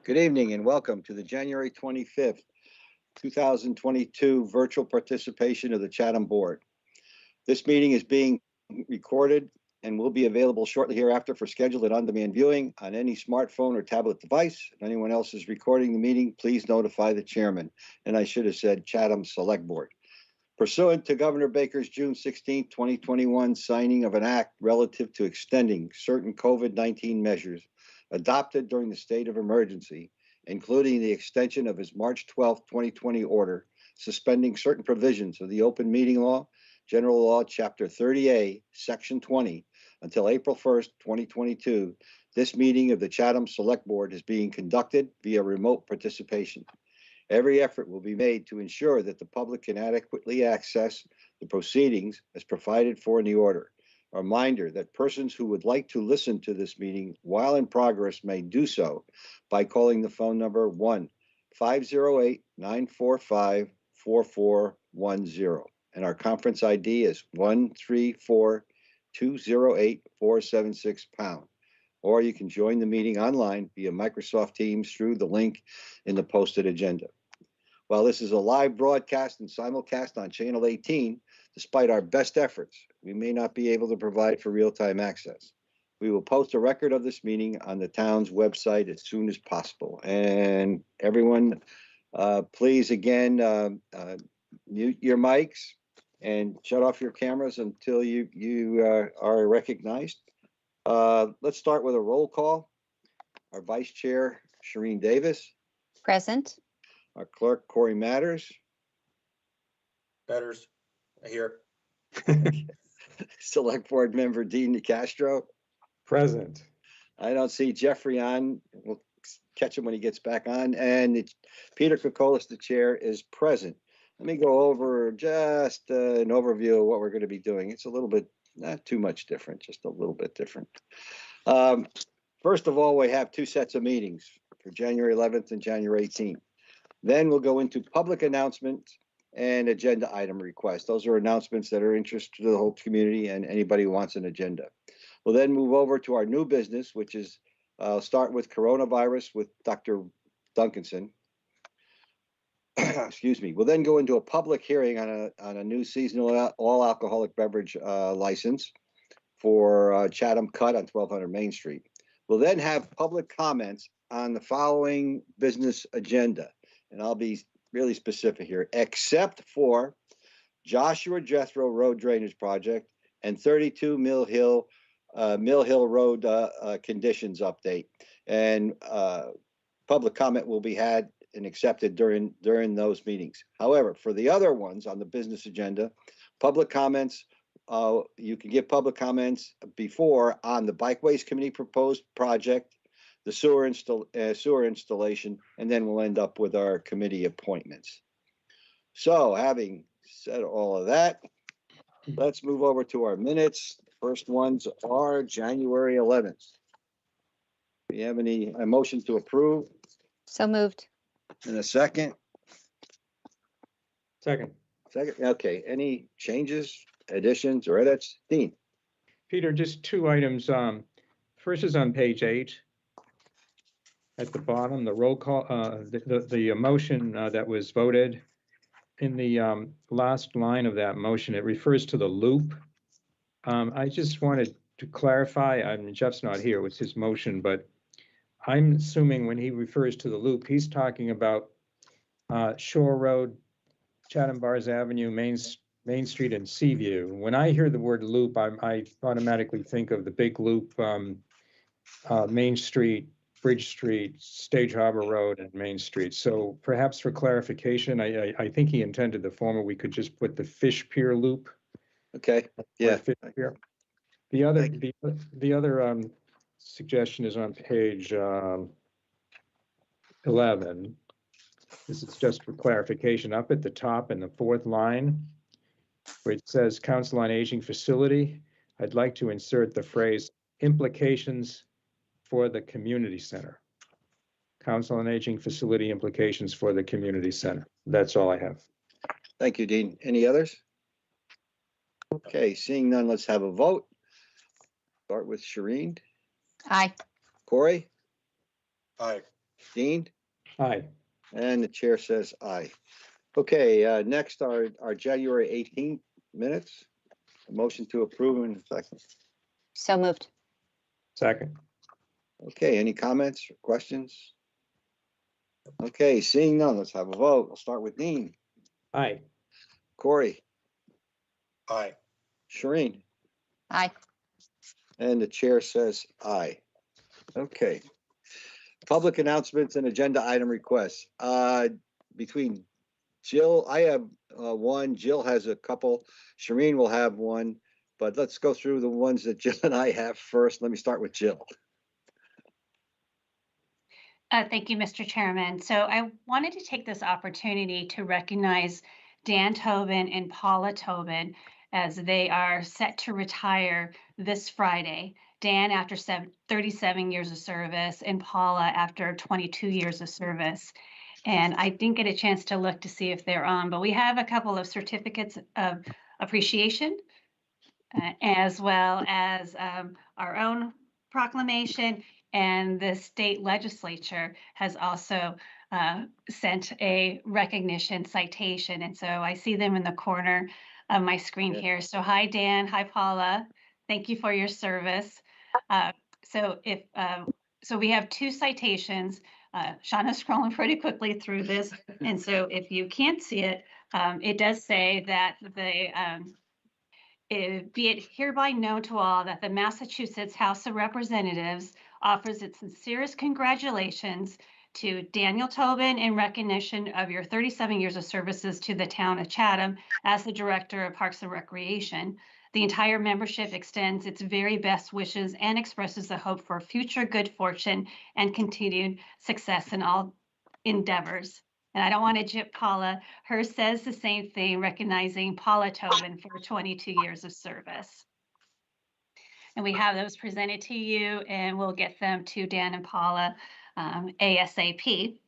Good evening and welcome to the January 25th, 2022 virtual participation of the Chatham Board. This meeting is being recorded and will be available shortly hereafter for scheduled and on-demand viewing on any smartphone or tablet device. If anyone else is recording the meeting, please notify the chairman. And I should have said Chatham Select Board. Pursuant to Governor Baker's June 16, 2021 signing of an act relative to extending certain COVID-19 measures adopted during the state of emergency, including the extension of his March 12, 2020 order, suspending certain provisions of the open meeting law, general law, chapter 30A, section 20, until April 1st, 2022, this meeting of the Chatham Select Board is being conducted via remote participation. Every effort will be made to ensure that the public can adequately access the proceedings as provided for in the order. A reminder that persons who would like to listen to this meeting while in progress may do so by calling the phone number 1-508-945-4410. And our conference ID is 134-208-476#. Or you can join the meeting online via Microsoft Teams through the link in the posted agenda. While this is a live broadcast and simulcast on Channel 18, despite our best efforts, we may not be able to provide for real-time access. We will post a record of this meeting on the town's website as soon as possible. And everyone, please again, mute your mics and shut off your cameras until you are recognized. Let's start with a roll call. Our Vice Chair, Shireen Davis. Present. Our Clerk, Corey Matters. Betters, here. Select Board Member Dean DeCastro. Present. I don't see Jeffrey on. We'll catch him when he gets back on. And Peter Kokolis, the chair, is present. Let me go over just an overview of what we're going to be doing. It's a little bit, not too much different, just a little bit different. First of all, we have two sets of meetings for January 11th and January 18th. Then we'll go into public announcements and agenda item requests. Those are announcements that are interest to the whole community and anybody who wants an agenda. We'll then move over to our new business, which is start with coronavirus with Dr. Duncanson. Excuse me. We'll then go into a public hearing on a new seasonal all alcoholic beverage license for Chatham Cut on 1200 Main Street. We'll then have public comments on the following business agenda. And I'll be really specific here, except for Joshua Jethro Road Drainage Project and 32 Mill Hill Road conditions update. And public comment will be had and accepted during those meetings. However, for the other ones on the business agenda, public comments, you can give public comments before on the Bikeways Committee proposed project, the sewer installation, and then we'll end up with our committee appointments. So having said all of that, let's move over to our minutes. First ones are January 11th. Do you have a motion to approve? So moved. In a second? Second. Second, okay. Any changes, additions, or edits? Dean? Peter, just two items. First is on page 8. At the bottom, the roll call, the motion that was voted. In the last line of that motion, it refers to the loop. I just wanted to clarify, I mean, Jeff's not here, it was his motion, but I'm assuming when he refers to the loop, he's talking about Shore Road, Chatham Bars Avenue, Main Street, and Seaview. When I hear the word loop, I automatically think of the big loop, Main Street, Bridge Street, Stage Harbor Road, and Main Street. So perhaps for clarification, I think he intended the former. We could just put the Fish Pier Loop. Okay, yeah. Fish Pier. The other suggestion is on page 11. This is just for clarification. Up at the top in the fourth line, where it says Council on Aging Facility, I'd like to insert the phrase implications for the community center. Council on Aging Facility implications for the community center. That's all I have. Thank you, Dean. Any others? Okay, seeing none, let's have a vote. Start with Shireen. Aye. Corey? Aye. Dean? Aye. And the chair says aye. Okay, next our January 18th minutes. A motion to approve in a second. So moved. Second. Okay, any comments or questions? Okay, seeing none, let's have a vote. I'll start with Dean. Aye. Corey? Aye. Shereen? Aye. And the chair says aye. Okay. Public announcements and agenda item requests. Between Jill, I have one, Jill has a couple, Shereen will have one, but let's go through the ones that Jill and I have first. Let me start with Jill. Thank you, Mr. Chairman. So I wanted to take this opportunity to recognize Dan Tobin and Paula Tobin as they are set to retire this Friday. Dan after 37 years of service and Paula after 22 years of service. And I didn't get a chance to look to see if they're on, but we have a couple of certificates of appreciation as well as our own proclamation. And the state legislature has also sent a recognition citation. And so I see them in the corner of my screen Yeah. here. So hi, Dan. Hi, Paula. Thank you for your service. So we have two citations. Shauna's scrolling pretty quickly through this. And so if you can't see it, it does say that be it hereby known to all that the Massachusetts House of Representatives offers its sincerest congratulations to Daniel Tobin in recognition of your 37 years of services to the town of Chatham as the Director of Parks and Recreation. The entire membership extends its very best wishes and expresses the hope for future good fortune and continued success in all endeavors. And I don't want to jip Paula. Hers says the same thing, recognizing Paula Tobin for 22 years of service. And we have those presented to you, and we'll get them to Dan and Paula ASAP.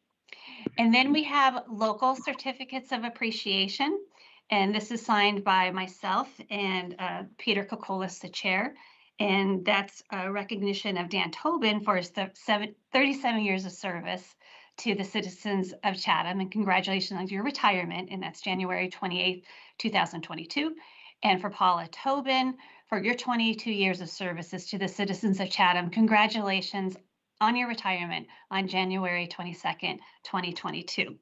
And then we have local certificates of appreciation. And this is signed by myself and Peter Kokolis, the chair. And that's a recognition of Dan Tobin for his 37 years of service to the citizens of Chatham, and congratulations on your retirement, and that's January 28th, 2022. And for Paula Tobin, for your 22 years of services to the citizens of Chatham, congratulations on your retirement on January 22nd, 2022.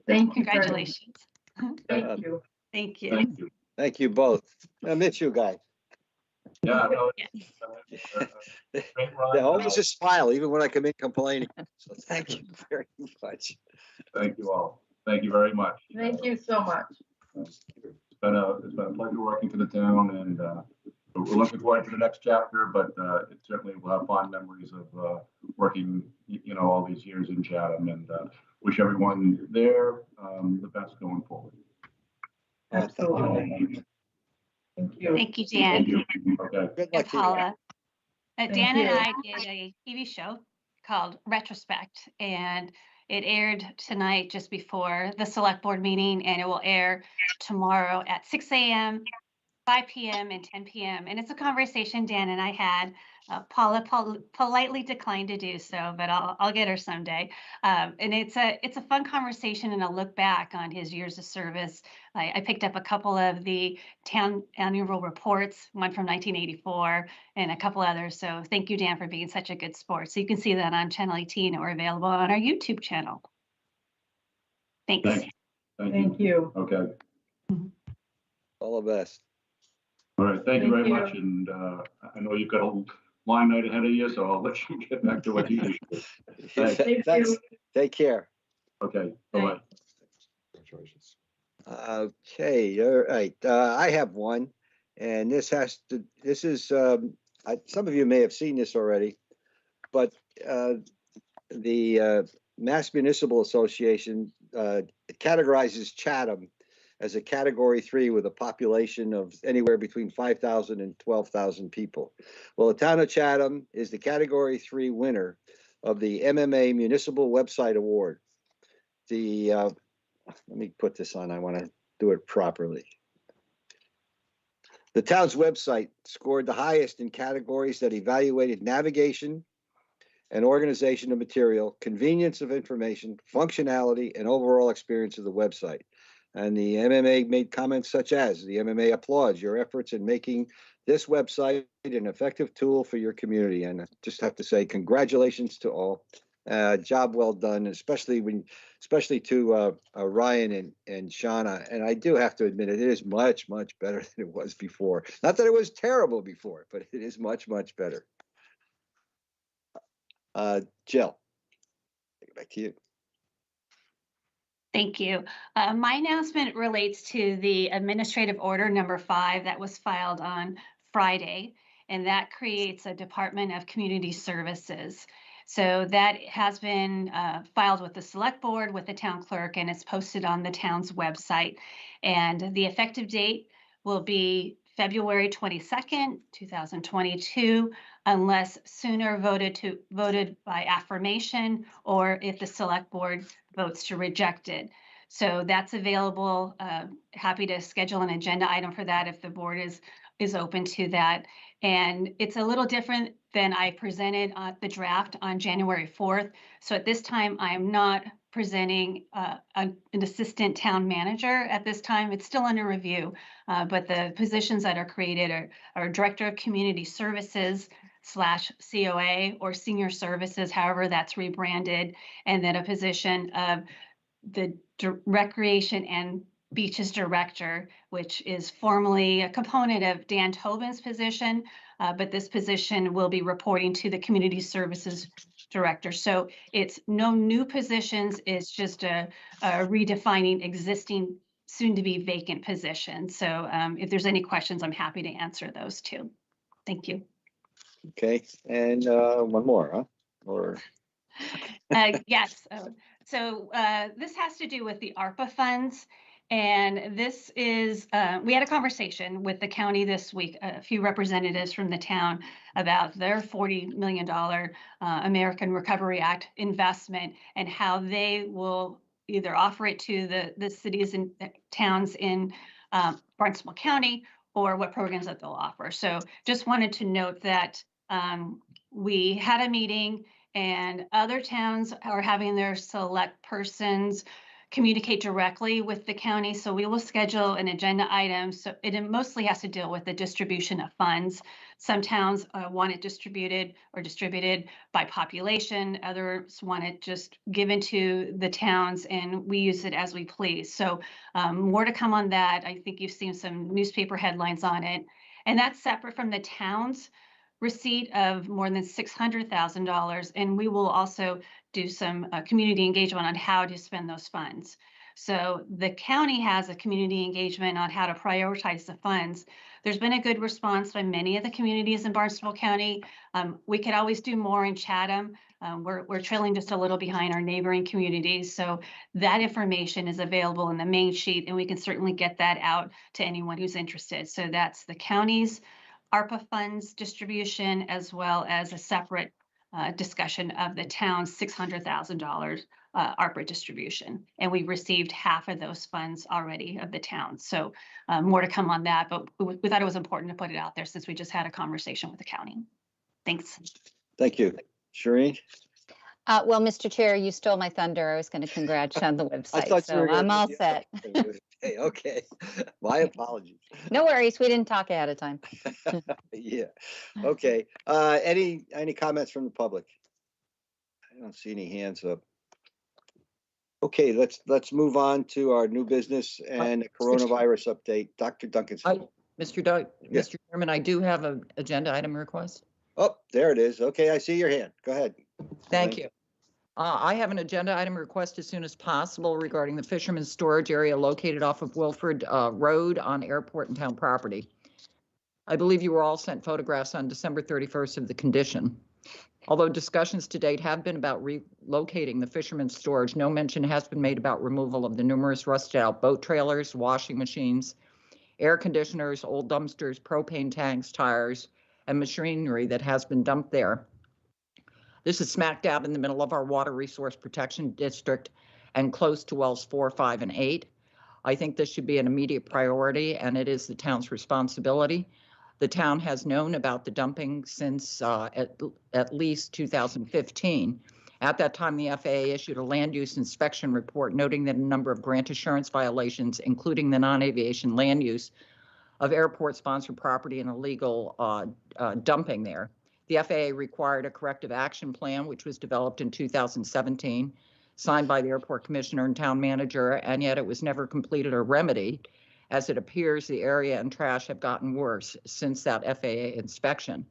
Thank you. Congratulations. Thank you. Thank you. Thank you. Thank you both. I miss you guys. Yeah, no, They always just smile, even when I come in complaining. So thank you very much. thank you all. Thank you very much. Thank you so much. It's been a pleasure working for the town, and we're looking forward to the next chapter, but it certainly will have fond memories of working, all these years in Chatham, and wish everyone there the best going forward. Absolutely. Thank you. Thank you, Dan. Thank you. Okay. Good And luck to you. Paula. Dan and you. I did a TV show called Retrospect, and it aired tonight just before the select board meeting, and it will air tomorrow at 6 a.m., 5 p.m. and 10 p.m. And it's a conversation Dan and I had. Paula politely declined to do so, but I'll get her someday. And it's a fun conversation and a look back on his years of service. I picked up a couple of the town annual reports, one from 1984 and a couple others. So thank you, Dan, for being such a good sport. So you can see that on Channel 18 or available on our YouTube channel. Thanks. Thank you. Okay. All the best. All right. Thank you Thank very you. much. And I know you've got a long night ahead of you, so I'll let you get back to what you do. Thanks. Thank Thanks. you. Take care. Okay. Bye-bye. Congratulations. Okay, all right. I have one, and this is, some of you may have seen this already, but the Mass Municipal Association categorizes Chatham as a Category 3 with a population of anywhere between 5,000 and 12,000 people. Well, the town of Chatham is the Category 3 winner of the MMA Municipal Website Award. Let me put this on. I want to do it properly. The town's website scored the highest in categories that evaluated navigation and organization of material, convenience of information, functionality, and overall experience of the website. And the MMA made comments such as, the MMA applauds your efforts in making this website an effective tool for your community. And I just have to say, congratulations to all. Job well done, especially to Ryan and Shauna. And I do have to admit, it is much, much better than it was before. Not that it was terrible before, but it is much, much better. Jill, take it back to you. Thank you. My announcement relates to the administrative order number 5 that was filed on Friday, and that creates a Department of Community Services. So that has been filed with the select board, with the town clerk, and it's posted on the town's website. And the effective date will be February 22nd, 2022, unless sooner voted by affirmation, or if the select board votes to reject it. So that's available. Happy to schedule an agenda item for that if the board is open to that. And it's a little different than I presented the draft on January 4th. So at this time, I am not presenting an assistant town manager at this time. It's still under review, but the positions that are created are Director of Community Services / COA or Senior Services, however that's rebranded, and then a position of the Recreation and Beaches Director, which is formally a component of Dan Tobin's position, but this position will be reporting to the Community Services Director. So it's no new positions, it's just a redefining existing soon-to-be vacant positions. So if there's any questions, I'm happy to answer those too. Thank you. Okay, and one more, huh? Or Yes. So this has to do with the ARPA funds. And this is, we had a conversation with the county this week, a few representatives from the town about their $40 million American Recovery Act investment and how they will either offer it to the cities and towns in Barnstable County, or what programs that they'll offer. So just wanted to note that we had a meeting, and other towns are having their select persons communicate directly with the county. So we will schedule an agenda item. So it mostly has to deal with the distribution of funds. Some towns want it distributed by population. Others want it just given to the towns, and we use it as we please. So more to come on that. I think you've seen some newspaper headlines on it. And that's separate from the town's receipt of more than $600,000, and we will also do some community engagement on how to spend those funds. So the county has a community engagement on how to prioritize the funds. There's been a good response by many of the communities in Barnstable County. We could always do more in Chatham. We're trailing just a little behind our neighboring communities. So that information is available in the main sheet, and we can certainly get that out to anyone who's interested. So that's the county's ARPA funds distribution, as well as a separate discussion of the town's $600,000 ARPA distribution. And we received half of those funds already of the town. So more to come on that, but we thought it was important to put it out there since we just had a conversation with the county. Thanks. thank you. Shireen? Well, Mr. Chair, you stole my thunder. I was going to congratulate on the I website, thought you so were gonna I'm do all the set. other. Okay. My apologies. No worries, we didn't talk ahead of time. Yeah. Okay. Any comments from the public? I don't see any hands up. Okay, let's move on to our new business and coronavirus update. Dr. Duncan. Mr. Chairman, I do have an agenda item request. Oh, there it is. Okay, I see your hand. Go ahead. Thank you. I have an agenda item request as soon as possible regarding the fisherman's storage area located off of Wilford Road on airport and town property. I believe you were all sent photographs on December 31st of the condition. Although discussions to date have been about relocating the fisherman's storage, no mention has been made about removal of the numerous rusted out boat trailers, washing machines, air conditioners, old dumpsters, propane tanks, tires, and machinery that has been dumped there. This is smack dab in the middle of our water resource protection district and close to wells 4, 5, and 8. I think this should be an immediate priority, and it is the town's responsibility. The town has known about the dumping since at least 2015. At that time, the FAA issued a land use inspection report noting that a number of grant assurance violations, including the non-aviation land use of airport-sponsored property and illegal dumping there. The FAA required a corrective action plan, which was developed in 2017, signed by the airport commissioner and town manager, and yet it was never completed or remedied, as it appears the area and trash have gotten worse since that FAA inspection.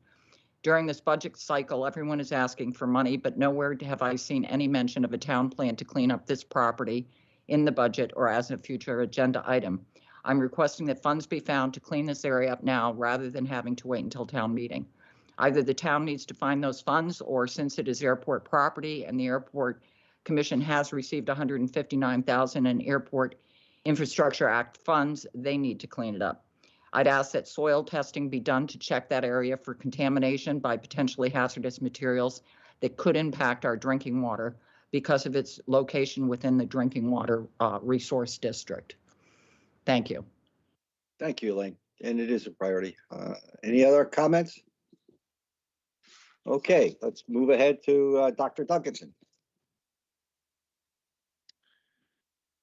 During this budget cycle, everyone is asking for money, but nowhere have I seen any mention of a town plan to clean up this property in the budget or as a future agenda item. I'm requesting that funds be found to clean this area up now rather than having to wait until town meeting. Either the town needs to find those funds, or since it is airport property and the airport commission has received $159,000 in Airport Infrastructure Act funds, they need to clean it up. I'd ask that soil testing be done to check that area for contamination by potentially hazardous materials that could impact our drinking water because of its location within the drinking water resource district. Thank you. Thank you, Elaine. And it is a priority. Any other comments? Okay, let's move ahead to Dr. Duncanson.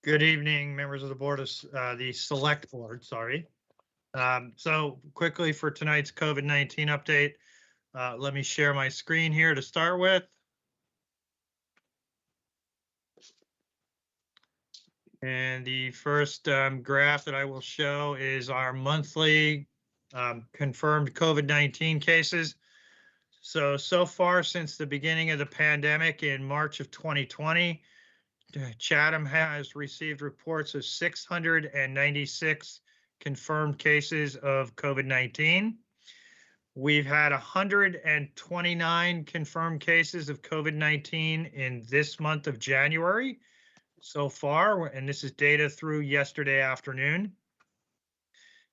Good evening, members of the board of the select board, sorry. So quickly for tonight's COVID-19 update, let me share my screen here to start with. And the first graph that I will show is our monthly confirmed COVID-19 cases. So far since the beginning of the pandemic in March of 2020, Chatham has received reports of 696 confirmed cases of COVID-19. We've had 129 confirmed cases of COVID-19 in this month of January so far, and this is data through yesterday afternoon.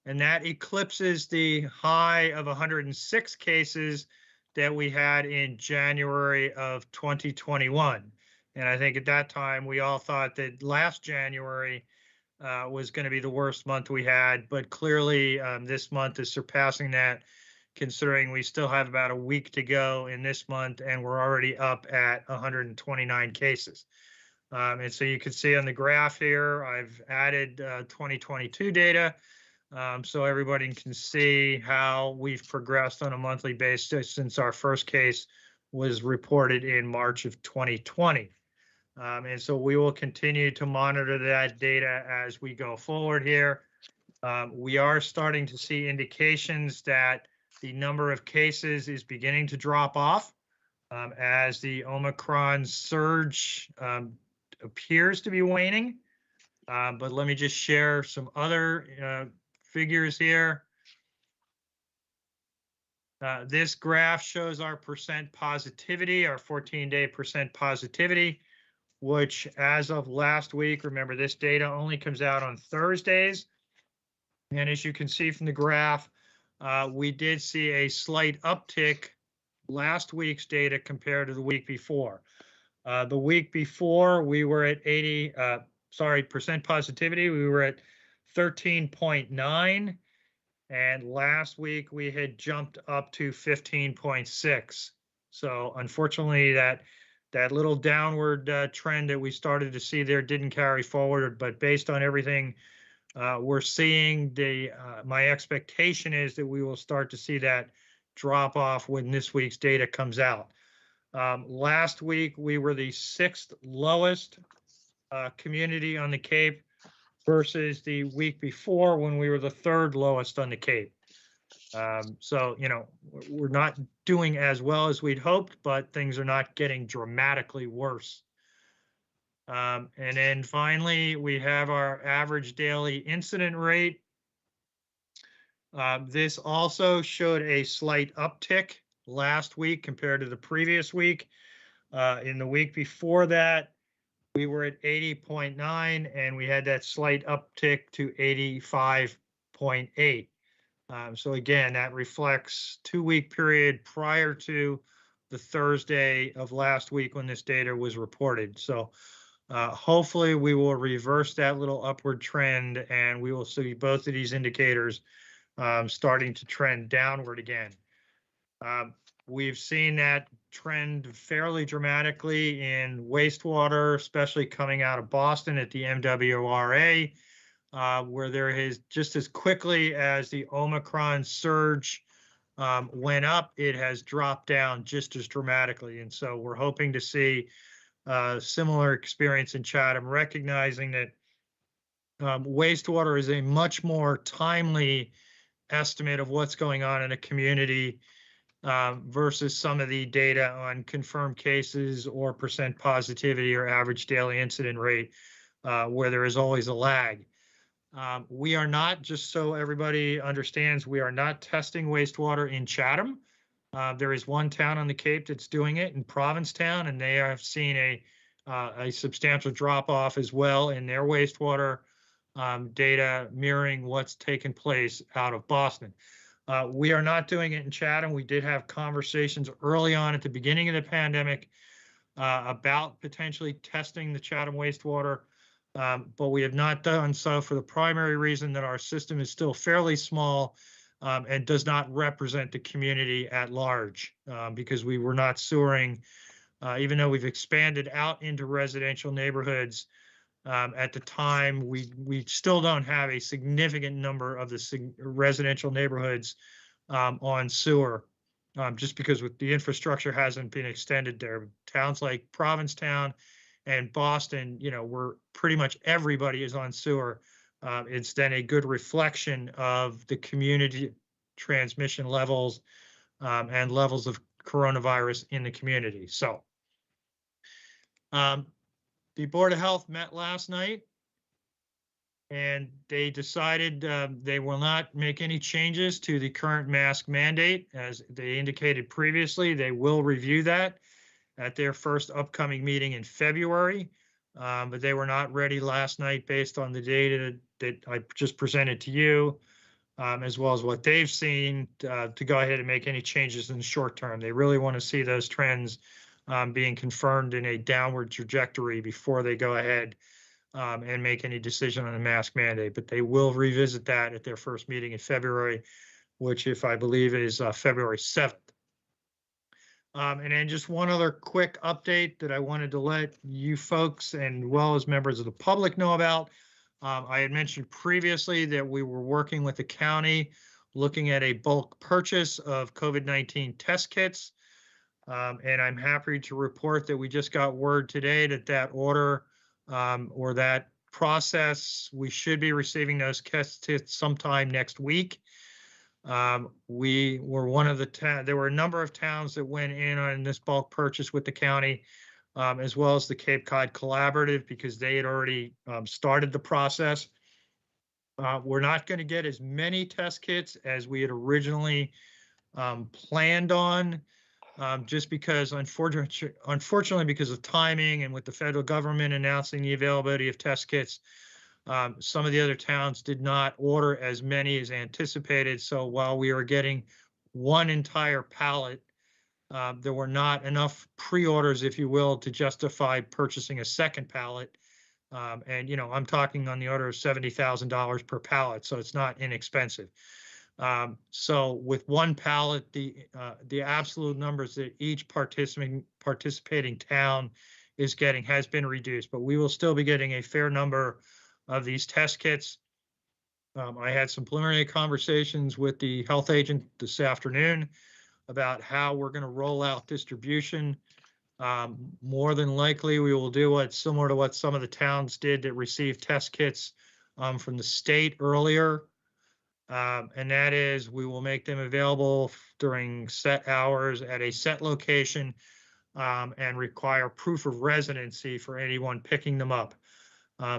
And that eclipses the high of 106 cases that we had in January of 2021. And I think at that time, we all thought that last January was going to be the worst month we had, but clearly this month is surpassing that, considering we still have about a week to go in this month, and we're already up at 129 cases. And so you can see on the graph here, I've added 2022 data, so everybody can see how we've progressed on a monthly basis since our first case was reported in March of 2020. And so we will continue to monitor that data as we go forward here. We are starting to see indications that the number of cases is beginning to drop off as the Omicron surge appears to be waning. But let me just share some other figures here. This graph shows our percent positivity, our 14-day percent positivity, which as of last week, remember this data only comes out on Thursdays. And as you can see from the graph, we did see a slight uptick last week's data compared to the week before. The week before we were at percent positivity, we were at 13.9. And last week we had jumped up to 15.6. So unfortunately that little downward trend that we started to see there didn't carry forward, but based on everything we're seeing, my expectation is that we will start to see that drop off when this week's data comes out. Last week, we were the 6th lowest community on the Cape versus the week before when we were the 3rd lowest on the Cape. So, you know, we're not doing as well as we'd hoped, but things are not getting dramatically worse. And then finally, we have our average daily incident rate. This also showed a slight uptick last week compared to the previous week. In the week before that, we were at 80.9, and we had that slight uptick to 85.8. So again, that reflects 2-week period prior to the Thursday of last week when this data was reported. So hopefully we will reverse that little upward trend, and we will see both of these indicators starting to trend downward again. We've seen that trend fairly dramatically in wastewater, especially coming out of Boston at the MWRA, where there is just as quickly as the Omicron surge went up, it has dropped down just as dramatically. And so we're hoping to see a similar experience in Chatham, recognizing that wastewater is a much more timely estimate of what's going on in a community versus some of the data on confirmed cases or percent positivity or average daily incident rate, where there is always a lag. We are not, just so everybody understands, we are not testing wastewater in Chatham. There is one town on the Cape that's doing it in Provincetown, and they have seen a substantial drop off as well in their wastewater data mirroring what's taken place out of Boston. We are not doing it in Chatham. We did have conversations early on at the beginning of the pandemic about potentially testing the Chatham wastewater, but we have not done so for the primary reason that our system is still fairly small and does not represent the community at large, because we were not sewering, even though we've expanded out into residential neighborhoods. At the time, we still don't have a significant number of the residential neighborhoods on sewer, just because with the infrastructure hasn't been extended there. Towns like Provincetown and Boston, where pretty much everybody is on sewer, it's then a good reflection of the community transmission levels and levels of coronavirus in the community. So the Board of Health met last night, and they decided they will not make any changes to the current mask mandate. As they indicated previously, they will review that at their first upcoming meeting in February, but they were not ready last night based on the data that I just presented to you, as well as what they've seen, to go ahead and make any changes in the short term. They really want to see those trends being confirmed in a downward trajectory before they go ahead and make any decision on the mask mandate. But they will revisit that at their first meeting in February, which, if I believe, is February 7th. And then just one other quick update that I wanted to let you folks and well as members of the public know about. I had mentioned previously that we were working with the county looking at a bulk purchase of COVID-19 test kits. And I'm happy to report that we just got word today that that order or that process, we should be receiving those test kits sometime next week. We were one of the there were a number of towns that went in on this bulk purchase with the county, as well as the Cape Cod Collaborative, because they had already started the process. We're not going to get as many test kits as we had originally planned on, just because unfortunately, because of timing and with the federal government announcing the availability of test kits, some of the other towns did not order as many as anticipated. So while we were getting one entire pallet, there were not enough pre-orders, if you will, to justify purchasing a second pallet. And, I'm talking on the order of $70,000 per pallet, so it's not inexpensive. So with one pallet, the absolute numbers that each participating town is getting has been reduced, but we will still be getting a fair number of these test kits. I had some preliminary conversations with the health agent this afternoon about how we're going to roll out distribution. More than likely, we will do what's similar to what some of the towns did that received test kits from the state earlier. And that is, we will make them available during set hours at a set location and require proof of residency for anyone picking them up.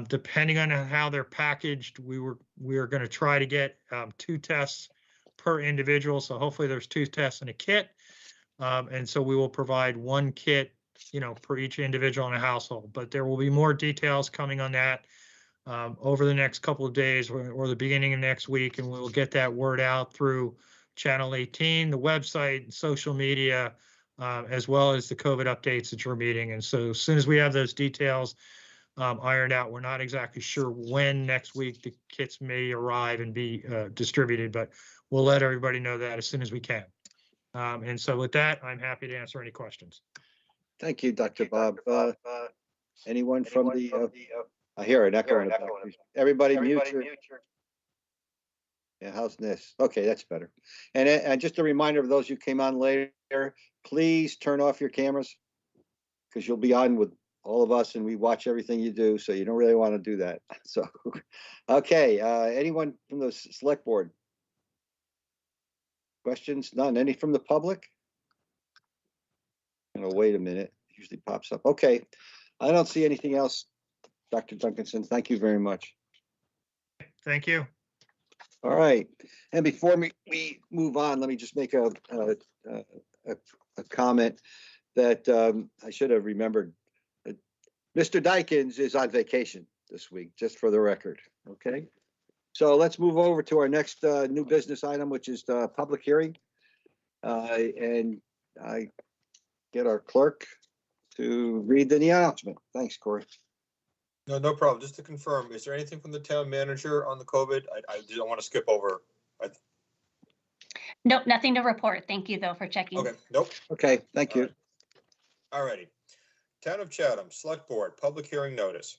Depending on how they're packaged, we are going to try to get 2 tests per individual. So hopefully there's 2 tests in a kit. And so we will provide 1 kit, per each individual in a household. But there will be more details coming on that over the next couple of days or the beginning of next week. And we will get that word out through Channel 18, the website, social media, as well as the COVID updates that you're meeting. And so as soon as we have those details, ironed out. We're not exactly sure when next week the kits may arrive and be distributed, but we'll let everybody know that as soon as we can. And so with that, I'm happy to answer any questions. Thank you, Dr. Bob. Anyone from the, I hear an echo in the back. Everybody mute your. Yeah, how's this? Okay, that's better. And just a reminder of those who came on later, please turn off your cameras because you'll be on with all of us and we watch everything you do. So you don't really want to do that. So, okay, anyone from the select board? Questions? None. Any from the public? Wait a minute. It usually pops up. Okay. I don't see anything else, Dr. Duncanson. Thank you very much. Thank you. All right. And before we move on, let me just make a comment that I should have remembered. Mr. Dykins is on vacation this week, just for the record. Okay. So let's move over to our next new business item, which is the public hearing. And I get our clerk to read the announcement. Thanks, Corey. No problem. Just to confirm, is there anything from the town manager on the COVID? I didn't want to skip over. Nope, nothing to report. Thank you, though, for checking. Okay, nope. Okay, thank you. All righty. Town of Chatham Select Board Public Hearing Notice.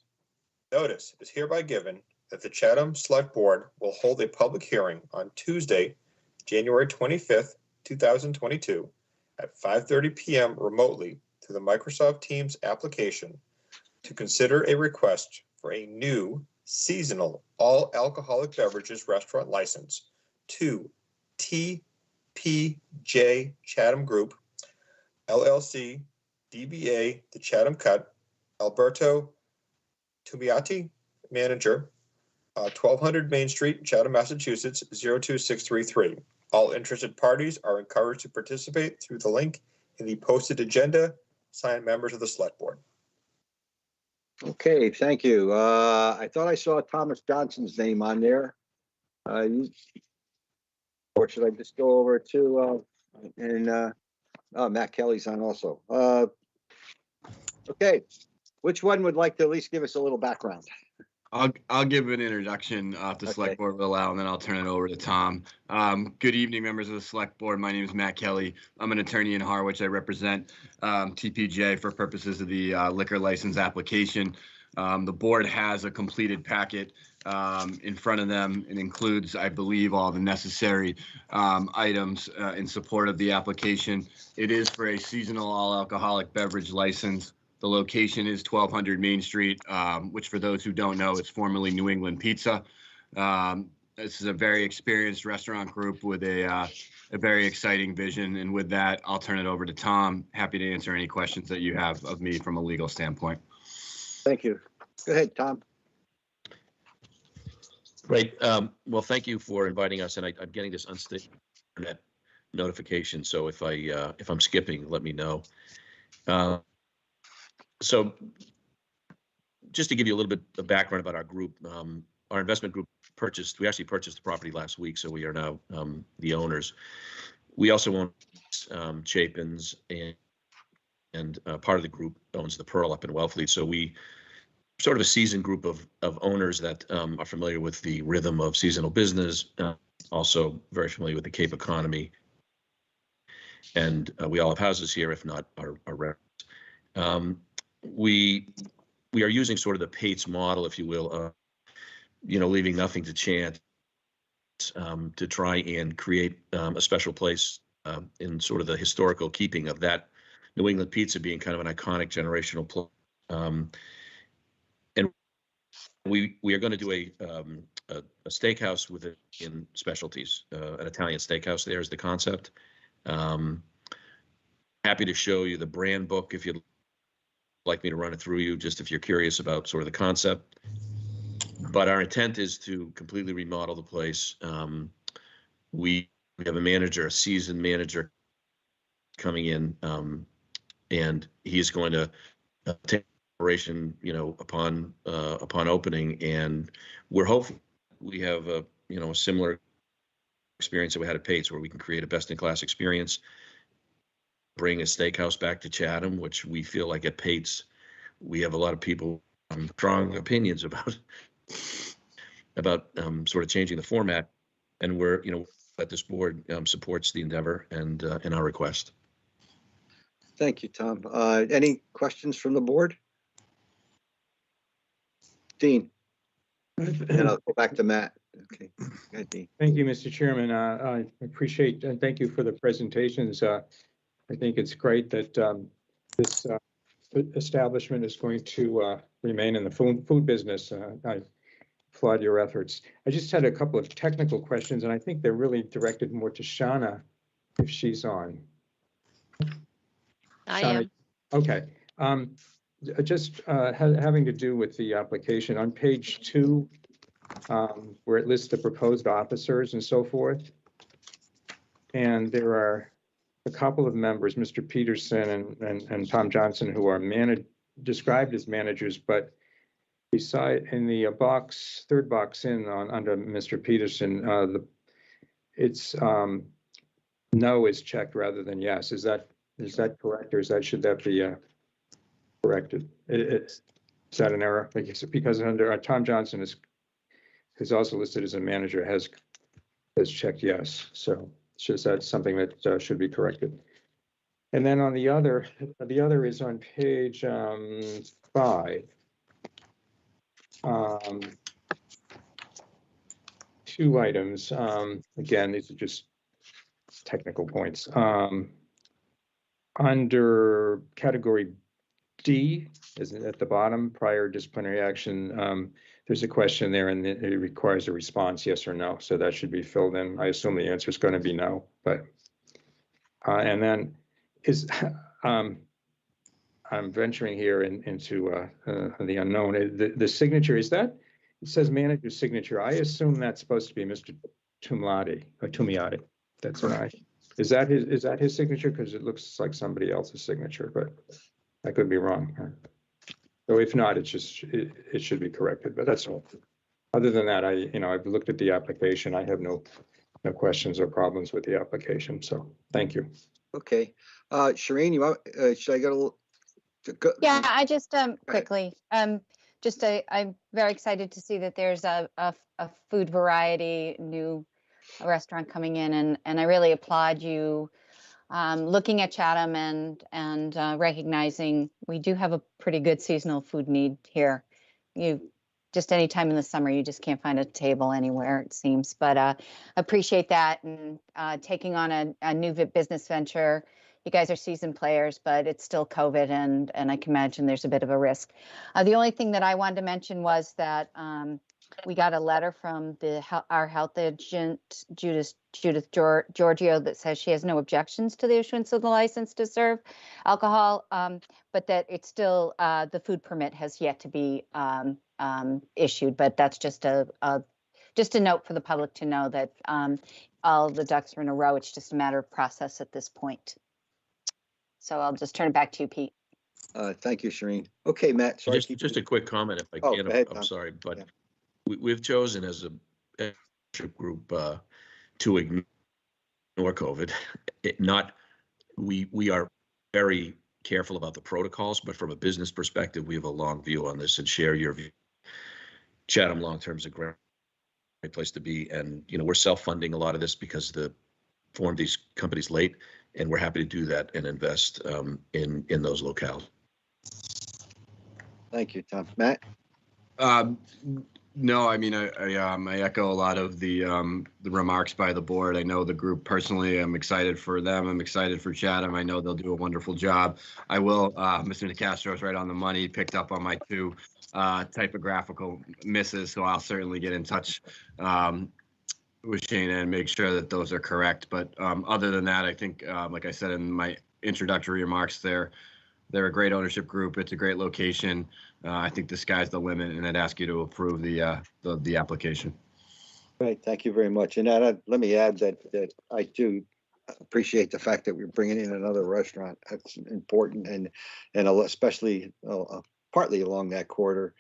Notice is hereby given that the Chatham Select Board will hold a public hearing on Tuesday, January 25th, 2022 at 5:30 p.m. remotely through the Microsoft Teams application to consider a request for a new seasonal all alcoholic beverages restaurant license to TPJ Chatham Group, LLC, DBA The Chatham Cut, Alberto Tumiati, manager, 1200 Main Street, Chatham, Massachusetts, 02633. All interested parties are encouraged to participate through the link in the posted agenda, signed members of the Select Board. Okay, thank you. I thought I saw Thomas Johnson's name on there. Or should I just go over to, Matt Kelly's on also. Okay, which one would like to at least give us a little background? I'll give an introduction if the Select Board will allow, and then I'll turn it over to Tom. Good evening, members of the Select Board. My name is Matt Kelly. I'm an attorney in Harwich. I represent TPJ for purposes of the liquor license application. The board has a completed packet in front of them. It includes, I believe, all the necessary items in support of the application. It is for a seasonal all alcoholic beverage license. The location is 1200 Main Street, which for those who don't know, it's formerly New England Pizza. This is a very experienced restaurant group with a very exciting vision. And with that, I'll turn it over to Tom. Happy to answer any questions that you have of me from a legal standpoint. Thank you. Go ahead, Tom. Great. Well, thank you for inviting us. And I'm getting this unstable internet notification. So if I'm skipping, let me know. So just to give you a little bit of background about our group, our investment group we actually purchased the property last week, so we are now the owners. We also own Chapin's, and part of the group owns the Pearl up in Wellfleet. So we sort of a seasoned group of owners that are familiar with the rhythm of seasonal business, also very familiar with the Cape economy. And we all have houses here, if not our rents. We are using sort of the Pates model, if you will, leaving nothing to chance to try and create a special place in sort of the historical keeping of that New England pizza being kind of an iconic generational place. And we are going to do a steakhouse in specialties, an Italian steakhouse. There is the concept. Happy to show you the brand book if you'd like me to run it through you, just if you're curious about sort of the concept. But our intent is to completely remodel the place. We have a seasoned manager coming in, and he's going to take operation, upon opening. And we're hopeful we have a similar experience that we had at Pates, where we can create a best-in-class experience, bring a steakhouse back to Chatham, which we feel like at Pates, we have a lot of people strong opinions about sort of changing the format, and we're, that this board supports the endeavor and our request. Thank you, Tom. Any questions from the board? Dean? And I'll go back to Matt. Okay. Go ahead, Dean. Thank you, Mr. Chairman. I appreciate and thank you for the presentations. I think it's great that this establishment is going to remain in the food business. I applaud your efforts. I just had a couple of technical questions, and I think they're really directed more to Shauna, if she's on. I Shauna, am. okay. Just having to do with the application on page 2, where it lists the proposed officers and so forth. And there are a couple of members, Mr. Peterson and Tom Johnson, who are described as managers, but beside in the third box under Mr. Peterson, it's no is checked rather than yes. Is that correct, or should that be corrected? Is that an error? Because under Tom Johnson who's also listed as a manager has checked yes. So that's something that should be corrected. And then on the other is on page 5. 2 items. Again, these are just technical points. Under category D, is at the bottom, prior disciplinary action, there's a question there and it requires a response, yes or no. So that should be filled in. I assume the answer is going to be no, but, and then I'm venturing here into the unknown. The signature, it says manager's signature. I assume that's supposed to be Mr. Tumiati. That's right. Is that his signature? Because it looks like somebody else's signature, but I could be wrong. So if not, it should be corrected, but that's all. Other than that, I've looked at the application. I have no questions or problems with the application. So thank you. Okay. Shireen, should I go? Yeah, I just quickly, I'm very excited to see that there's a food variety new restaurant coming in, and I really applaud you looking at Chatham and recognizing we do have a pretty good seasonal food need here. Just any time in the summer, you just can't find a table anywhere, it seems. But appreciate that, and taking on a new business venture. You guys are seasoned players, but it's still COVID, and I can imagine there's a bit of a risk. The only thing that I wanted to mention was that we got a letter from our health agent, Judith Giorgio, that says she has no objections to the issuance of the license to serve alcohol, but that it's still the food permit has yet to be issued. But that's just a note for the public to know that all the ducks are in a row. It's just a matter of process at this point. So I'll just turn it back to you, Pete. Thank you, Shireen. Okay, Matt. Sorry, Just a quick comment, if I Oh, can. go ahead, I'm Tom. sorry, but Yeah. we've chosen as a group to ignore COVID. We are very careful about the protocols, but from a business perspective, we have a long view on this and share your view. Chatham long-term is a great place to be, and we're self-funding a lot of this because formed these companies late, and we're happy to do that and invest in those locales. Thank you, Tom. Matt? No, I mean, I echo a lot of the remarks by the board. I know the group personally. I'm excited for them. I'm excited for Chatham. I know they'll do a wonderful job. I will. Mr. DeCastro is right on the money. Picked up on my 2 typographical misses, so I'll certainly get in touch with Shana and make sure that those are correct. But other than that, I think, like I said in my introductory remarks, they're a great ownership group. It's a great location. I think the sky's the limit, and I'd ask you to approve the application. Right. Thank you very much. And let me add that I do appreciate the fact that we're bringing in another restaurant. That's important, and especially partly along that corridor.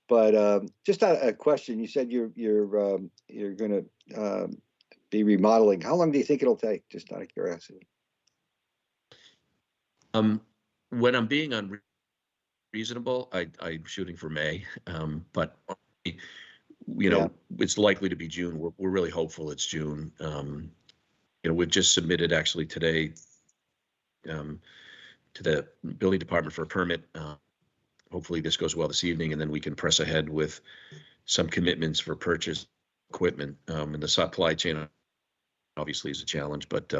But just a question. You said you're going to be remodeling. How long do you think it'll take? Just out of curiosity. When I'm being reasonable. I'm shooting for May, but you know, it's likely to be June. We're really hopeful it's June. You know, we've just submitted actually today to the building department for a permit. Hopefully this goes well this evening, and then we can press ahead with some commitments for purchase equipment. And the supply chain obviously is a challenge, but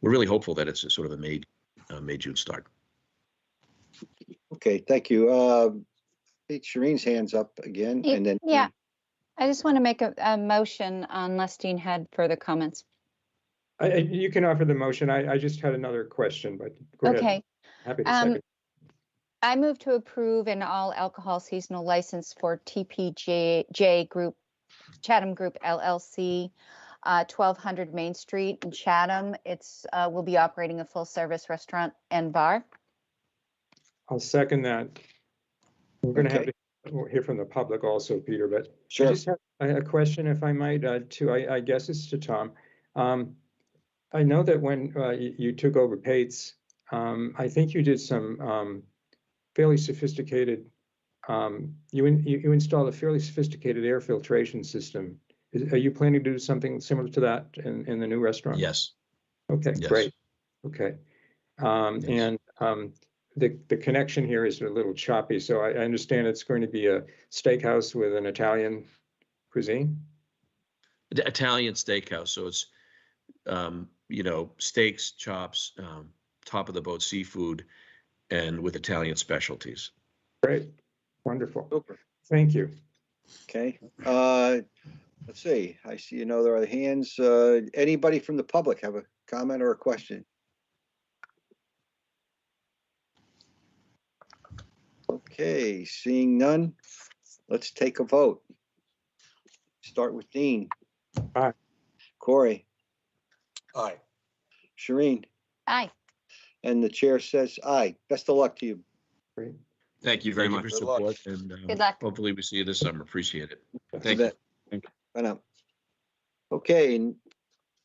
we're really hopeful that it's a sort of a May-June start. Okay, thank you. I think Shireen's hand's up again, and then. Yeah, I just want to make a motion unless Dean had further comments. You can offer the motion. I just had another question, but go ahead. Okay. Happy to second. I move to approve an all alcohol seasonal license for TPJ Group, Chatham Group LLC, 1200 Main Street in Chatham. It's will be operating a full service restaurant and bar. I'll second that. We're going to have to hear from the public also, Peter, but Sure. I just have a question, if I might, I guess it's to Tom. I know that when you took over Pates, I think you did some fairly sophisticated, you installed a fairly sophisticated air filtration system. Are you planning to do something similar to that in the new restaurant? Yes. Okay, Yes. great. Okay. Yes. And the connection here is a little choppy, so I understand it's going to be a steakhouse with an Italian cuisine? The Italian steakhouse, so it's you know, steaks, chops, top of the boat seafood, and with Italian specialties. Great, wonderful. Super. Thank you. Okay, let's see. I see no other hands. Anybody from the public have a comment or a question? Okay, seeing none, let's take a vote. Start with Dean. Aye. Corey. Aye. Shireen. Aye. And the chair says aye. Best of luck to you. Great. Thank you very Thank much. you for Good luck. support, and Good luck. hopefully we see you this summer. Appreciate it. Thank you. Bye now. Okay, and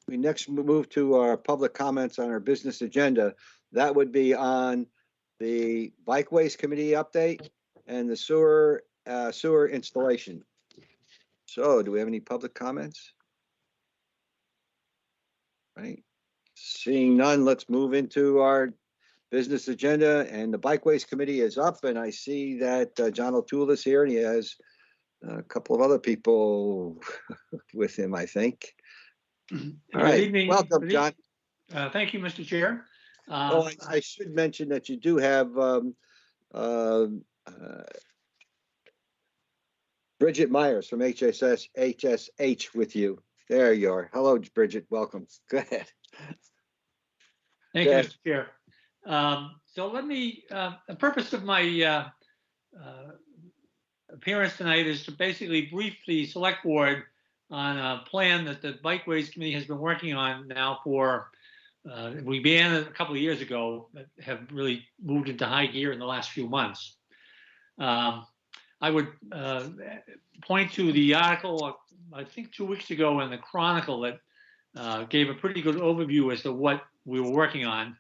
we next move to our public comments on our business agenda. That would be on the Bikeways Committee update and the sewer installation. So do we have any public comments? Right. Seeing none, let's move into our business agenda, and the Bikeways Committee is up, and I see that John O'Toole is here, and he has a couple of other people with him, I think. All right, Good evening. welcome, John. Thank you, Mr. Chair. Oh, I should mention that you do have Bridget Myers from HSH with you. There you are. Hello, Bridget. Welcome. Go ahead. Thank you, Good. Mr. Chair. So let me, the purpose of my appearance tonight is to basically brief the select board on a plan that the Bikeways Committee has been working on now for, we began a couple of years ago, but have really moved into high gear in the last few months. I would point to the article, I think 2 weeks ago in the Chronicle, that gave a pretty good overview as to what we were working on.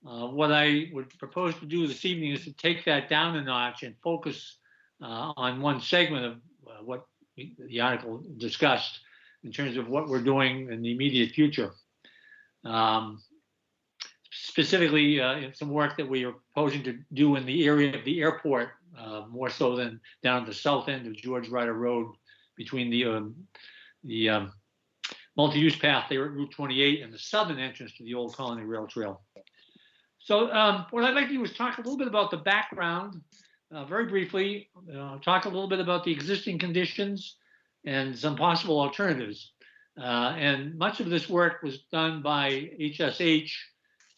What I would propose to do this evening is to take that down a notch and focus on one segment of what the article discussed in terms of what we're doing in the immediate future. Specifically, some work that we are proposing to do in the area of the airport, more so than down the south end of George Ryder Road between the multi-use path there at Route 28 and the southern entrance to the Old Colony Rail Trail. So what I'd like to do is talk a little bit about the background, very briefly, talk a little bit about the existing conditions and some possible alternatives. And much of this work was done by HSH,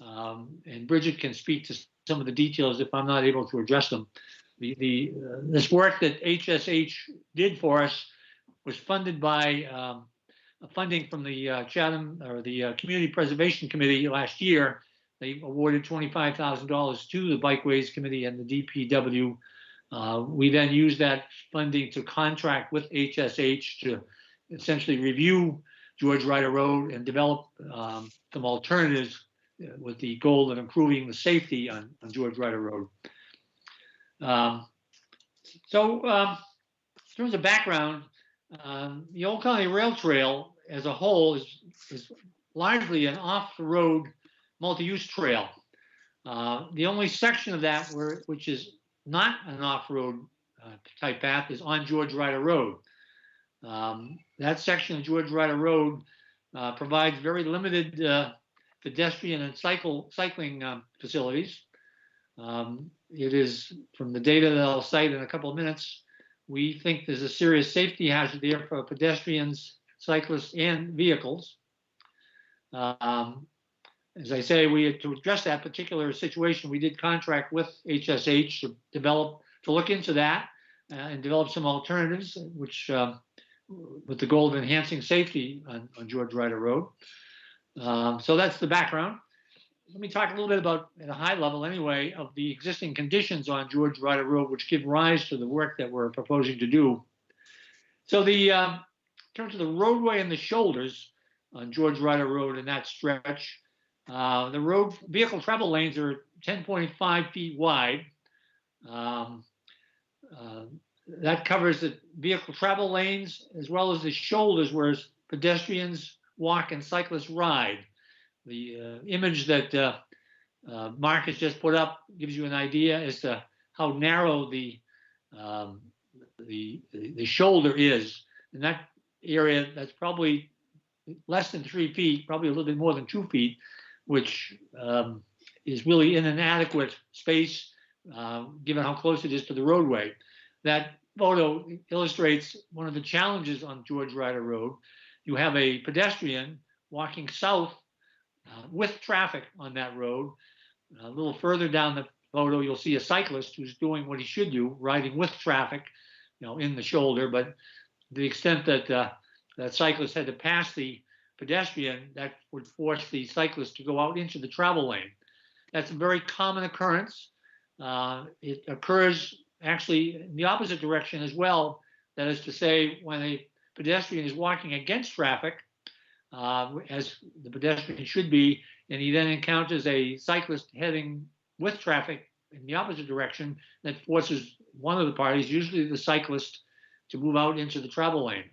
and Bridget can speak to some of the details if I'm not able to address them. This work that HSH did for us was funded by funding from the Chatham, or the Community Preservation Committee last year. They awarded $25,000 to the Bikeways Committee and the DPW. We then used that funding to contract with HSH to essentially review George Ryder Road and develop some alternatives with the goal of improving the safety on George Ryder Road. In terms of background, the Old Colony Rail Trail as a whole is largely an off-the-road multi-use trail. The only section of that which is not an off-road type path is on George Ryder Road. That section of George Ryder Road provides very limited pedestrian and cycling facilities. It is, from the data that I'll cite in a couple of minutes, we think there's a serious safety hazard there for pedestrians, cyclists, and vehicles. As I say, to address that particular situation, we did contract with HSH to look into that and develop some alternatives, which with the goal of enhancing safety on George Ryder Road. So that's the background. Let me talk a little bit about, at a high level anyway, of the existing conditions on George Ryder Road, which give rise to the work that we're proposing to do. So in terms of the roadway and the shoulders on George Ryder Road in that stretch, the road vehicle travel lanes are 10.5 feet wide. That covers the vehicle travel lanes as well as the shoulders where pedestrians walk and cyclists ride. The image that Mark has just put up gives you an idea as to how narrow the shoulder is. In that area, that's probably less than 3 feet, probably a little bit more than 2 feet, which is really in an inadequate space given how close it is to the roadway. That photo illustrates one of the challenges on George Ryder Road. You have a pedestrian walking south with traffic on that road. A little further down the photo, you'll see a cyclist who's doing what he should do, riding with traffic, in the shoulder. But to the extent that that cyclist had to pass the pedestrian, that would force the cyclist to go out into the travel lane. That's a very common occurrence. It occurs actually in the opposite direction as well. That is to say, when a pedestrian is walking against traffic, as the pedestrian should be, and he then encounters a cyclist heading with traffic in the opposite direction, that forces one of the parties, usually the cyclist, to move out into the travel lane.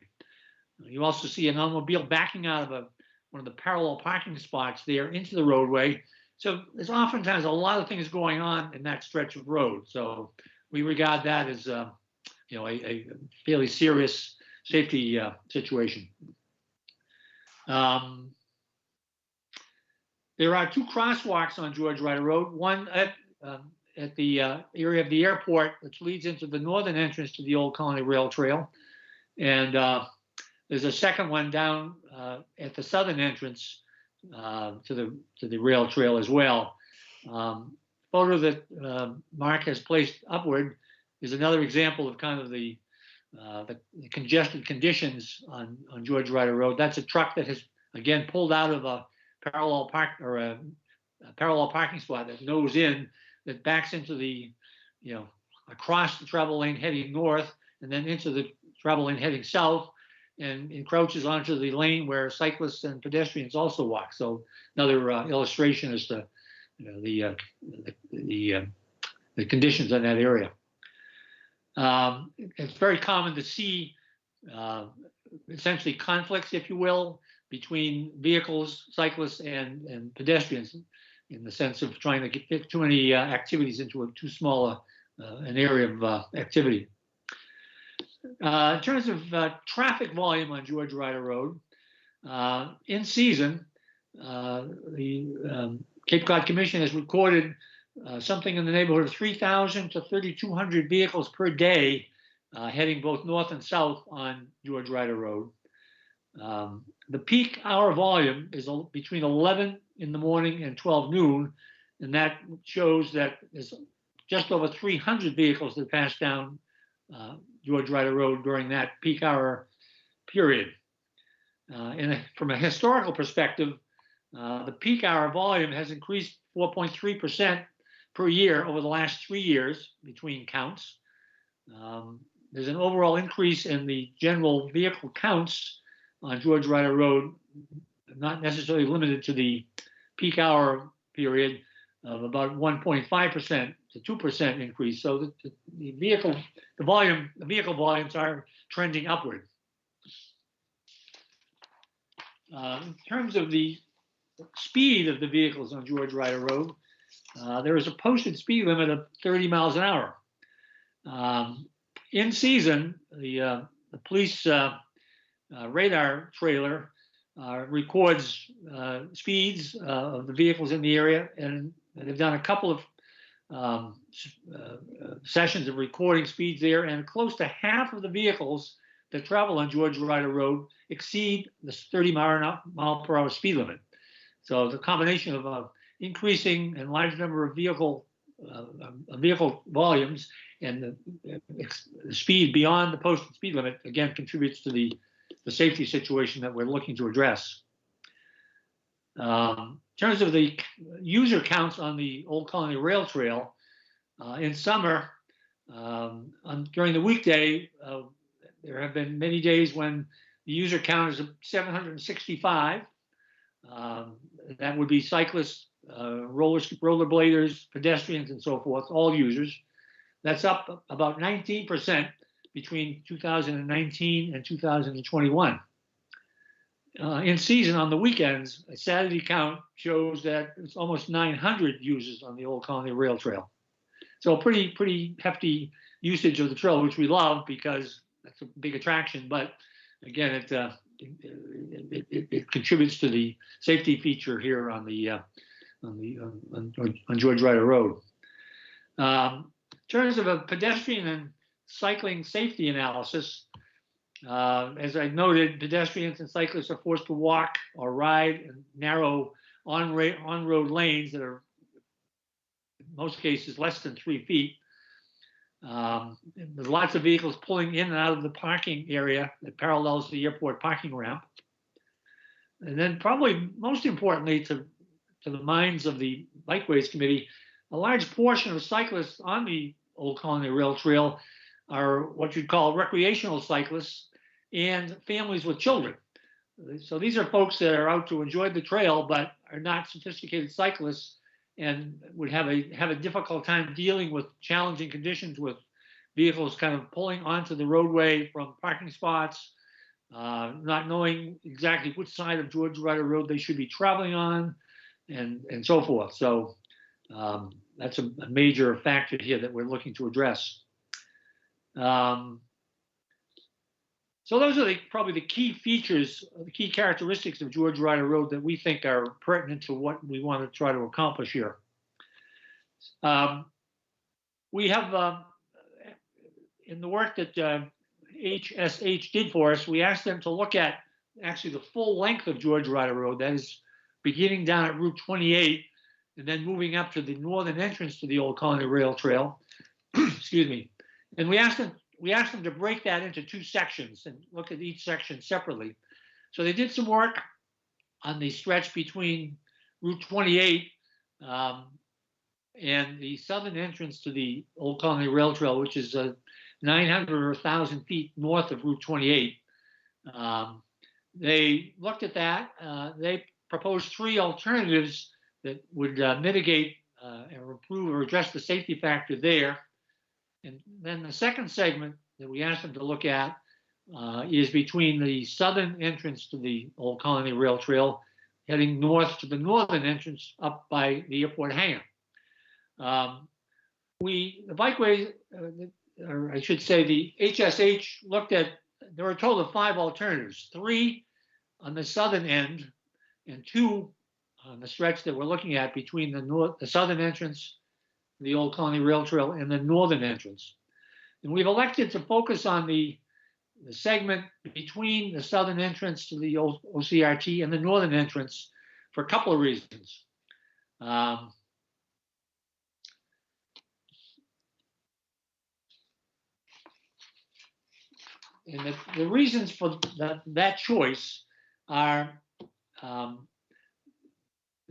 You also see an automobile backing out of one of the parallel parking spots there into the roadway. So there's oftentimes a lot of things going on in that stretch of road. So we regard that as a fairly serious safety situation. There are 2 crosswalks on George Ryder Road, one at the area of the airport, which leads into the northern entrance to the Old Colony Rail Trail. And there's a second one down at the southern entrance to the rail trail as well. Photo that Mark has placed upward is another example of kind of the congested conditions on George Ryder Road. That's a truck that has, again, pulled out of a parallel parking spot that nose in, that backs into the, across the travel lane heading north, and then into the travel lane heading south, and encroaches onto the lane where cyclists and pedestrians also walk. So another illustration as to the conditions in that area. It's very common to see essentially conflicts, if you will, between vehicles, cyclists, and pedestrians, in the sense of trying to fit too many activities into too small an area of activity. In terms of traffic volume on George Ryder Road, in season, the Cape Cod Commission has recorded something in the neighborhood of 3,000 to 3,200 vehicles per day heading both north and south on George Ryder Road. The peak hour volume is between 11 in the morning and 12 noon, and that shows that there's just over 300 vehicles that pass down George Ryder Road during that peak hour period. From a historical perspective, the peak hour volume has increased 4.3% per year over the last 3 years between counts. There's an overall increase in the general vehicle counts on George Ryder Road, not necessarily limited to the peak hour period, of about 1.5% to 2% increase. So the vehicle volumes are trending upward. In terms of the speed of the vehicles on George Ryder Road, there is a posted speed limit of 30 miles an hour. In season, the police radar trailer records speeds of the vehicles in the area, and they've done a couple of sessions of recording speeds there, and close to half of the vehicles that travel on George Ryder Road exceed the 30 mile per hour speed limit. So the combination of increasing and large number of vehicle volumes and the speed beyond the posted speed limit, again, contributes to the safety situation that we're looking to address. In terms of the user counts on the Old Colony Rail Trail, in summer, during the weekday, there have been many days when the user count is 765. That would be cyclists, rollerbladers, pedestrians, and so forth, all users. That's up about 19% between 2019 and 2021. In season, on the weekends, a Saturday count shows that it's almost 900 users on the Old Colony Rail Trail. So pretty hefty usage of the trail, which we love because that's a big attraction. But again, it contributes to the safety feature here on George Ryder Road. In terms of a pedestrian and cycling safety analysis, as I noted, pedestrians and cyclists are forced to walk or ride in narrow on-road lanes that are, in most cases, less than 3 feet. There's lots of vehicles pulling in and out of the parking area that parallels the airport parking ramp. And then probably most importantly to the minds of the Bikeways Committee, a large portion of cyclists on the Old Colony Rail Trail are what you'd call recreational cyclists and families with children. So these are folks that are out to enjoy the trail, but are not sophisticated cyclists and would have a difficult time dealing with challenging conditions with vehicles kind of pulling onto the roadway from parking spots, not knowing exactly which side of George Ryder Road they should be traveling on, and so forth. So that's a major factor here that we're looking to address. So those are probably the key features, the key characteristics of George Ryder Road that we think are pertinent to what we want to try to accomplish here. We have, in the work that HSH did for us, we asked them to look at actually the full length of George Ryder Road, that is beginning down at Route 28 and then moving up to the northern entrance to the Old Colony Rail Trail. Excuse me. And we asked them to break that into 2 sections and look at each section separately. So they did some work on the stretch between Route 28 and the southern entrance to the Old Colony Rail Trail, which is 900 or 1,000 feet north of Route 28. They looked at that. They proposed 3 alternatives that would mitigate or improve or address the safety factor there. And then the second segment that we asked them to look at is between the southern entrance to the Old Colony Rail Trail, heading north to the northern entrance up by the airport hangar. The Bikeways, or I should say the HSH, looked at, there were a total of 5 alternatives, 3 on the southern end and 2 on the stretch that we're looking at between the southern entrance, the Old Colony Rail Trail, and the northern entrance. And we've elected to focus on the segment between the southern entrance to the OCRT and the northern entrance for a couple of reasons. And the reasons for that choice are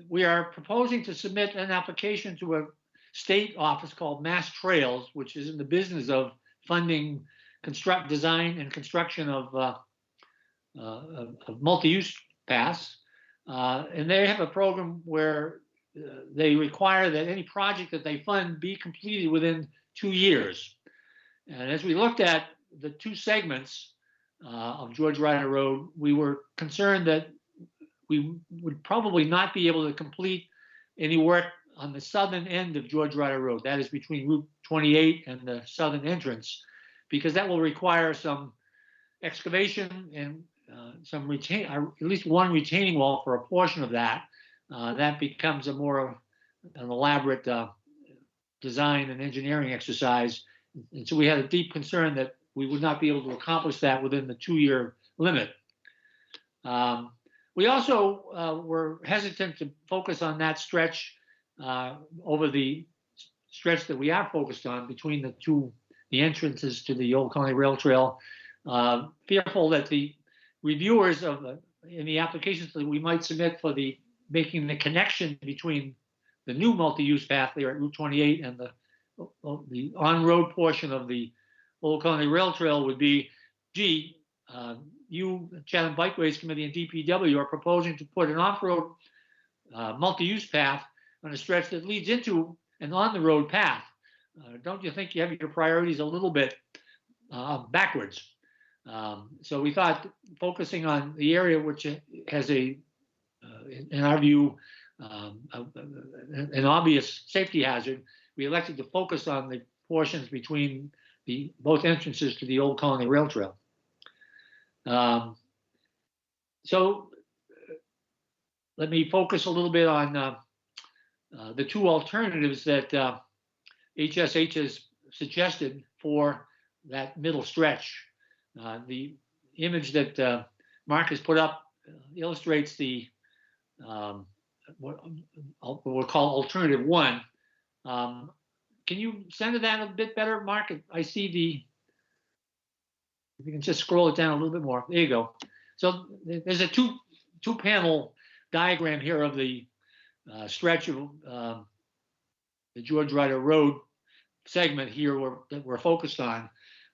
we are proposing to submit an application to a state office called Mass Trails, which is in the business of funding design and construction of multi-use paths. And they have a program where they require that any project that they fund be completed within 2 years. And as we looked at the two segments of George Ryder Road, we were concerned that we would probably not be able to complete any work on the southern end of George Ryder Road, that is between Route 28 and the southern entrance, because that will require some excavation and at least one retaining wall for a portion of that. That becomes a more an elaborate design and engineering exercise. And so we had a deep concern that we would not be able to accomplish that within the 2-year limit. We also were hesitant to focus on that stretch over the stretch that we are focused on between the entrances to the Old Colony Rail Trail, fearful that the reviewers in the applications that we might submit for making the connection between the new multi-use path there at Route 28 and the on-road portion of the Old Colony Rail Trail would be, gee, you, Chatham Bikeways Committee and DPW are proposing to put an off-road multi-use path on a stretch that leads into an on-the-road path. Don't you think you have your priorities a little bit backwards? So we thought focusing on the area which has in our view, an obvious safety hazard, we elected to focus on the portions between both entrances to the Old Colony Rail Trail. So let me focus a little bit on the two alternatives that HSH has suggested for that middle stretch. The image that Mark has put up illustrates what we'll call alternative one. Can you center that a bit better, Mark? I see if you can just scroll it down a little bit more. There you go. So there's a two panel diagram here of the stretch of the George Ryder Road segment here that we're focused on.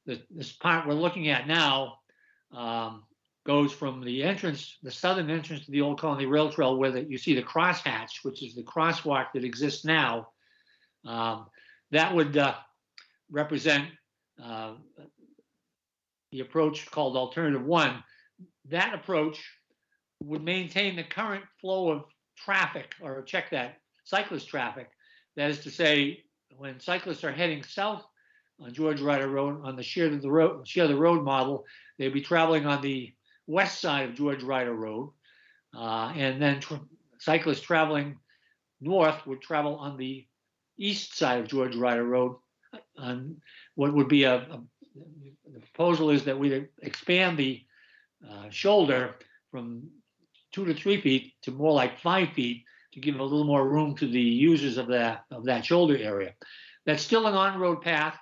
This part we're looking at now goes from the southern entrance to the Old Colony Rail Trail, where you see the crosshatch, which is the crosswalk that exists now. That would represent the approach called alternative one. That approach would maintain the current flow of traffic, or check that, cyclist traffic. That is to say, when cyclists are heading south on George Ryder Road on the share the road model, they'd be traveling on the west side of George Ryder Road, and then cyclists traveling north would travel on the east side of George Ryder Road. On what would be the proposal is that we expand the shoulder from 2 to 3 feet to more like 5 feet to give a little more room to the users of that shoulder area. That's still an on-road path.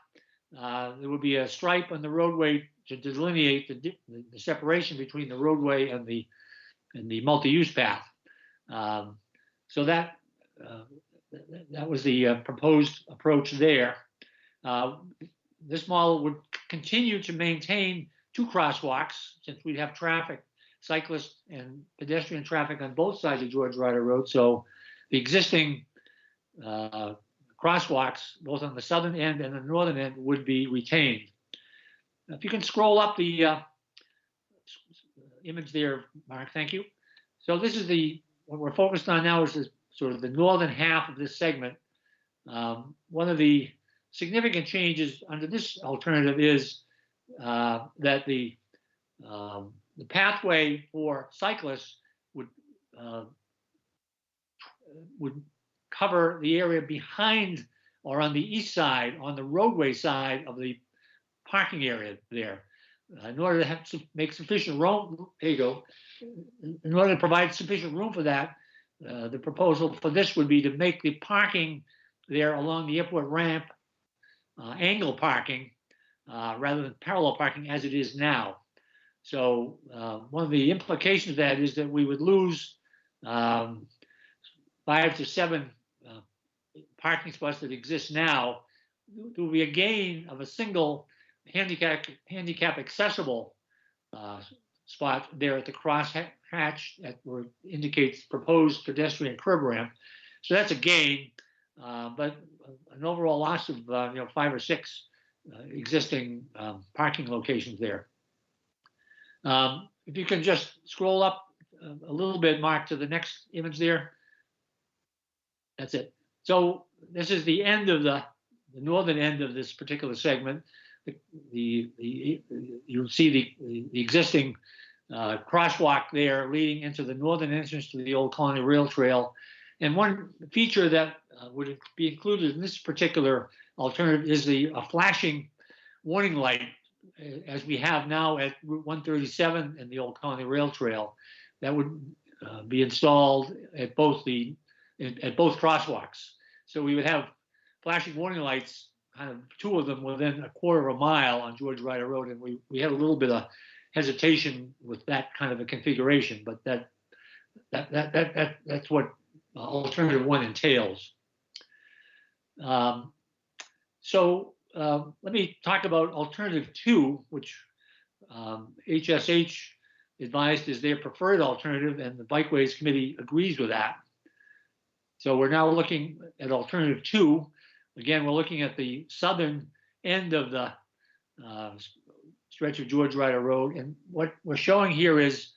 There would be a stripe on the roadway to delineate the separation between the roadway and the multi-use path. So that was the proposed approach there. This model would continue to maintain 2 crosswalks, since we'd have traffic, cyclist and pedestrian traffic on both sides of George Ryder Road. So the existing crosswalks, both on the southern end and the northern end, would be retained. If you can scroll up the image there, Mark, thank you. So this is what we're focused on now is sort of the northern half of this segment. One of the significant changes under this alternative is that the pathway for cyclists would cover the area behind or on the east side, on the roadway side of the parking area there. In order to make sufficient room, there you go. In order to provide sufficient room for that, the proposal for this would be to make the parking there along the airport ramp angle parking rather than parallel parking as it is now. So one of the implications of that is that we would lose 5 to 7 parking spots that exist now. There will be a gain of a single handicap accessible spot there at the cross hatch that indicates proposed pedestrian curb ramp. So that's a gain, but an overall loss of 5 or 6 existing parking locations there. If you can just scroll up a little bit, Mark, to the next image there. That's it. So this is the end of the northern end of this particular segment. You'll see the existing crosswalk there leading into the northern entrance to the old Colony Rail Trail. And one feature that would be included in this particular alternative is a flashing warning light, as we have now at Route 137 and the old Colony Rail Trail, that would be installed at both crosswalks. So we would have flashing warning lights, kind of 2 of them within a quarter of a mile on George Ryder Road, and we had a little bit of hesitation with that kind of a configuration, but that's what alternative 1 entails. Let me talk about alternative 2, which HSH advised is their preferred alternative, and the Bikeways Committee agrees with that. So we're now looking at alternative 2. Again, we're looking at the southern end of the stretch of George Ryder Road, and what we're showing here is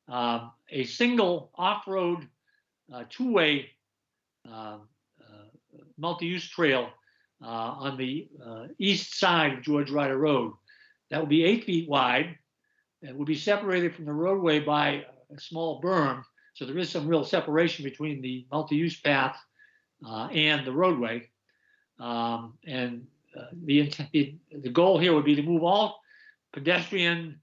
a single off-road 2-way multi-use trail on the east side of George Ryder Road. That will be 8 feet wide and will be separated from the roadway by a small berm. So there is some real separation between the multi-use path and the roadway. The goal here would be to move all pedestrian,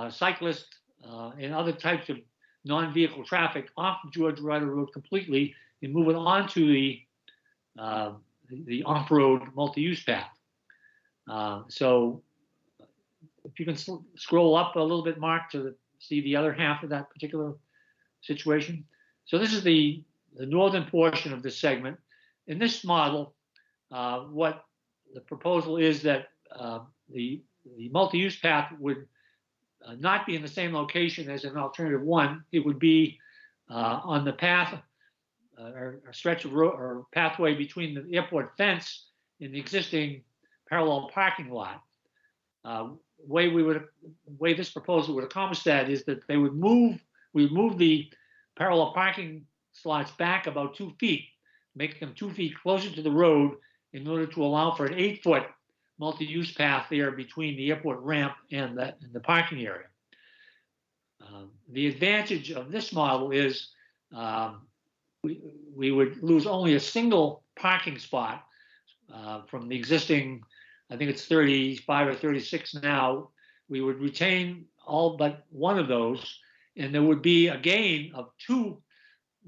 cyclist, and other types of non-vehicle traffic off of George Ryder Road completely and move it onto the off-road multi-use path. So if you can scroll up a little bit, Mark, to see the other half of that particular situation. So this is the northern portion of this segment. In this model, what the proposal is that the multi-use path would not be in the same location as an alternative 1. It would be on the path or stretch of road or pathway between the airport fence and the existing parallel parking lot. Way this proposal would accomplish that is that we would move the parallel parking slots back about 2 feet, make them 2 feet closer to the road in order to allow for an 8-foot multi-use path there between the airport ramp and the parking area. The advantage of this model is we would lose only a single parking spot from the existing, I think it's 35 or 36 now. We would retain all but one of those, and there would be a gain of 2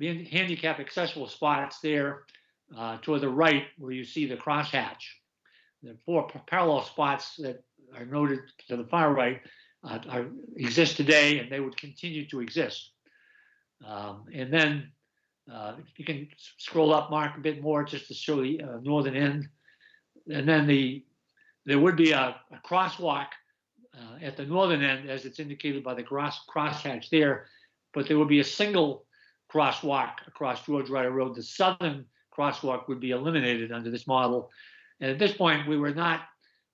handicap accessible spots there toward the right where you see the crosshatch. The 4 parallel spots that are noted to the far right exist today, and they would continue to exist. And then if you can scroll up, Mark, a bit more just to show the northern end. And then there would be a crosswalk at the northern end, as it's indicated by the crosshatch there, but there would be a single crosswalk across George Ryder Road. The southern crosswalk would be eliminated under this model. And at this point, we were not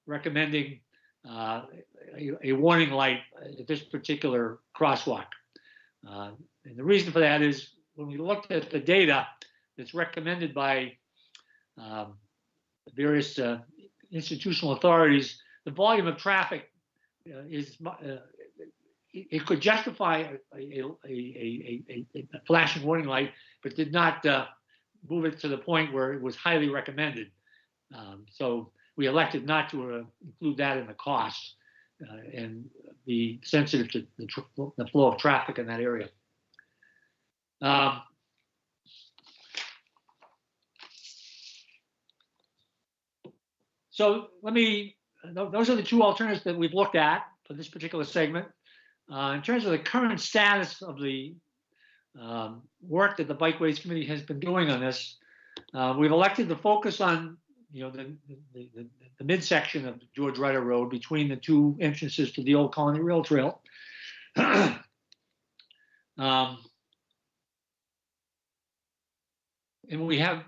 recommending a warning light at this particular crosswalk. And the reason for that is when we looked at the data that's recommended by various institutional authorities, the volume of traffic it could justify a flashing warning light, but did not move it to the point where it was highly recommended. So we elected not to include that in the cost and be sensitive to the flow of traffic in that area. So those are the 2 alternatives that we've looked at for this particular segment. In terms of the current status of the work that the Bikeways Committee has been doing on this, we've elected to focus on the midsection of George Ryder Road between the 2 entrances to the old Colony Rail Trail. and we have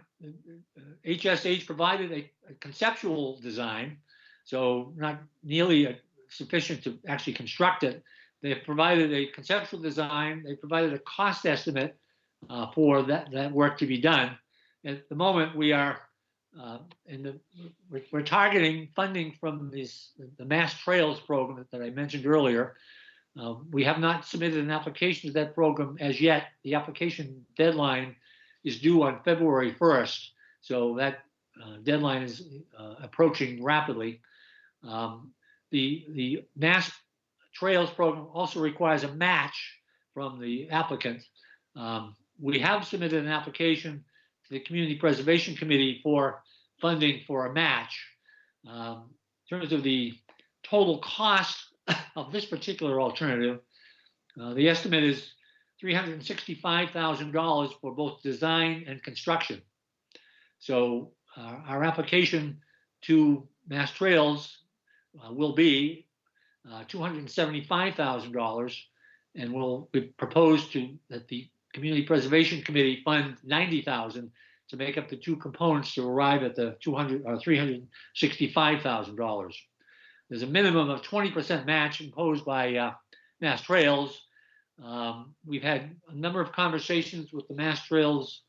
HSH provided a conceptual design, so not nearly sufficient to actually construct it. They have provided a conceptual design. They provided a cost estimate for that work to be done. At the moment, we are we're targeting funding from the Mass Trails program that I mentioned earlier. We have not submitted an application to that program as yet. The application deadline is due on February 1st, so that deadline is approaching rapidly. The Mass Trails program also requires a match from the applicant. We have submitted an application to the Community Preservation Committee for funding for a match. In terms of the total cost of this particular alternative, the estimate is $365,000 for both design and construction. So our application to Mass Trails will be $275,000, and we propose that the Community Preservation Committee fund $90,000 to make up the two components to arrive at the $365,000. There's a minimum of 20% match imposed by Mass Trails. We've had a number of conversations with the Mass Trails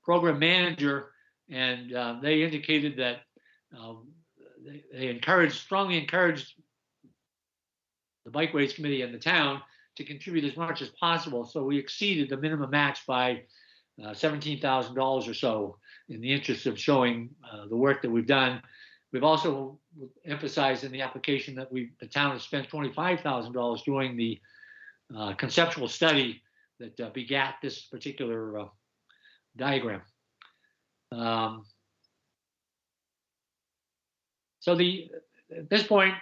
program manager, and they indicated that they strongly encouraged the Bikeways Committee and the town to contribute as much as possible. So we exceeded the minimum match by $17,000 or so in the interest of showing the work that we've done. We've also emphasized in the application that the town has spent $25,000 doing the conceptual study that begat this particular diagram. So at this point,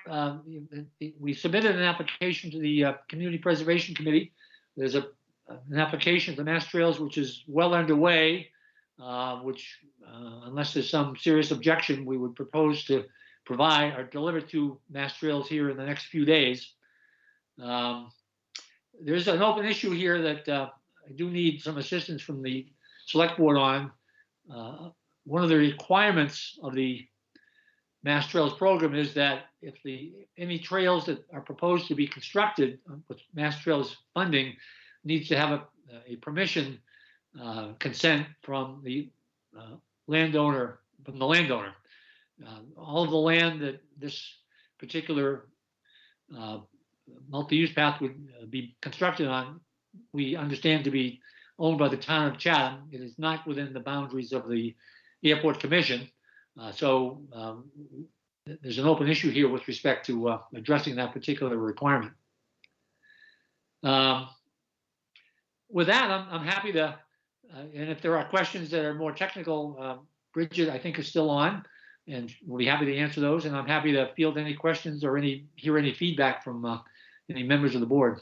we submitted an application to the Community Preservation Committee. There's an application to Mass Trails which is well underway, which, unless there's some serious objection, we would propose to provide or deliver to Mass Trails here in the next few days. There's an open issue here that I do need some assistance from the Select Board on. One of the requirements of the Mass Trails program is that if any trails that are proposed to be constructed with Mass Trails funding needs to have a permission consent from the landowner. All of the land that this particular multi-use path would be constructed on, we understand to be owned by the town of Chatham. It is not within the boundaries of the Airport Commission. So there's an open issue here with respect to addressing that particular requirement. With that, I'm happy to, and if there are questions that are more technical, Bridget, I think, is still on, and we'll be happy to answer those. And I'm happy to field any questions or hear any feedback from any members of the board.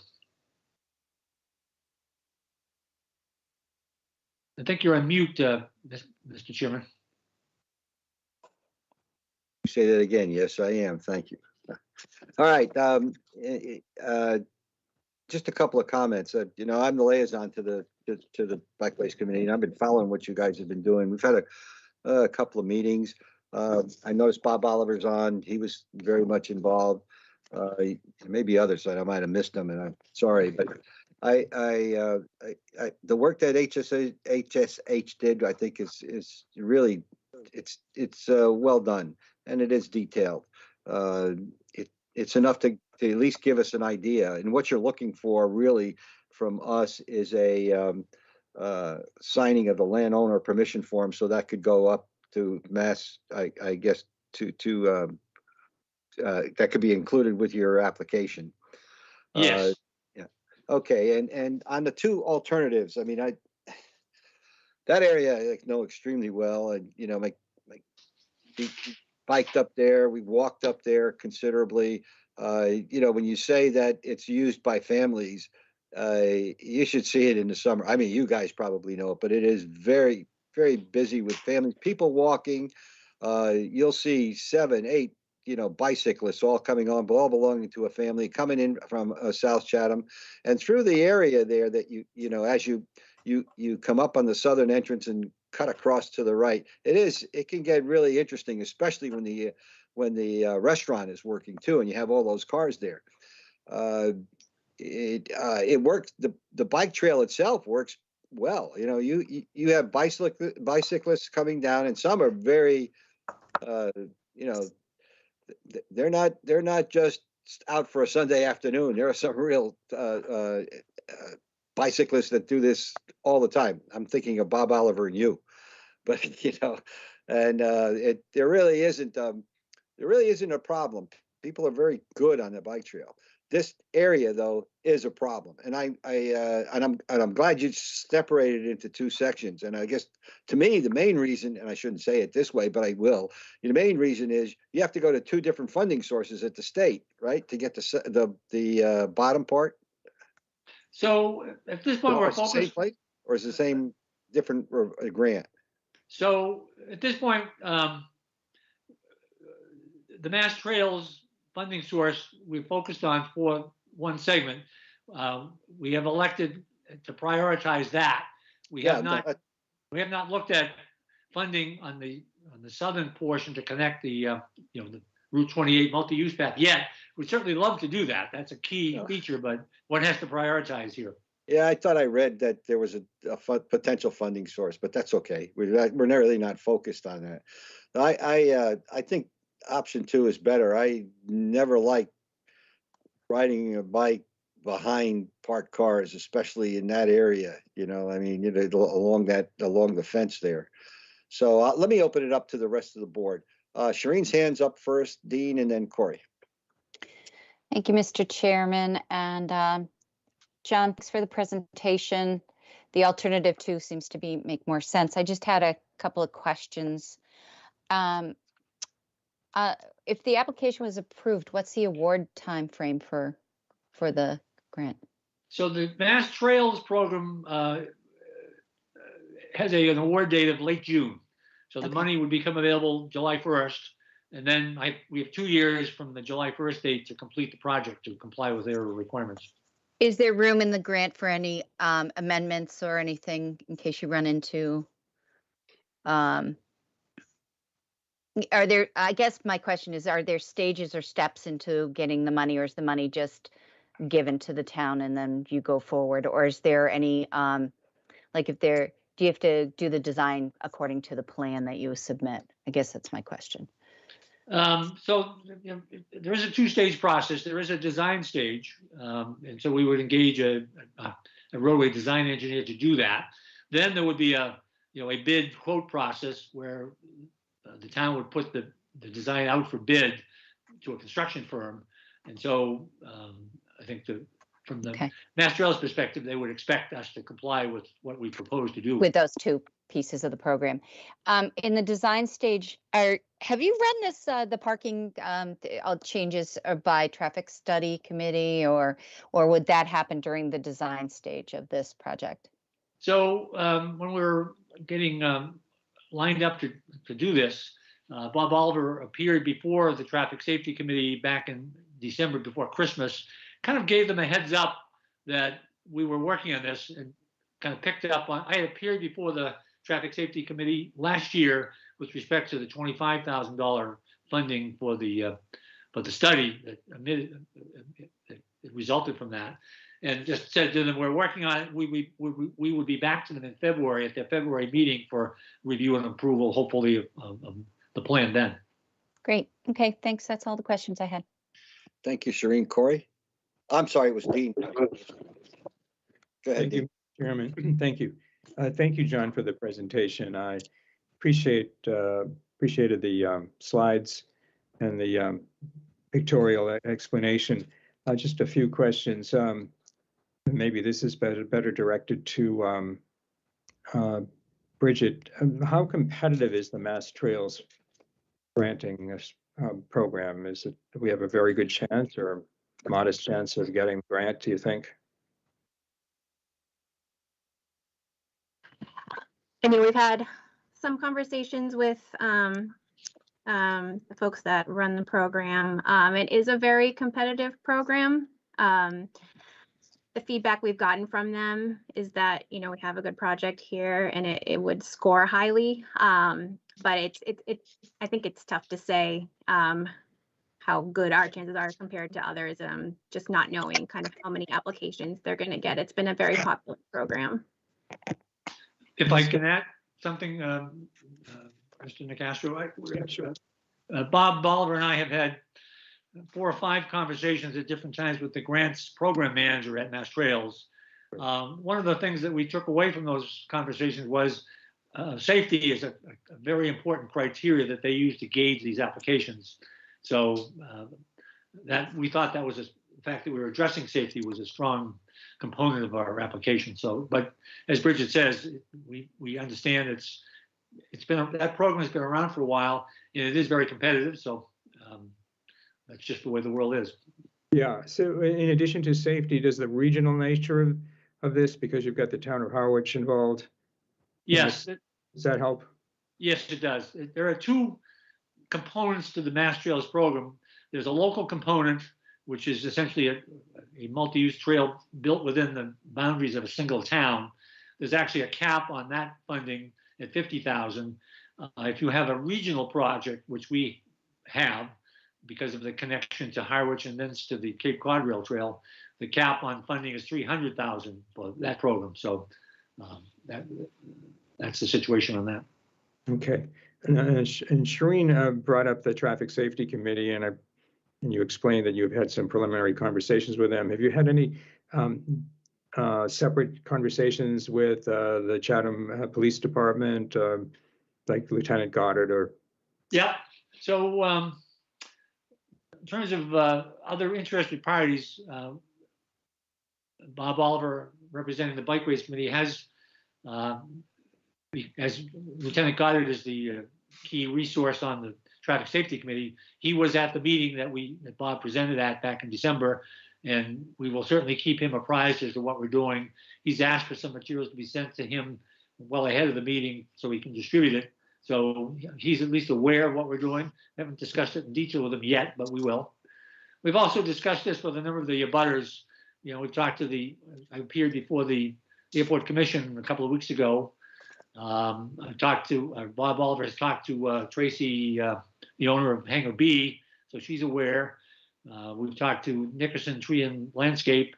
I think you're on mute, Mr. Chairman. Say that again. Yes, I am. Thank you. All right. Just a couple of comments. I'm the liaison to the Bikeways Committee, and I've been following what you guys have been doing. We've had a couple of meetings. I noticed Bob Oliver's on. He was very much involved. Maybe others. I might have missed them, and I'm sorry, but the work that HSH did, I think, is really it's well done, and it is detailed. It's enough to at least give us an idea. And what you're looking for really from us is a signing of the landowner permission form, so that could go up to Mass, I guess, that could be included with your application. Yes. Yeah. Okay. And on the two alternatives, I mean, that area I know extremely well, and we biked up there, we walked up there considerably. When you say that it's used by families, you should see it in the summer. I mean, you guys probably know it, but it is very, very busy with families, people walking. You'll see 7, 8, bicyclists all coming on, all belonging to a family, coming in from South Chatham, and through the area there that as you come up on the southern entrance and cut across to the right. It can get really interesting, especially when the restaurant is working too, and you have all those cars there. It works. The bike trail itself works well. You know, you have bicyclists coming down, and some are very, you know, they're not just out for a Sunday afternoon. There are some real bicyclists that do this all the time. I'm thinking of Bob Oliver and you, but you know, and there really isn't a problem. People are very good on the bike trail. This area, though, is a problem, and I'm glad you separated it into two sections. And I guess to me, the main reason, and I shouldn't say it this way, but I will. The main reason is you have to go to two different funding sources at the state, right, to get the bottom part. So at this point, we're It's the same focused. place, or is it the same different grant? So at this point, the Mass Trails funding source we focused on for one segment. We have elected to prioritize that. We have not looked at funding on the southern portion to connect the the Route 28 multi-use path yet. We'd certainly love to do that. That's a key feature, but one has to prioritize here. Yeah, I thought I read that there was a potential funding source, but that's okay. We're really not focused on that. I think option 2 is better. I never liked riding a bike behind parked cars, especially in that area. You know, I mean, along the fence there. So let me open it up to the rest of the board. Shireen's hands up first, Dean, and then Corey. Thank you, Mr. Chairman. And John, thanks for the presentation. The alternative 2 seems to make more sense. I just had a couple of questions. If the application was approved, what's the award time frame for the grant? So the Mass Trails program has an award date of late June. So the money would become available July 1st. And then we have 2 years from the July 1st date to complete the project to comply with their requirements. Is there room in the grant for any amendments or anything in case you run into? Are there, I guess my question is, are there stages or steps into getting the money, or is the money just given to the town and then you go forward? Or is there any, like do you have to do the design according to the plan that you submit? I guess that's my question. So there is a 2-stage process. There is a design stage. And so we would engage a roadway design engineer to do that. Then there would be a bid quote process where the town would put the design out for bid to a construction firm. And so I think from the Mass Trails perspective, they would expect us to comply with what we propose to do. With those 2 pieces of the program. In the design stage, have you run this, the parking changes by traffic study committee, or would that happen during the design stage of this project? So when we're getting lined up to do this, Bob Oliver appeared before the Traffic Safety Committee back in December before Christmas, kind of gave them a heads up that we were working on this, and kind of picked it up on. I had appeared before the Traffic Safety Committee last year with respect to the $25,000 funding for the study that resulted from that, and just said to them, we're working on it. We would be back to them in February at their February meeting for review and approval, hopefully, of the plan then. Great. Okay, thanks. That's all the questions I had. Thank you, Shireen. Corey? I'm sorry, it was Dean. Go ahead, Thank Dean. you, Chairman. Thank you. Thank you, John, for the presentation. I appreciated the slides and the pictorial explanation. Just a few questions. Maybe this is better directed to Bridget. How competitive is the Mass Trails granting program? Do we have a very good chance or modest chance of getting grant, do you think? I mean, we've had some conversations with the folks that run the program. It is a very competitive program. the feedback we've gotten from them is that, we have a good project here and it would score highly. But I think it's tough to say how good our chances are compared to others, just not knowing kind of how many applications they're going to get. It's been a very popular program. If I can add something, Mr. Nicastro, Bob Bolivar and I have had 4 or 5 conversations at different times with the grants program manager at Mass Trails. One of the things that we took away from those conversations was safety is a very important criteria that they use to gauge these applications. So that we thought that was the fact that we were addressing safety was a strong component of our application. So, but as Bridget says, we understand that program has been around for a while and it is very competitive. So that's just the way the world is. Yeah. So in addition to safety, does the regional nature of this, because you've got the town of Harwich involved? Yes. Does that help? Yes, it does. There are 2 components to the Mass Trails program. There's a local component, which is essentially a multi-use trail built within the boundaries of a single town. There's actually a cap on that funding at $50,000. If you have a regional project, which we have because of the connection to Harwich and then to the Cape Cod Rail Trail, the cap on funding is $300,000 for that program. So that's the situation on that. Okay. And Shireen brought up the Traffic Safety Committee, and you explained that you've had some preliminary conversations with them. Have you had any separate conversations with the Chatham Police Department, like Lieutenant Goddard or? Yeah. So in terms of other interested parties, Bob Oliver, representing the Bikeways Committee, has, as Lieutenant Goddard is the key resource on the Traffic Safety Committee, he was at the meeting that Bob presented at back in December, and we will certainly keep him apprised as to what we're doing. He's asked for some materials to be sent to him well ahead of the meeting so he can distribute it. So he's at least aware of what we're doing. Haven't discussed it in detail with him yet, but we will. We've also discussed this with a number of the abutters. We talked to I appeared before the Airport Commission a couple of weeks ago. I talked to Bob Oliver has talked to Tracy, the owner of Hangar B, so she's aware. We've talked to Nickerson Tree and Landscape.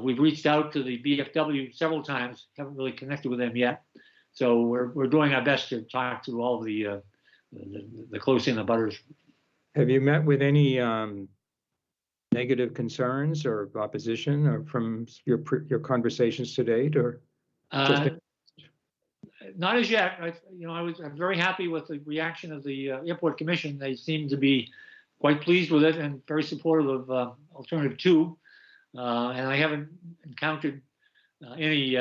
We've reached out to the BFW several times, haven't really connected with them yet. So we're doing our best to talk to all the close-in abutters. Have you met with any negative concerns or opposition or from your conversations to date, or? Not as yet. I'm very happy with the reaction of the Airport Commission. They seem to be quite pleased with it and very supportive of Alternative 2. And I haven't encountered any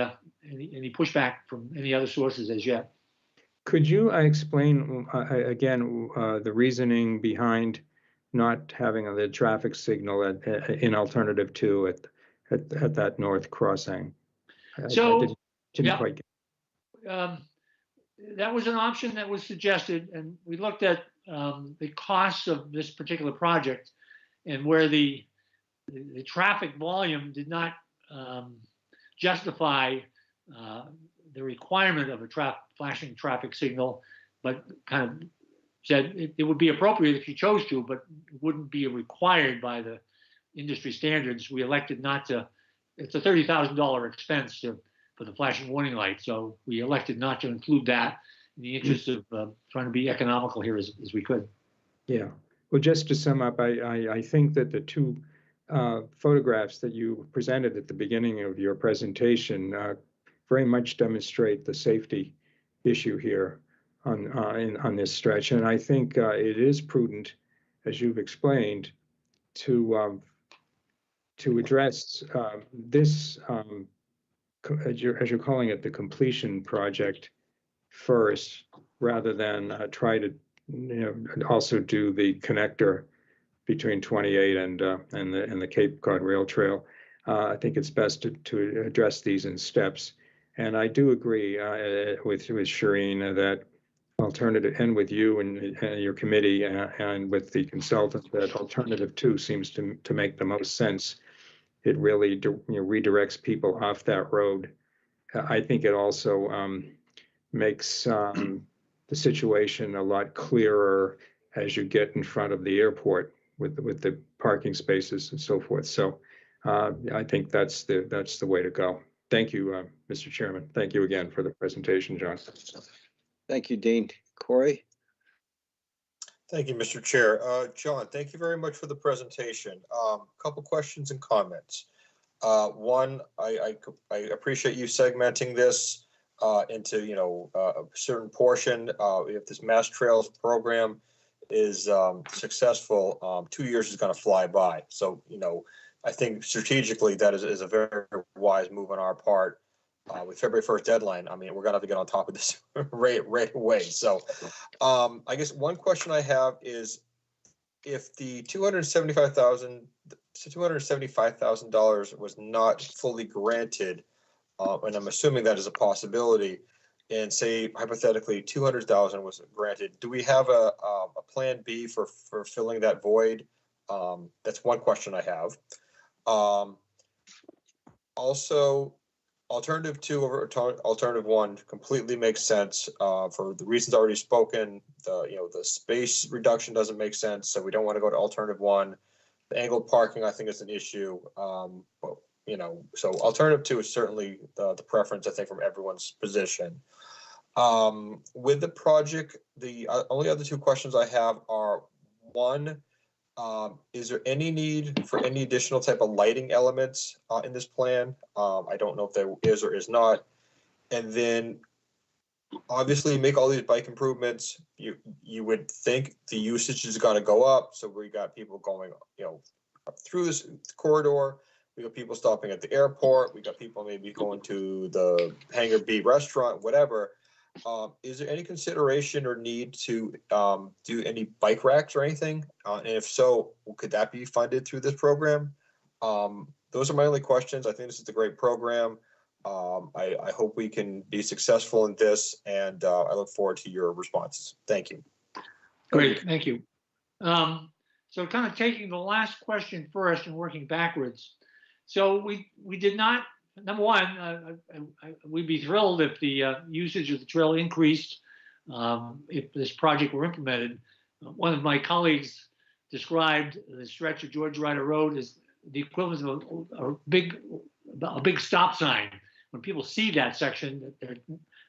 pushback from any other sources as yet. Could you explain again the reasoning behind not having the traffic signal in Alternative 2 at that north crossing? So I didn't quite get. That was an option that was suggested, and we looked at the costs of this particular project and where the traffic volume did not justify the requirement of a flashing traffic signal, but kind of said it would be appropriate if you chose to, but it wouldn't be required by the industry standards. We elected not to. It's a $30,000 expense for the flashing warning light, so we elected not to include that in the interest of trying to be economical here as we could. Yeah. Well, just to sum up, I think that the 2 photographs that you presented at the beginning of your presentation very much demonstrate the safety issue here on this stretch, and I think it is prudent, as you've explained, to address this as you're calling it, the completion project first, rather than try to also do the connector between 28 and the Cape Cod Rail Trail. I think it's best to address these in steps. And I do agree with Shireen that alternative, and with you and your committee and with the consultant, that Alternative 2 seems to make the most sense it really redirects people off that road. I think it also makes the situation a lot clearer as you get in front of the airport with the parking spaces and so forth. So I think that's the way to go. Thank you, Mr. Chairman. Thank you again for the presentation, John. Thank you, Dean. Corey? Thank you, Mr. Chair. John, thank you very much for the presentation. Couple questions and comments. One, I appreciate you segmenting this into, a certain portion. If this Mass Trails program is successful, 2 years is going to fly by. So, I think strategically that is a very wise move on our part. With February 1st deadline, I mean, we're gonna have to get on top of this right away. So, I guess one question I have is, if the $275,000 was not fully granted, and I'm assuming that is a possibility, and say hypothetically 200,000 was granted, do we have a plan B for filling that void? That's one question I have. Also, alternative 2 over alternative 1 completely makes sense for the reasons already spoken. The space reduction doesn't make sense, so we don't want to go to alternative 1. The angled parking, I think, is an issue. So alternative 2 is certainly the preference, I think, from everyone's position. With the project, the only other 2 questions I have are, one, is there any need for any additional type of lighting elements in this plan? I don't know if there is or is not. And then, obviously, make all these bike improvements. You would think the usage is going to go up. So we got people going, up through this corridor. We got people stopping at the airport. We got people maybe going to the Hangar B restaurant, whatever. Is there any consideration or need to do any bike racks or anything? And if so, could that be funded through this program? Those are my only questions. I think this is a great program. I hope we can be successful in this, and I look forward to your responses. Thank you. Great, thank you. So kind of taking the last question first and working backwards. So we did not, number one, we'd be thrilled if the usage of the trail increased if this project were implemented. One of my colleagues described the stretch of George Ryder Road as the equivalent of a big stop sign. When people see that section,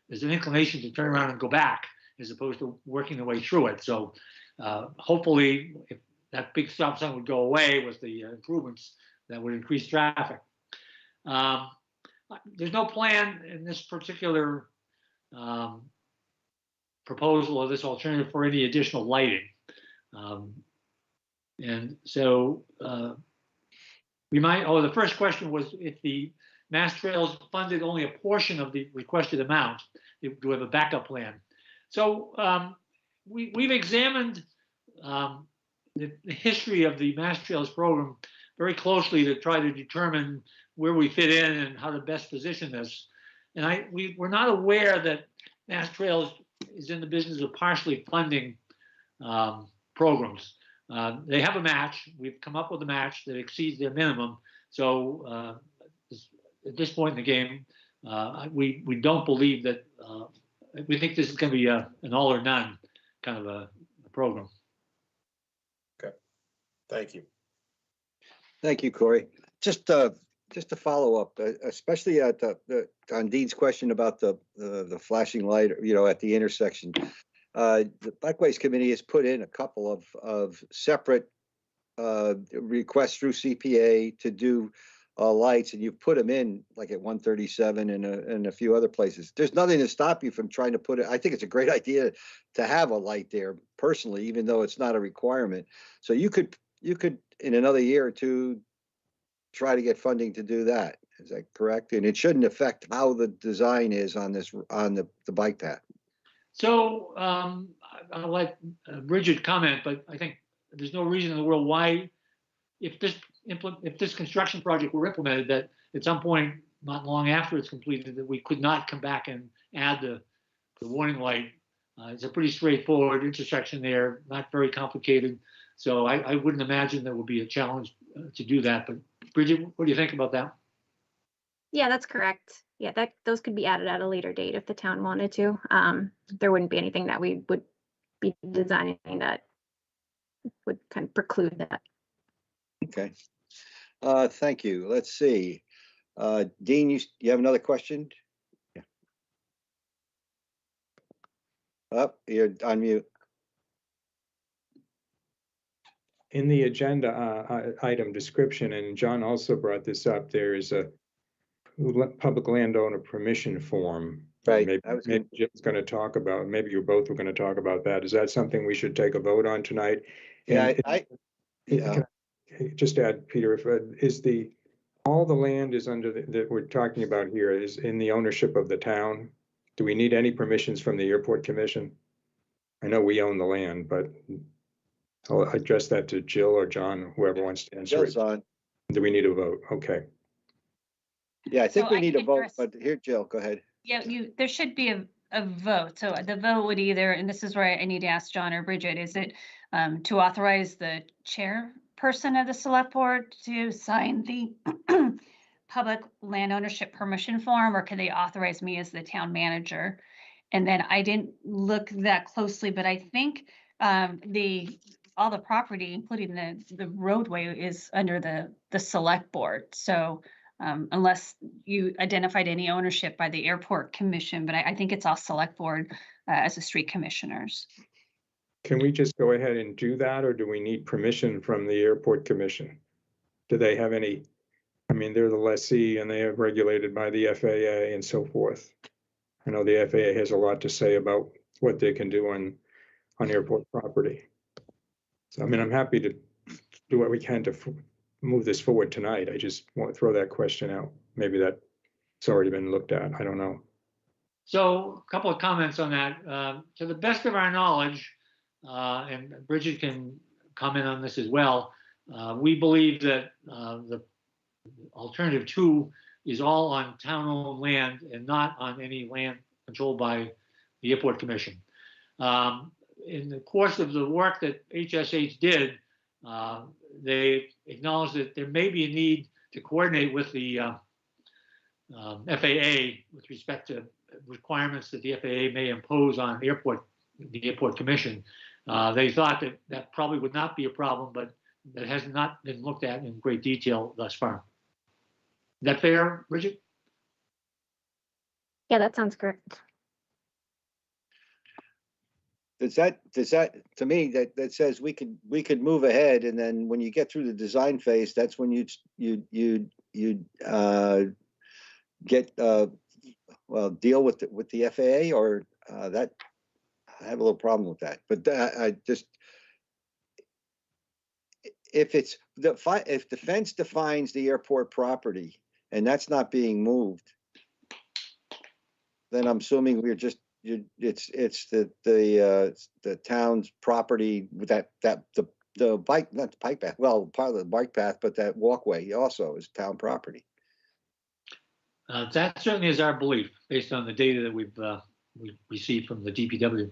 there's an inclination to turn around and go back as opposed to working their way through it. So hopefully, if that big stop sign would go away with the improvements, that would increase traffic. There's no plan in this particular proposal of this alternative for any additional lighting. And so we might, the first question was if the Mass Trails funded only a portion of the requested amount, do we have a backup plan? So we've examined the history of the Mass Trails program very closely to try to determine where we fit in and how to best position this. And we're not aware that Mass Trails is in the business of partially funding programs. They have a match. We've come up with a match that exceeds their minimum. So at this point in the game, we don't believe that, we think this is going to be an all or none kind of a program. Okay, thank you. Thank you, Corey. Just to follow up, especially at on Dean's question about the flashing light, at the intersection. The Bikeways Committee has put in a couple of separate requests through CPA to do lights, and you've put them in like at 137 and a few other places. There's nothing to stop you from trying to put it. I think it's a great idea to have a light there personally, even though it's not a requirement. So you could in another year or two try to get funding to do that. Is that correct? And it shouldn't affect how the design is on the bike path. So I'll let Bridget comment, but I think there's no reason in the world why, if this construction project were implemented, that at some point, not long after it's completed, that we could not come back and add the warning light. It's a pretty straightforward intersection there, not very complicated. So I wouldn't imagine there would be a challenge to do that, but Bridget, what do you think about that? Yeah, that's correct. Yeah, those could be added at a later date if the town wanted to. There wouldn't be anything that we would be designing that would kind of preclude that. Okay. Thank you. Let's see. Dean, you have another question? Yeah. Up, you're on mute. In the agenda item description, and John also brought this up, there is a public landowner permission form. Right. Maybe Jim's going to talk about, maybe you both were going to talk about that. Is that something we should take a vote on tonight? Yeah, Can I just add, Peter, if all the land is under that we're talking about here is in the ownership of the town? Do we need any permissions from the airport commission? I know we own the land, but I'll address that to Jill or John, whoever wants to answer Jill's it. on. Do we need a vote? Okay. Yeah, I think So we I need a can vote, address- but here, Jill, go ahead. Yeah, there should be a vote. So the vote would either, and this is where I need to ask John or Bridget, is it to authorize the chairperson of the select board to sign the public land ownership permission form, or can they authorize me as the town manager? And then I didn't look that closely, but I think all the property, including the roadway, is under the select board. So unless you identified any ownership by the airport commission, but I think it's all select board as the street commissioners. Can we just go ahead and do that, or do we need permission from the airport commission? Do they have any, I mean, they're the lessee and they are regulated by the FAA and so forth. I know the FAA has a lot to say about what they can do on airport property. So, I mean, I'm happy to do what we can to move this forward tonight. I just want to throw that question out. Maybe that's already been looked at. I don't know. So a couple of comments on that. To the best of our knowledge, and Bridget can comment on this as well, we believe that the alternative 2 is all on town-owned land and not on any land controlled by the airport commission. In the course of the work that HSH did, they acknowledged that there may be a need to coordinate with the FAA with respect to requirements that the FAA may impose on the airport commission. They thought that probably would not be a problem, but that has not been looked at in great detail thus far. Is that fair, Bridget? Yeah, that sounds correct. Does that, to me, that says we could move ahead, and then when you get through the design phase, that's when you'd get, well, deal with the FAA, or that, I have a little problem with that, but I just, if the fence defines the airport property and that's not being moved, then I'm assuming we're just, it's the town's property with the bike, not the bike path, well, part of the bike path, but that walkway also is town property. That certainly is our belief based on the data that we've received from the DPW.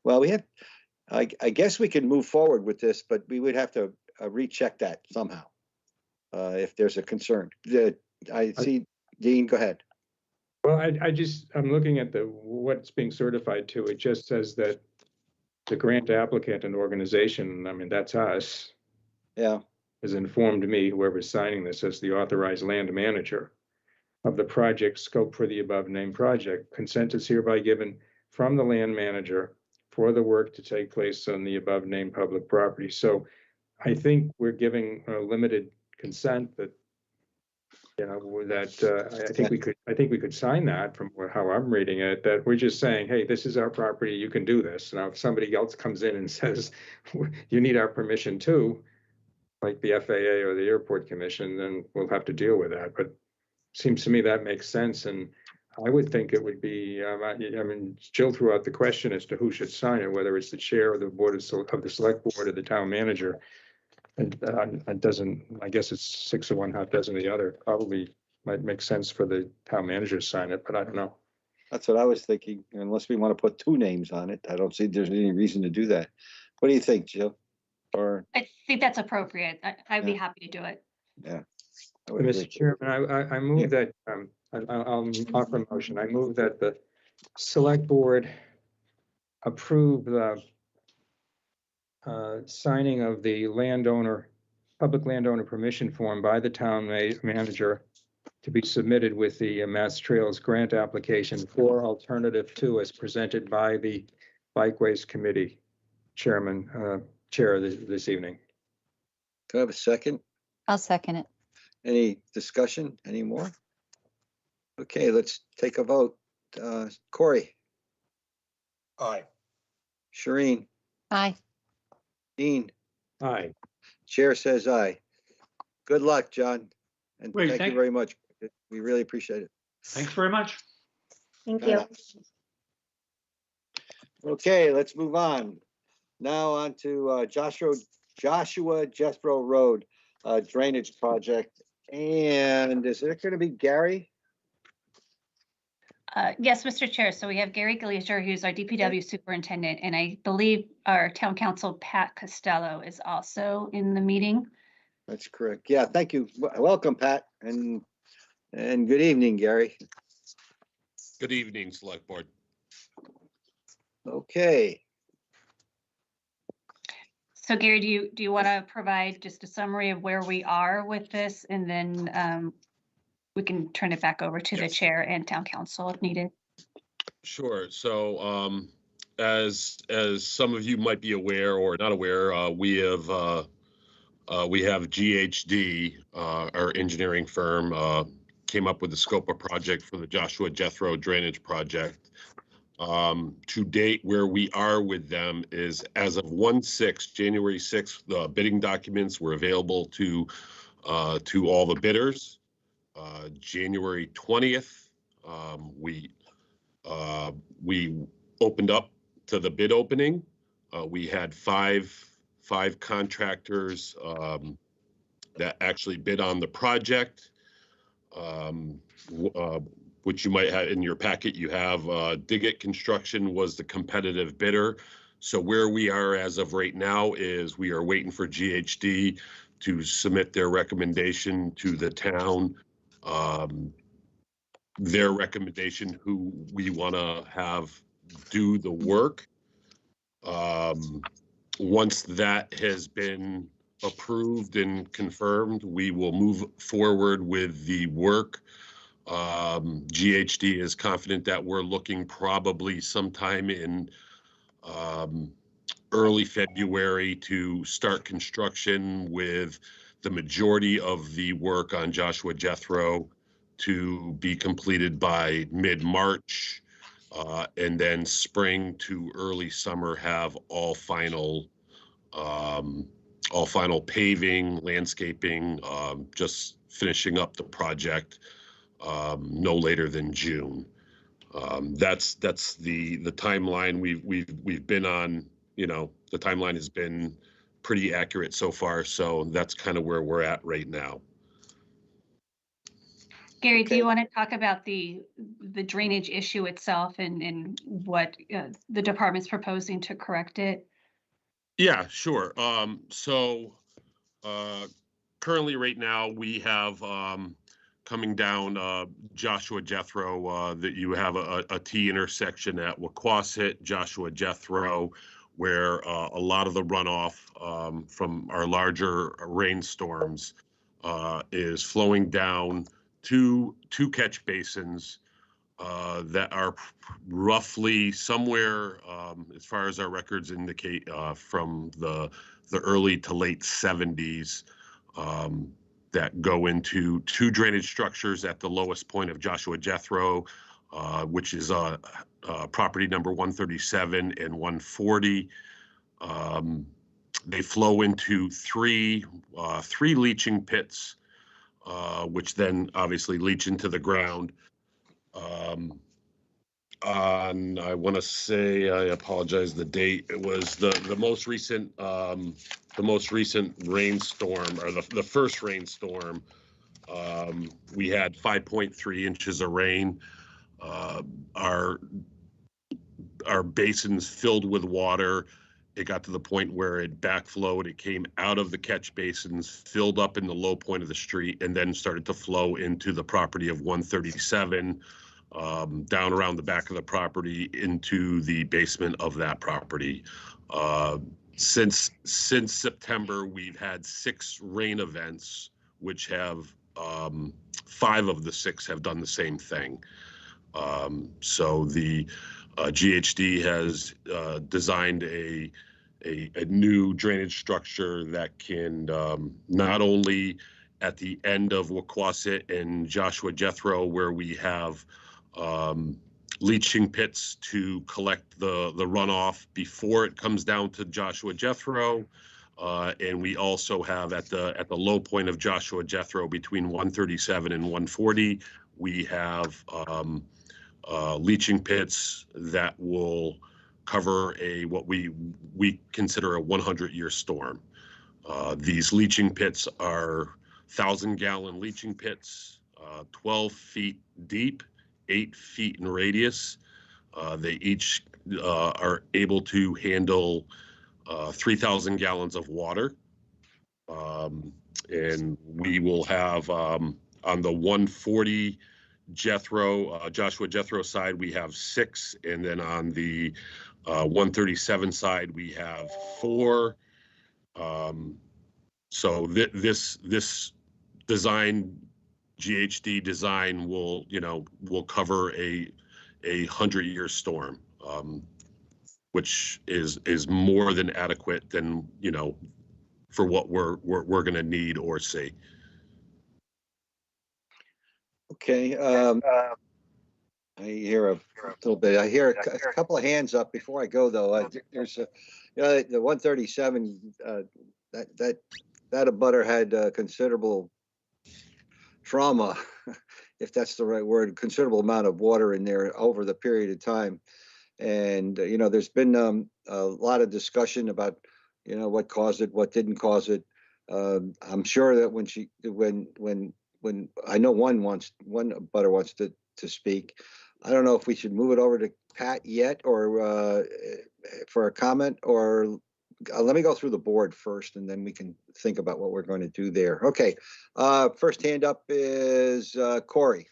Well, we have, I guess we can move forward with this, but we would have to recheck that somehow if there's a concern. I see, Dean, go ahead. Well, I'm looking at what's being certified to. It just says that the grant applicant and organization, I mean, that's us. Yeah. Has informed me, whoever's signing this, as the authorized land manager of the project scope for the above named project. Consent is hereby given from the land manager for the work to take place on the above named public property. So I think we're giving a limited consent that, you know, that I think we could sign that from how I'm reading it, that we're just saying, hey, this is our property, you can do this. Now, if somebody else comes in and says, you need our permission too, like the FAA or the airport commission, then we'll have to deal with that. But it seems to me that makes sense. And I would think it would be, I mean, Jill threw out the question as to who should sign it, whether it's the chair of the board of the select board or the town manager. And it doesn't, I guess it's 6 of one, half dozen of the other. Probably might make sense for the town manager to sign it, but I don't know. That's what I was thinking. Unless we want to put 2 names on it, I don't see there's any reason to do that. What do you think, Jill? Or I think that's appropriate. I'd be happy to do it. Yeah. I would agree. Mr. Chairman, I move that, I'll offer a motion. I move that the select board approve the signing of the public landowner permission form by the town manager to be submitted with the Mass Trails grant application for alternative 2 as presented by the Bikeways Committee chair this evening. Do I have a second? I'll second it. Any discussion anymore? Okay, let's take a vote. Corey, Aye. Shireen, Aye. Dean, Aye. chair says aye. Good luck, John. And Great, thank you thank- very much. We really appreciate it. Thanks very much. Thank you. Okay, let's move on. Now on to Joshua Jethro Road drainage project. And is it going to be Gary? Yes, Mr. Chair. So we have Gary Glazer, who's our DPW superintendent, and I believe our town council, Pat Costello, is also in the meeting. That's correct. Yeah, thank you. Welcome, Pat, and good evening, Gary. Good evening, Select Board. Okay. So Gary, do you want to provide just a summary of where we are with this, and then we can turn it back over to the chair and town council if needed. Sure. So, as some of you might be aware or not aware, we have GHD, our engineering firm, came up with the scope of project for the Joshua Jethro drainage project. To date, where we are with them is as of January 6th, the bidding documents were available to all the bidders. January 20th, we opened up to the bid opening. We had five contractors that actually bid on the project. Which you might have in your packet, you have Diggett Construction was the competitive bidder. So where we are as of right now is we are waiting for GHD to submit their recommendation to the town. Their recommendation, who we want to have do the work. Once that has been approved and confirmed, we will move forward with the work. GHD is confident that we're looking probably sometime in early February to start construction, with the majority of the work on Joshua Jethro to be completed by mid-March, and then spring to early summer have all final paving, landscaping, just finishing up the project no later than June. That's the timeline we've been on. You know, the timeline has been pretty accurate so far, so that's kind of where we're at right now. Gary, Okay. do you want to talk about the drainage issue itself and what the department's proposing to correct it? Yeah, sure. So currently right now we have coming down Joshua Jethro, that you have a T intersection at Wacquasit, Joshua Jethro, where a lot of the runoff from our larger rainstorms is flowing down two catch basins that are roughly somewhere, as far as our records indicate, from the early to late 70s, that go into two drainage structures at the lowest point of Joshua Jethro, which is property number 137 and 140. They flow into three leaching pits, which then obviously leach into the ground. I want to say, I apologize, the date, it was the most recent rainstorm, or the first rainstorm. We had 5.3 inches of rain. Our basins filled with water, it got to the point where it backflowed. It came out of the catch basins, filled up in the low point of the street, and then started to flow into the property of 137, down around the back of the property into the basement of that property. Since September, we've had 6 rain events, which have 5 of the 6 have done the same thing. So the GHD has designed a new drainage structure that can not only at the end of Wauquasit and Joshua Jethro, where we have leaching pits to collect the runoff before it comes down to Joshua Jethro. And we also have at the low point of Joshua Jethro between 137 and 140, we have leaching pits that will cover what we consider a 100-year storm. These leaching pits are 1,000-gallon leaching pits, 12 feet deep, 8 feet in radius. They each are able to handle 3,000 gallons of water. And we will have on the 140 Joshua Jethro side, we have 6. And then on the 137 side, we have 4. So this design, GHD design, will cover a 100-year storm, which is more than adequate than for what we're going to need or see. Okay. I hear a little bit. I hear a couple of hands up before I go, though. There's the 137. That abutter had considerable trauma, if that's the right word. Considerable amount of water in there over the period of time, and there's been a lot of discussion about what caused it, what didn't cause it. I'm sure that when I know one abutter wants to speak. I don't know if we should move it over to Pat yet, or for a comment, or let me go through the board first, and then we can think about what we're going to do there. Okay, first hand up is Corey.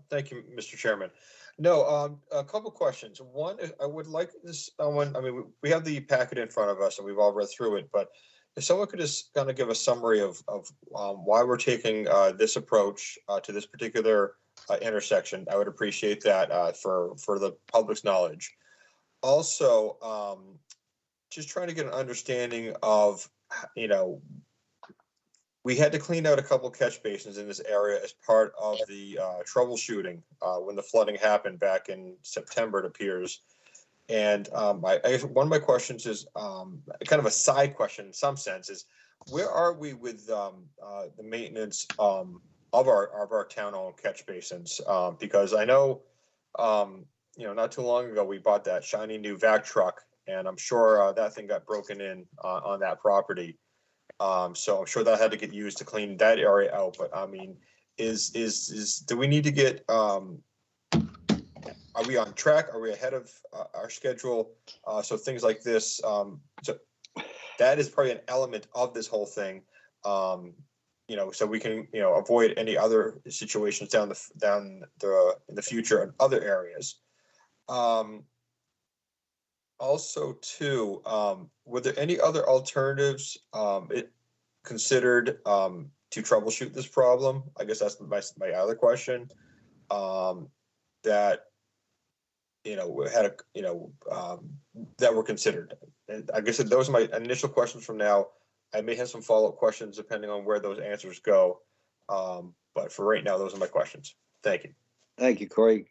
Thank you, Mr. Chairman. No, a couple questions. One is, I would like someone, we have the packet in front of us and we've all read through it, but if someone could just kind of give a summary of why we're taking this approach to this particular intersection, I would appreciate that for the public's knowledge. Also, just trying to get an understanding of, we had to clean out a couple catch basins in this area as part of the troubleshooting when the flooding happened back in September, it appears. And I guess one of my questions is kind of a side question in some sense is, where are we with the maintenance of our town-owned catch basins? Because I know, not too long ago we bought that shiny new vac truck, and I'm sure that thing got broken in on that property. So I'm sure that had to get used to clean that area out. But I mean, do we need to get? Are we on track? Are we ahead of our schedule? So things like this, so that is probably an element of this whole thing. So we can avoid any other situations in the future in other areas. Also, too, were there any other alternatives considered to troubleshoot this problem? I guess that's my other question. That that were considered. And I guess those are my initial questions. From now, I may have some follow-up questions depending on where those answers go. But for right now, those are my questions. Thank you. Thank you, Corey.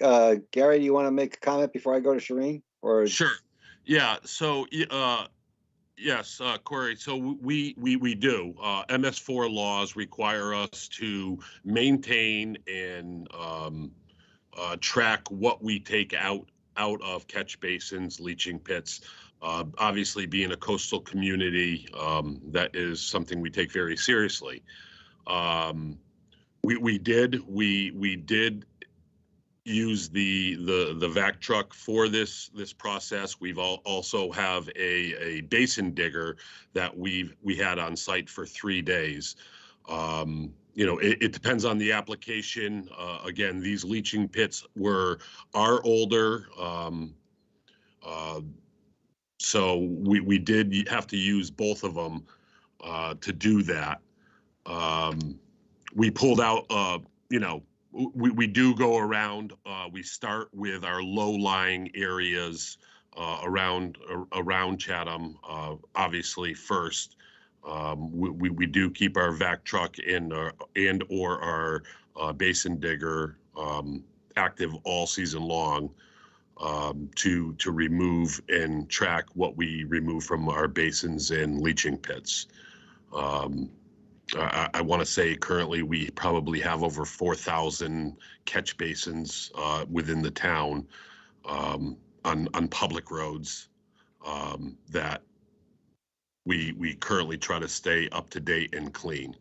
Gary, do you want to make a comment before I go to Shireen? Or sure. Yeah. So yes, Corey. So we do. MS4 laws require us to maintain and track what we take out of catch basins, leaching pits. Obviously, being a coastal community, that is something we take very seriously. We did use the vac truck for this process. We've also have a basin digger that we had on site for 3 days. You know, it depends on the application. Again, these leaching pits are older. So we did have to use both of them to do that. We pulled out, you know, we do go around. We start with our low-lying areas around Chatham, obviously first. We do keep our vac truck and or our basin digger active all season long to remove and track what we remove from our basins and leaching pits. I want to say currently we probably have over 4,000 catch basins within the town on public roads that we currently try to stay up to date and clean.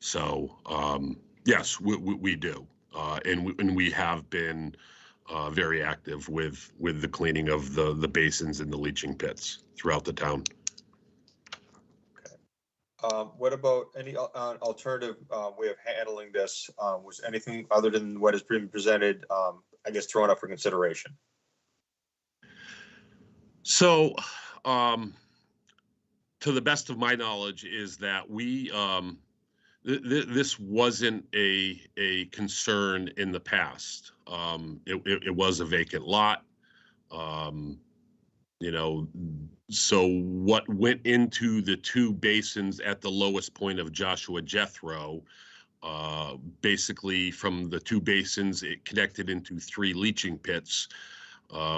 So yes, we do, and we have been very active with the cleaning of the basins and the leaching pits throughout the town. What about any alternative way of handling this? Was anything other than what has been presented, I guess, thrown up for consideration? So, to the best of my knowledge, is that we this wasn't a concern in the past. It was a vacant lot. You know, so what went into the 2 basins at the lowest point of Joshua Jethro, basically from the 2 basins, it connected into 3 leaching pits,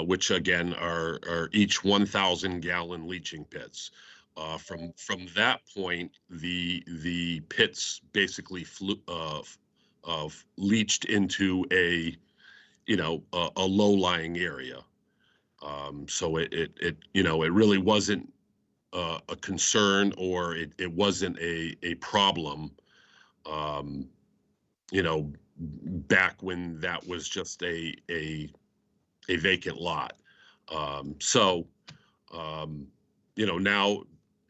which again are each 1,000 gallon leaching pits. From that point, the pits basically leached into a low-lying area. So it you know, it really wasn't a concern, or it wasn't a problem, you know, back when that was just a vacant lot. So you know, now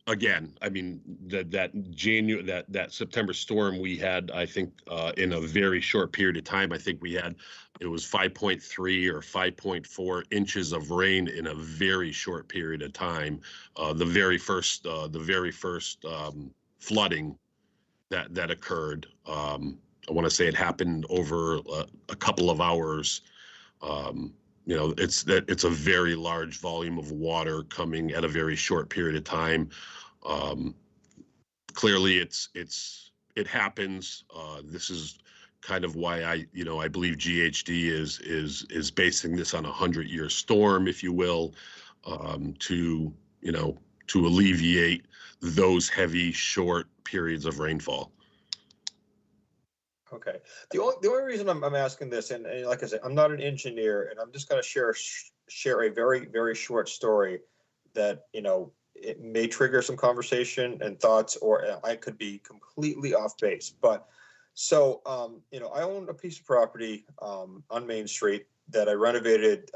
again, I mean, that September storm we had, I think in a very short period of time, I think it was 5.3 or 5.4 inches of rain in a very short period of time. The very first flooding that occurred, I want to say it happened over a couple of hours. You know, it's a very large volume of water coming at a very short period of time. Clearly, it happens. This is kind of why I believe GHD is basing this on a 100-year storm, if you will, to alleviate those heavy, short periods of rainfall. Okay. The only reason I'm asking this, and like I said, I'm not an engineer, and I'm just going to share a very, very short story that, you know, it may trigger some conversation and thoughts, or I could be completely off base. But so, you know, I own a piece of property on Main Street that I renovated,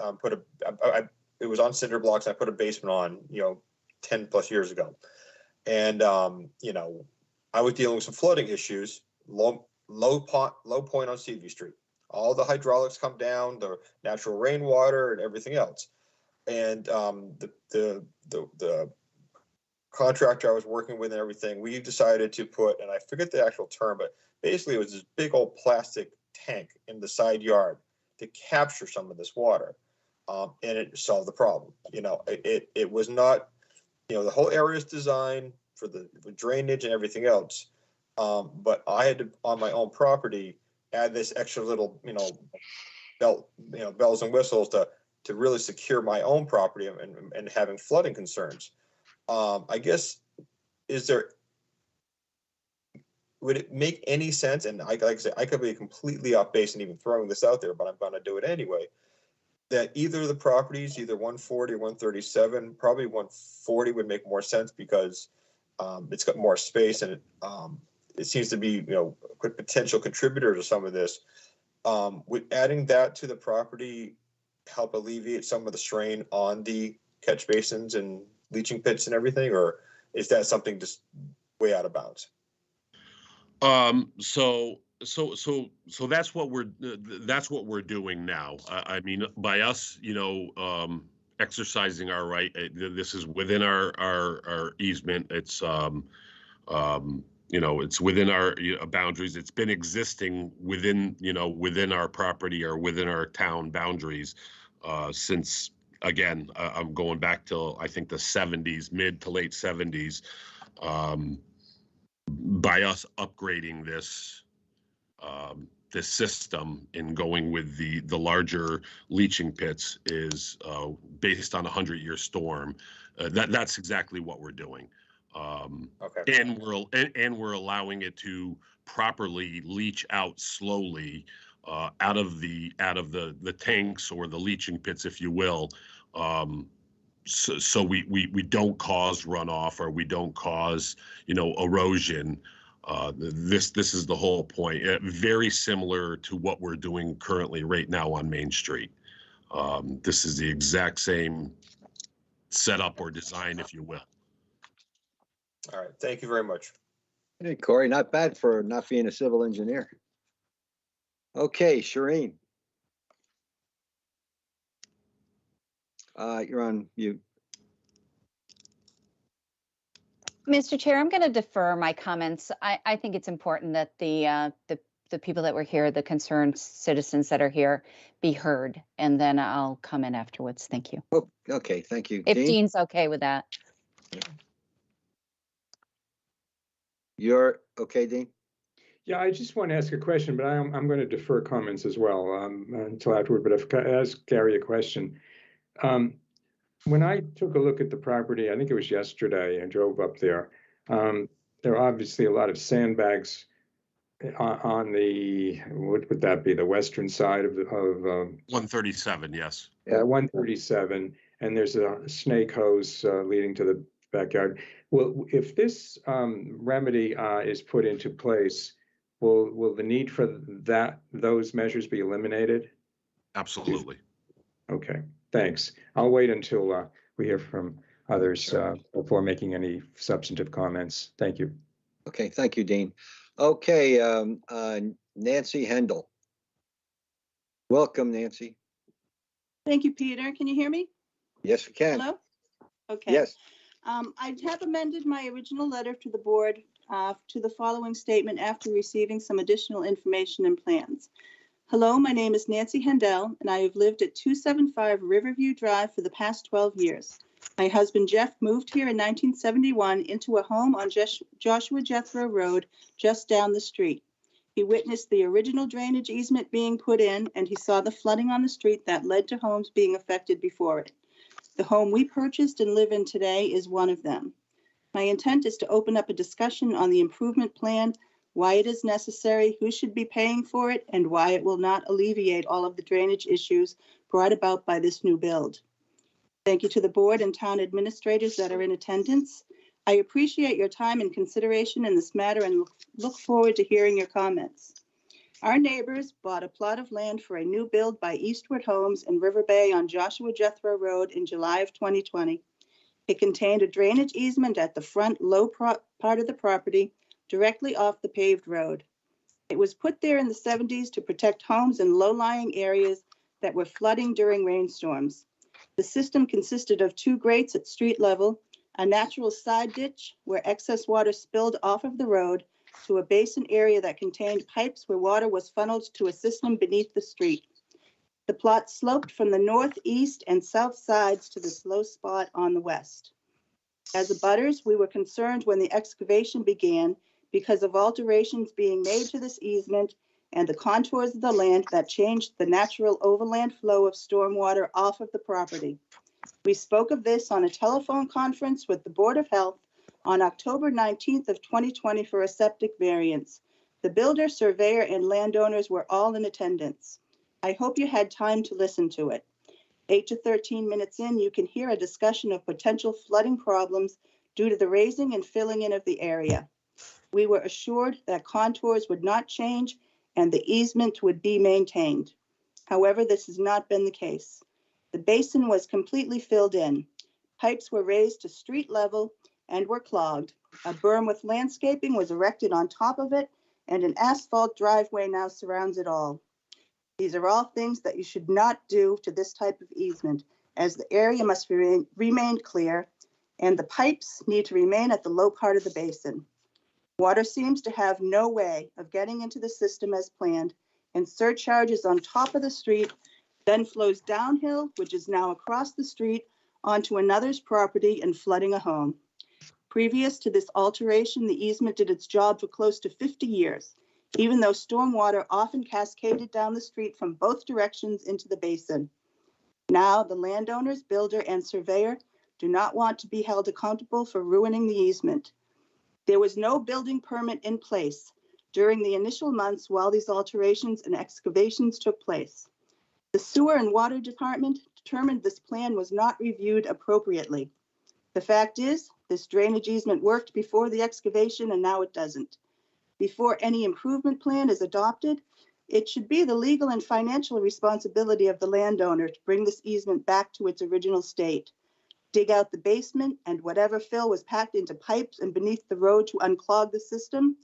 it was on cinder blocks. I put a basement on, you know, 10 plus years ago. And, you know, I was dealing with some flooding issues, low point on CV Street. All the hydraulics come down, the natural rainwater and everything else. And the contractor I was working with and everything, we decided to put, and I forget the actual term, but basically it was this big old plastic tank in the side yard to capture some of this water. And it solved the problem. You know, it was not, you know, the whole area is designed for for drainage and everything else. But I had to, on my own property, add this extra little, you know, bells and whistles to really secure my own property and having flooding concerns. I guess, would it make any sense? And like I said, I could be completely off base and even throwing this out there, but I'm going to do it anyway. That either of the properties, either 140 or 137, probably 140 would make more sense because it's got more space and it seems to be, you know, a potential contributor to some of this. Would adding that to the property help alleviate some of the strain on the catch basins and leaching pits and everything, or is that something just way out of bounds? So that's what we're doing now. I mean, by us, exercising our right, this is within our easement. It's it's within our boundaries. It's been existing within our property or within our town boundaries since, again, I'm going back till I think the 70s, mid to late 70s. By us upgrading this system and going with the larger leaching pits is based on a 100-year storm. That's exactly what we're doing. Okay. And we're allowing it to properly leach out slowly out of the tanks or the leaching pits, if you will. So we don't cause runoff or we don't cause erosion. This is the whole point. Very similar to what we're doing currently right now on Main Street. This is the exact same setup or design, if you will. All right. Thank you very much. Hey, Corey, not bad for not being a civil engineer. Okay, Shireen. You're on mute. Mr. Chair, I'm going to defer my comments. I think it's important that the people that were here, the concerned citizens that are here, be heard, and then I'll come in afterwards. Thank you. Oh, okay, thank you. If Dean? Dean's okay with that. You're okay, Dean? Yeah, I just want to ask a question, but I'm going to defer comments as well until afterward. But I've asked Gary a question. When I took a look at the property, I think it was yesterday, and drove up there. There are obviously a lot of sandbags on the, what would that be, the western side of 137, yes. Yeah, 137, and there's a snake hose leading to the backyard. Well, if this remedy is put into place, will the need for those measures be eliminated? Absolutely. Okay, thanks. I'll wait until we hear from others before making any substantive comments. Thank you. Okay, thank you, Dean. Okay, Nancy Hendel. Welcome, Nancy. Thank you, Peter. Can you hear me? Yes, we can. Hello? Okay. Yes. I have amended my original letter to the board to the following statement after receiving some additional information and plans. Hello, my name is Nancy Hendel, and I have lived at 275 Riverview Drive for the past 12 years. My husband Jeff moved here in 1971 into a home on Joshua Jethro Road just down the street. He witnessed the original drainage easement being put in, and he saw the flooding on the street that led to homes being affected before it. The home we purchased and live in today is one of them. My intent is to open up a discussion on the improvement plan, why it is necessary, who should be paying for it, and why it will not alleviate all of the drainage issues brought about by this new build. Thank you to the board and town administrators that are in attendance. I appreciate your time and consideration in this matter and look forward to hearing your comments. Our neighbors bought a plot of land for a new build by Eastwood Homes in River Bay on Joshua Jethro Road in July of 2020. It contained a drainage easement at the front low part of the property directly off the paved road. It was put there in the 70s to protect homes in low-lying areas that were flooding during rainstorms. The system consisted of 2 grates at street level, a natural side ditch where excess water spilled off of the road to a basin area that contained pipes where water was funneled to a system beneath the street. The plot sloped from the north, east, and south sides to the slow spot on the west. As abutters, we were concerned when the excavation began because of alterations being made to this easement and the contours of the land that changed the natural overland flow of stormwater off of the property. We spoke of this on a telephone conference with the Board of Health on October 19th of 2020 for a septic variance. The builder, surveyor, and landowners were all in attendance. I hope you had time to listen to it. 8 to 13 minutes in, you can hear a discussion of potential flooding problems due to the raising and filling in of the area. We were assured that contours would not change and the easement would be maintained. However, this has not been the case. The basin was completely filled in. Pipes were raised to street level and were clogged. A berm with landscaping was erected on top of it, and an asphalt driveway now surrounds it all. These are all things that you should not do to this type of easement, as the area must remain clear, and the pipes need to remain at the low part of the basin. Water seems to have no way of getting into the system as planned, and surcharges on top of the street, then flows downhill, which is now across the street, onto another's property and flooding a home. Previous to this alteration, the easement did its job for close to 50 years, even though stormwater often cascaded down the street from both directions into the basin. Now, the landowners, builder, and surveyor do not want to be held accountable for ruining the easement. There was no building permit in place during the initial months while these alterations and excavations took place. The Sewer and Water Department determined this plan was not reviewed appropriately. The fact is, this drainage easement worked before the excavation and now it doesn't. Before any improvement plan is adopted, it should be the legal and financial responsibility of the landowner to bring this easement back to its original state. Dig out the basement and whatever fill was packed into pipes and beneath the road to unclog the system.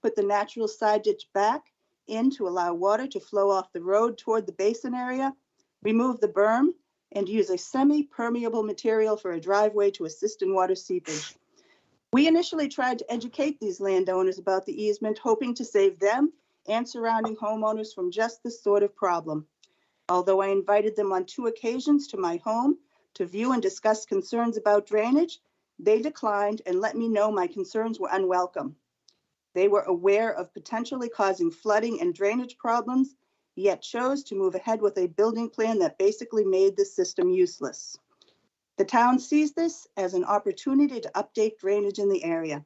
Put the natural side ditch back in to allow water to flow off the road toward the basin area. Remove the berm and use a semi-permeable material for a driveway to assist in water seepage. We initially tried to educate these landowners about the easement, hoping to save them and surrounding homeowners from just this sort of problem. Although I invited them on 2 occasions to my home to view and discuss concerns about drainage, they declined and let me know my concerns were unwelcome. They were aware of potentially causing flooding and drainage problems, yet chose to move ahead with a building plan that basically made the system useless. The town sees this as an opportunity to update drainage in the area.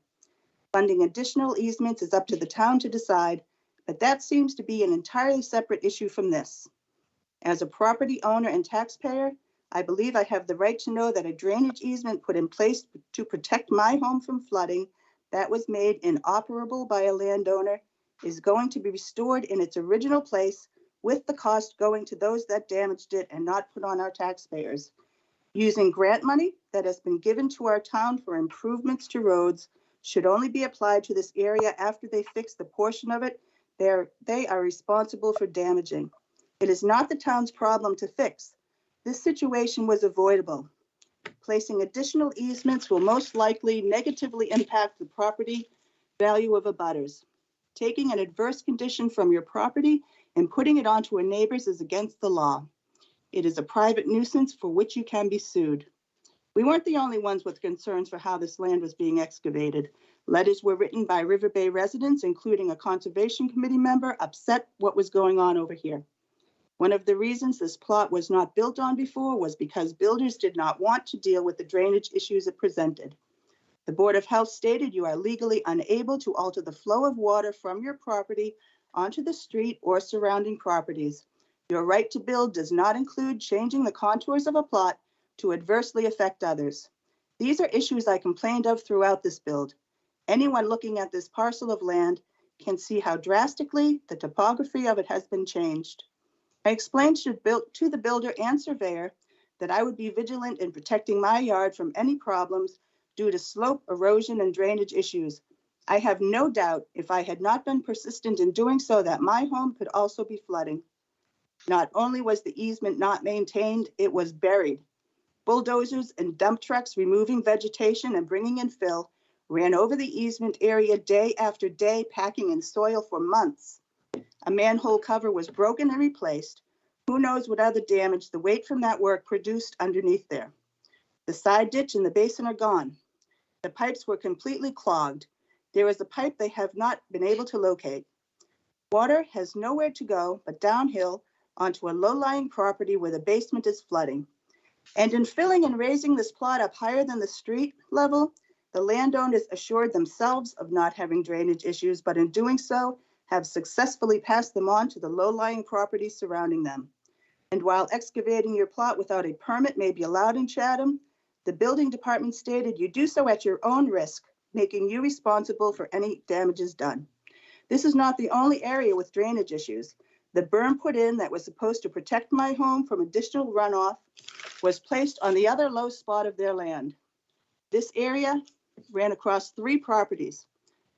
Funding additional easements is up to the town to decide, but that seems to be an entirely separate issue from this. As a property owner and taxpayer, I believe I have the right to know that a drainage easement put in place to protect my home from flooding that was made inoperable by a landowner is going to be restored in its original place, with the cost going to those that damaged it and not put on our taxpayers. Using grant money that has been given to our town for improvements to roads should only be applied to this area after they fix the portion of it they are responsible for damaging. It is not the town's problem to fix. This situation was avoidable. Placing additional easements will most likely negatively impact the property value of abutters. Taking an adverse condition from your property and putting it onto a neighbor's is against the law. It is a private nuisance for which you can be sued. We weren't the only ones with concerns for how this land was being excavated. Letters were written by River Bay residents, including a conservation committee member, upset what was going on over here. One of the reasons this plot was not built on before was because builders did not want to deal with the drainage issues it presented. The Board of Health stated you are legally unable to alter the flow of water from your property onto the street or surrounding properties. Your right to build does not include changing the contours of a plot to adversely affect others. These are issues I complained of throughout this build. Anyone looking at this parcel of land can see how drastically the topography of it has been changed. I explained to the builder and surveyor that I would be vigilant in protecting my yard from any problems due to slope, erosion, and drainage issues. I have no doubt if I had not been persistent in doing so that my home could also be flooding. Not only was the easement not maintained, it was buried. Bulldozers and dump trucks removing vegetation and bringing in fill ran over the easement area day after day, packing in soil for months. A manhole cover was broken and replaced. Who knows what other damage the weight from that work produced underneath there. The side ditch and the basin are gone. The pipes were completely clogged. There is a pipe they have not been able to locate. Water has nowhere to go but downhill onto a low-lying property where the basement is flooding. And in filling and raising this plot up higher than the street level, the landowners assured themselves of not having drainage issues, but in doing so, have successfully passed them on to the low-lying properties surrounding them. And while excavating your plot without a permit may be allowed in Chatham, the building department stated you do so at your own risk, making you responsible for any damages done. This is not the only area with drainage issues. The berm put in that was supposed to protect my home from additional runoff was placed on the other low spot of their land. This area ran across 3 properties.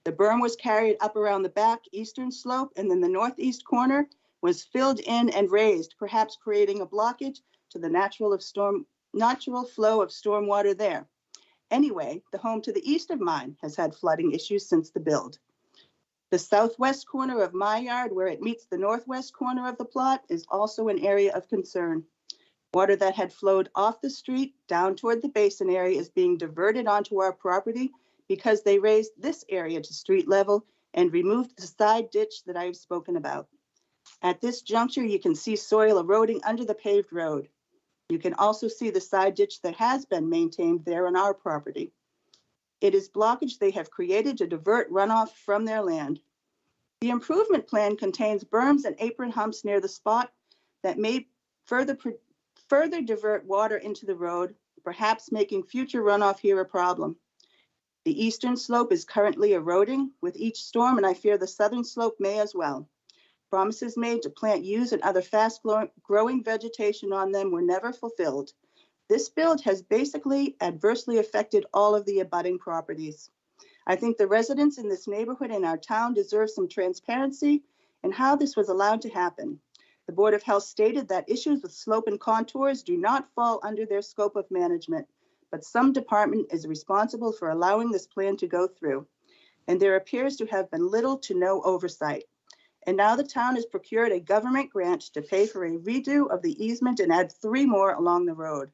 The berm was carried up around the back eastern slope, and then the northeast corner was filled in and raised, perhaps creating a blockage to the natural flow of storm water there. Anyway, the home to the east of mine has had flooding issues since the build. The southwest corner of my yard, where it meets the northwest corner of the plot, is also an area of concern. Water that had flowed off the street down toward the basin area is being diverted onto our property because they raised this area to street level and removed the side ditch that I've spoken about. At this juncture, you can see soil eroding under the paved road. You can also see the side ditch that has been maintained there on our property. It is blockage they have created to divert runoff from their land. The improvement plan contains berms and apron humps near the spot that may further divert water into the road, perhaps making future runoff here a problem. The eastern slope is currently eroding with each storm, and I fear the southern slope may as well. Promises made to plant yews and other fast-growing vegetation on them were never fulfilled. This build has basically adversely affected all of the abutting properties. I think the residents in this neighborhood and our town deserve some transparency in how this was allowed to happen. The Board of Health stated that issues with slope and contours do not fall under their scope of management, but some department is responsible for allowing this plan to go through. And there appears to have been little to no oversight. And now the town has procured a government grant to pay for a redo of the easement and add 3 more along the road.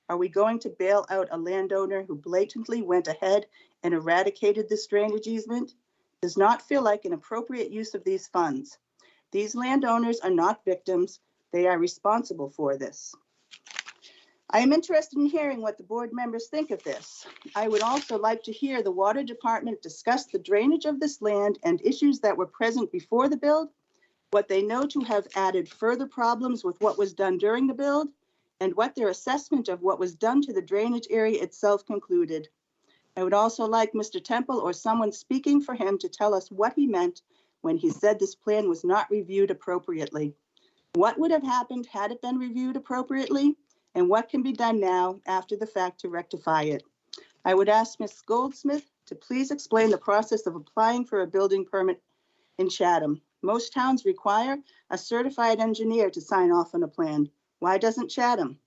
Are we going to bail out a landowner who blatantly went ahead and eradicated this drainage easement? Does not feel like an appropriate use of these funds. These landowners are not victims. They are responsible for this. I am interested in hearing what the board members think of this. I would also like to hear the water department discuss the drainage of this land and issues that were present before the build, what they know to have added further problems with what was done during the build, and what their assessment of what was done to the drainage area itself concluded. I would also like Mr. Temple or someone speaking for him to tell us what he meant when he said this plan was not reviewed appropriately. What would have happened had it been reviewed appropriately, and what can be done now after the fact to rectify it? I would ask Ms. Goldsmith to please explain the process of applying for a building permit in Chatham. Most towns require a certified engineer to sign off on a plan. Why doesn't Chatham?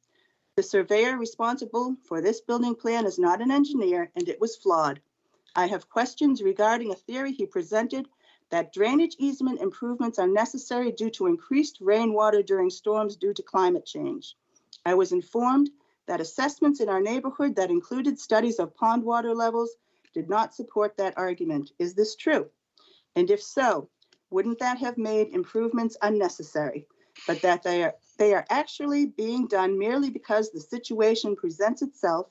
The surveyor responsible for this building plan is not an engineer, and it was flawed. I have questions regarding a theory he presented that drainage easement improvements are necessary due to increased rainwater during storms due to climate change. I was informed that assessments in our neighborhood that included studies of pond water levels did not support that argument. Is this true? And if so, wouldn't that have made improvements unnecessary, but that they are actually being done merely because the situation presents itself,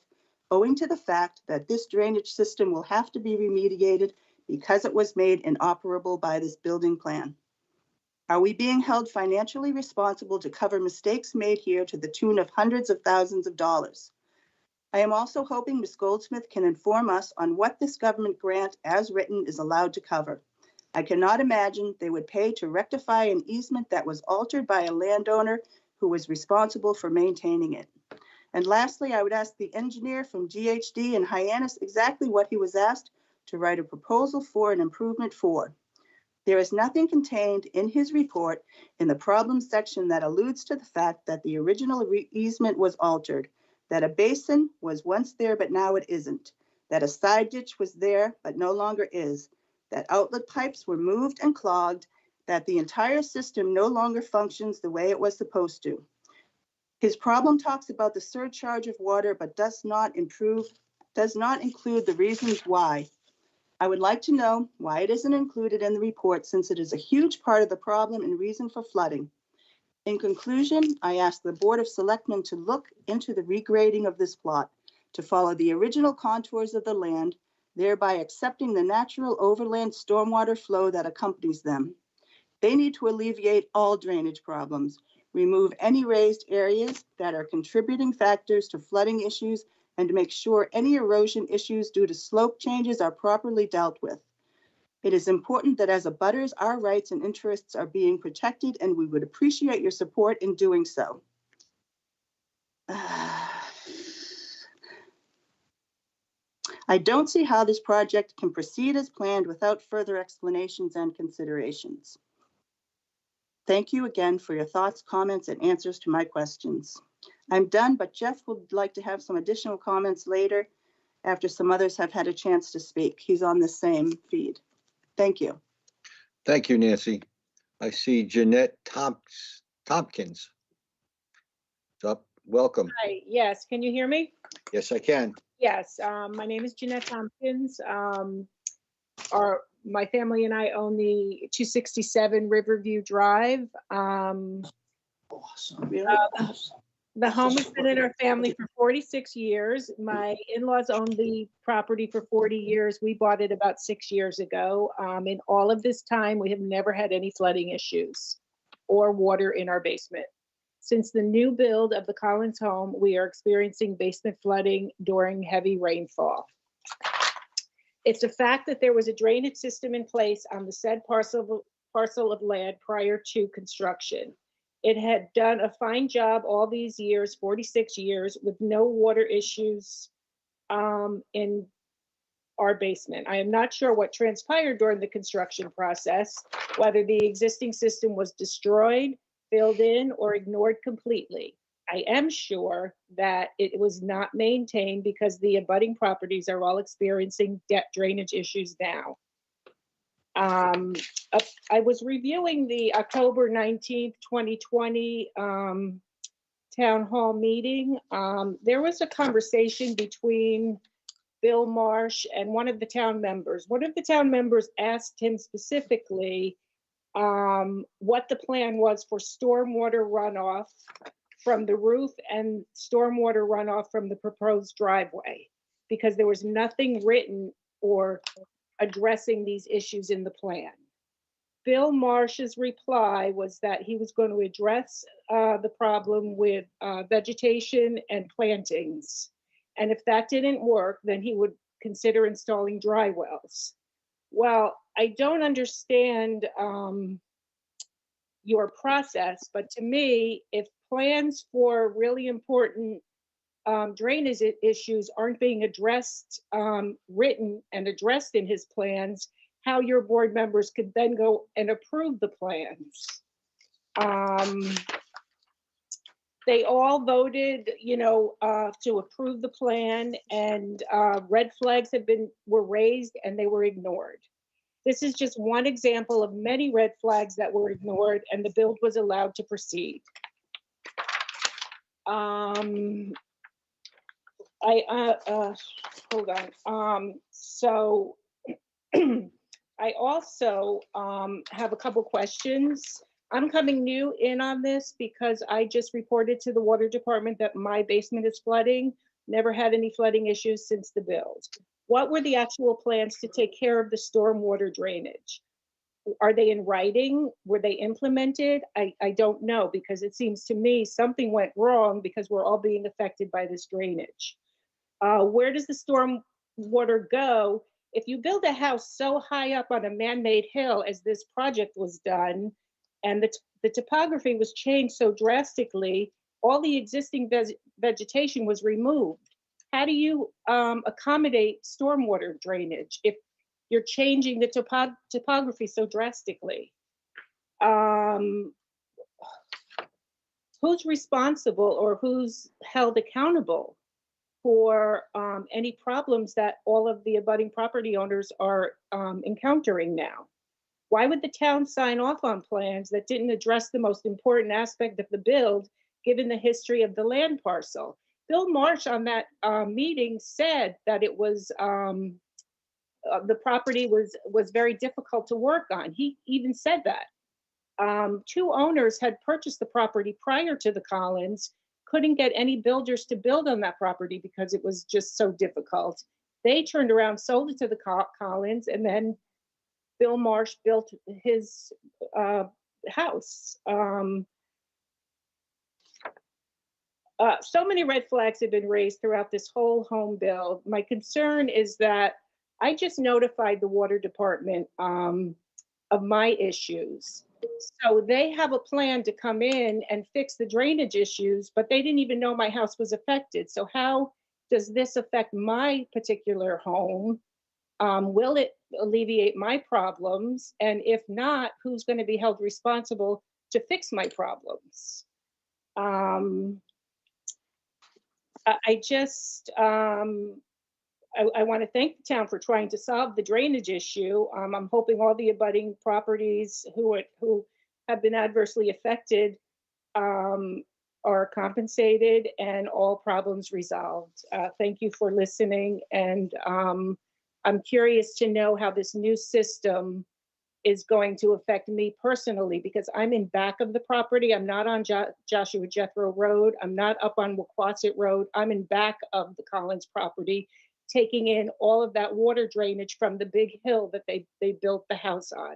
owing to the fact that this drainage system will have to be remediated because it was made inoperable by this building plan? Are we being held financially responsible to cover mistakes made here to the tune of hundreds of thousands of dollars? I am also hoping Ms. Goldsmith can inform us on what this government grant as written is allowed to cover. I cannot imagine they would pay to rectify an easement that was altered by a landowner who was responsible for maintaining it. And lastly, I would ask the engineer from GHD in Hyannis exactly what he was asked to write a proposal for an improvement for. There is nothing contained in his report in the problem section that alludes to the fact that the original easement was altered, that a basin was once there but now it isn't, that a side ditch was there but no longer is, that outlet pipes were moved and clogged, that the entire system no longer functions the way it was supposed to. His problem talks about the surcharge of water but does not include the reasons why. I would like to know why it isn't included in the report, since it is a huge part of the problem and reason for flooding. In conclusion, I ask the Board of Selectmen to look into the regrading of this plot, to follow the original contours of the land, thereby accepting the natural overland stormwater flow that accompanies them. They need to alleviate all drainage problems, remove any raised areas that are contributing factors to flooding issues, and to make sure any erosion issues due to slope changes are properly dealt with. It is important that as abutters, our rights and interests are being protected, and we would appreciate your support in doing so. I don't see how this project can proceed as planned without further explanations and considerations. Thank you again for your thoughts, comments, and answers to my questions. I'm done, but Jeff would like to have some additional comments later after some others have had a chance to speak. He's on the same feed. Thank you. Thank you, Nancy. I see Jeanette Tompkins. Up, welcome. Hi, yes, can you hear me? Yes, I can. Yes, my name is Jeanette Tompkins. My family and I own the 267 Riverview Drive. Awesome, really? The home has been in our family for 46 years. My in-laws owned the property for 40 years. We bought it about 6 years ago. In all of this time, we have never had any flooding issues or water in our basement. Since the new build of the Collins home, we are experiencing basement flooding during heavy rainfall. It's a fact that there was a drainage system in place on the said parcel of land prior to construction. It had done a fine job all these years, 46 years, with no water issues in our basement. I am not sure what transpired during the construction process, whether the existing system was destroyed, filled in, or ignored completely. I am sure that it was not maintained because the abutting properties are all experiencing drainage issues now. I was reviewing the October 19th, 2020 town hall meeting. There was a conversation between Bill Marsh and one of the town members. One of the town members asked him specifically what the plan was for stormwater runoff from the roof and stormwater runoff from the proposed driveway, because there was nothing written or addressing these issues in the plan. Bill Marsh's reply was that he was going to address the problem with vegetation and plantings. And if that didn't work, then he would consider installing dry wells. Well, I don't understand your process, but to me, if plans for really important drainage issues aren't being addressed, written and addressed in his plans, how your board members could then go and approve the plans. They all voted, to approve the plan, and red flags were raised and they were ignored. This is just one example of many red flags that were ignored, and the build was allowed to proceed. Hold on. So I also have a couple questions. I'm coming new in on this because I just reported to the water department that my basement is flooding. Never had any flooding issues since the build. What were the actual plans to take care of the stormwater drainage? Are they in writing? Were they implemented? I don't know, because it seems to me something went wrong because we're all being affected by this drainage. Where does the stormwater go? If you build a house so high up on a man-made hill as this project was done, and the topography was changed so drastically, all the existing vegetation was removed. How do you accommodate stormwater drainage if you're changing the topography so drastically? Who's responsible or who's held accountable for any problems that all of the abutting property owners are encountering now? Why would the town sign off on plans that didn't address the most important aspect of the build, given the history of the land parcel? Bill Marsh on that meeting said that it was the property was very difficult to work on. He even said that. Two owners had purchased the property prior to the Collins, couldn't get any builders to build on that property because it was just so difficult. They turned around, sold it to the Collins, and then Bill Marsh built his house. So many red flags have been raised throughout this whole home build. My concern is that I just notified the water department of my issues. So they have a plan to come in and fix the drainage issues, but they didn't even know my house was affected. So how does this affect my particular home? Will it alleviate my problems? And if not, who's going to be held responsible to fix my problems? I just, I want to thank the town for trying to solve the drainage issue. I'm hoping all the abutting properties who have been adversely affected are compensated and all problems resolved. Thank you for listening. And I'm curious to know how this new system is going to affect me personally, because I'm in back of the property. I'm not on Joshua Jethro Road. I'm not up on Wauquasit Road. I'm in back of the Collins property, taking in all of that water drainage from the big hill that they built the house on.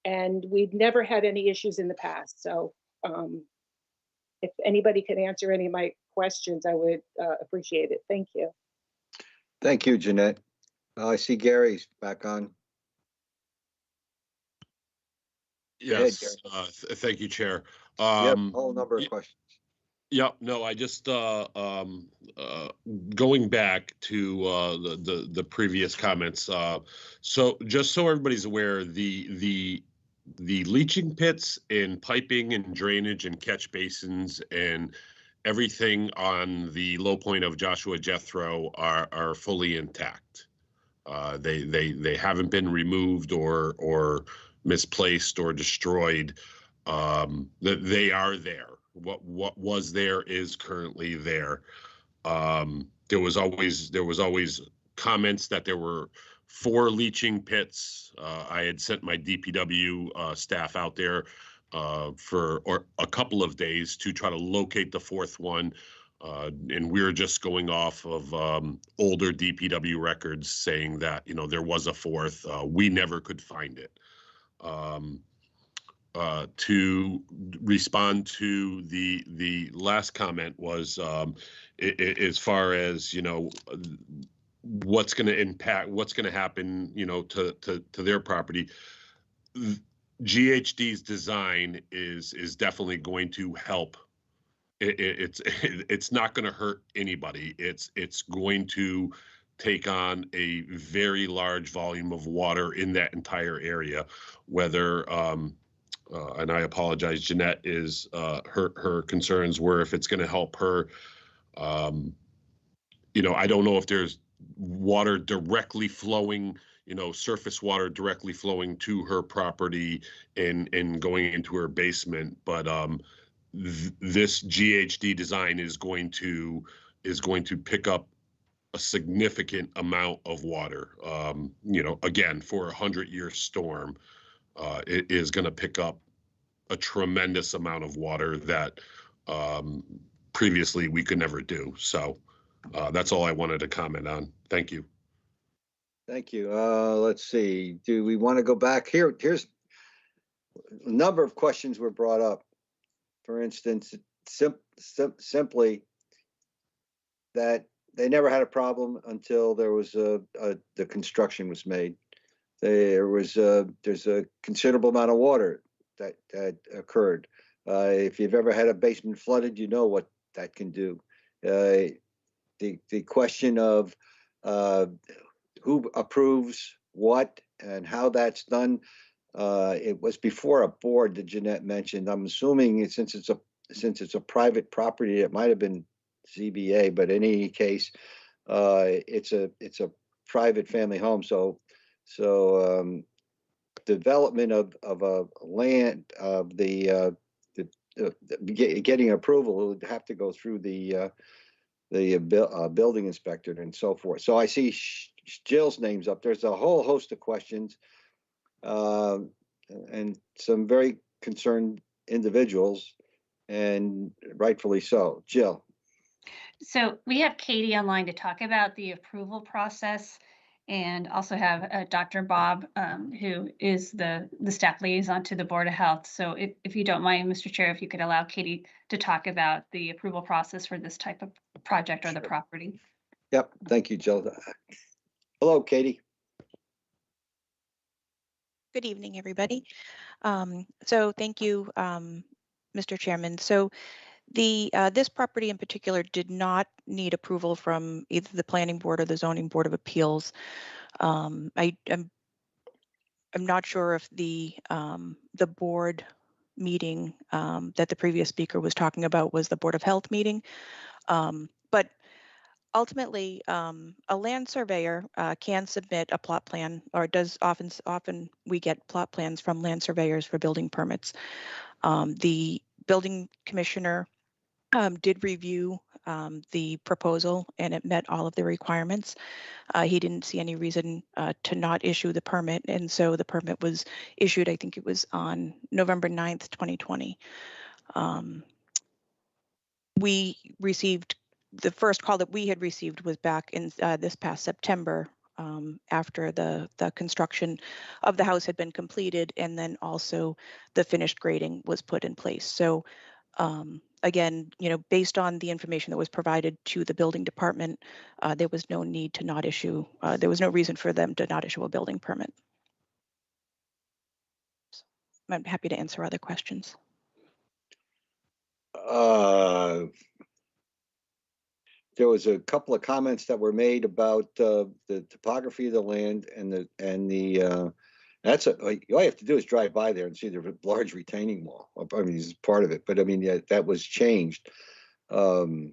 And we've never had any issues in the past. So if anybody could answer any of my questions, I would appreciate it. Thank you. Thank you, Jeanette. I see Gary's back on. Yes, thank you, Chair. You have a whole number of questions. Yeah, no, I just going back to the previous comments. So just so everybody's aware, the leaching pits and piping and drainage and catch basins and everything on the low point of Joshua Jethro are fully intact. They haven't been removed or misplaced or destroyed. They are there. What was there is currently there. There was always comments that there were 4 leaching pits. I had sent my DPW staff out there for a couple of days to try to locate the 4th one. And we're just going off of older DPW records saying that, there was a 4th. We never could find it. To respond to the last comment was as far as what's going to impact, what's going to happen to their property. GHD's design is definitely going to help. It's not going to hurt anybody. It's going to take on a very large volume of water in that entire area, whether and I apologize, Jeanette, is her concerns were if it's going to help her. I don't know if there's water directly flowing, surface water directly flowing to her property and going into her basement, but this GHD design is going to pick up a significant amount of water. Again, for a 100-year storm, it is going to pick up a tremendous amount of water that previously we could never do. So that's all I wanted to comment on. Thank you. Thank you. Let's see. Do we want to go back here? Here's a number of questions were brought up. For instance, simply that they never had a problem until there was the construction was made. There's a considerable amount of water that occurred. If you've ever had a basement flooded, you know what that can do. The question of who approves what and how that's done, it was before a board that Jeanette mentioned. I'm assuming since it's a private property, it might have been ZBA, but in any case, it's a private family home. So development of a land of the getting approval would have to go through the building inspector and so forth. So I see Jill's name's up. There's a whole host of questions and some very concerned individuals, and rightfully so. Jill. So we have Katie online to talk about the approval process, and also have Dr. Bob, who is the staff liaison to the Board of Health. So if you don't mind, Mr. Chair, if you could allow Katie to talk about the approval process for this type of project or the property. Yep. Thank you, Jill. Hello, Katie. Good evening, everybody. So thank you, Mr. Chairman. So this property in particular did not need approval from either the Planning Board or the Zoning Board of Appeals. I'm not sure if the board meeting that the previous speaker was talking about was the Board of Health meeting, but ultimately, a land surveyor can submit a plot plan, or does often we get plot plans from land surveyors for building permits. The building commissioner did review the proposal, and it met all of the requirements. He didn't see any reason to not issue the permit, and so the permit was issued, I think it was on November 9th, 2020. We received, the first call that we had received was back in this past September, after the construction of the house had been completed, and then also the finished grading was put in place. So again, based on the information that was provided to the building department, there was no need to not issue, there was no reason for them to not issue a building permit. So I'm happy to answer other questions. There was a couple of comments that were made about the topography of the land and that's all you have to do is drive by there and see the large retaining wall. I mean, this is part of it, but I mean, yeah, that was changed. Mr.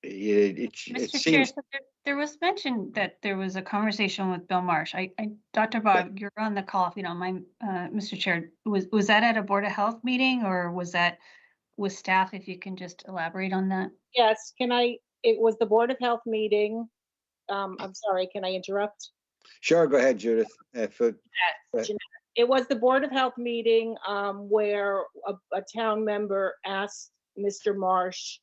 It Chair, seems. so there was mention that there was a conversation with Bill Marsh. Dr. Bob, you're on the call if you don't mind, Mr. Chair. Was that at a Board of Health meeting, or was that with staff? If you can just elaborate on that. Yes, it was the Board of Health meeting. I'm sorry, can I interrupt? Sure, go ahead, Judith. It was the Board of Health meeting where a town member asked Mr. Marsh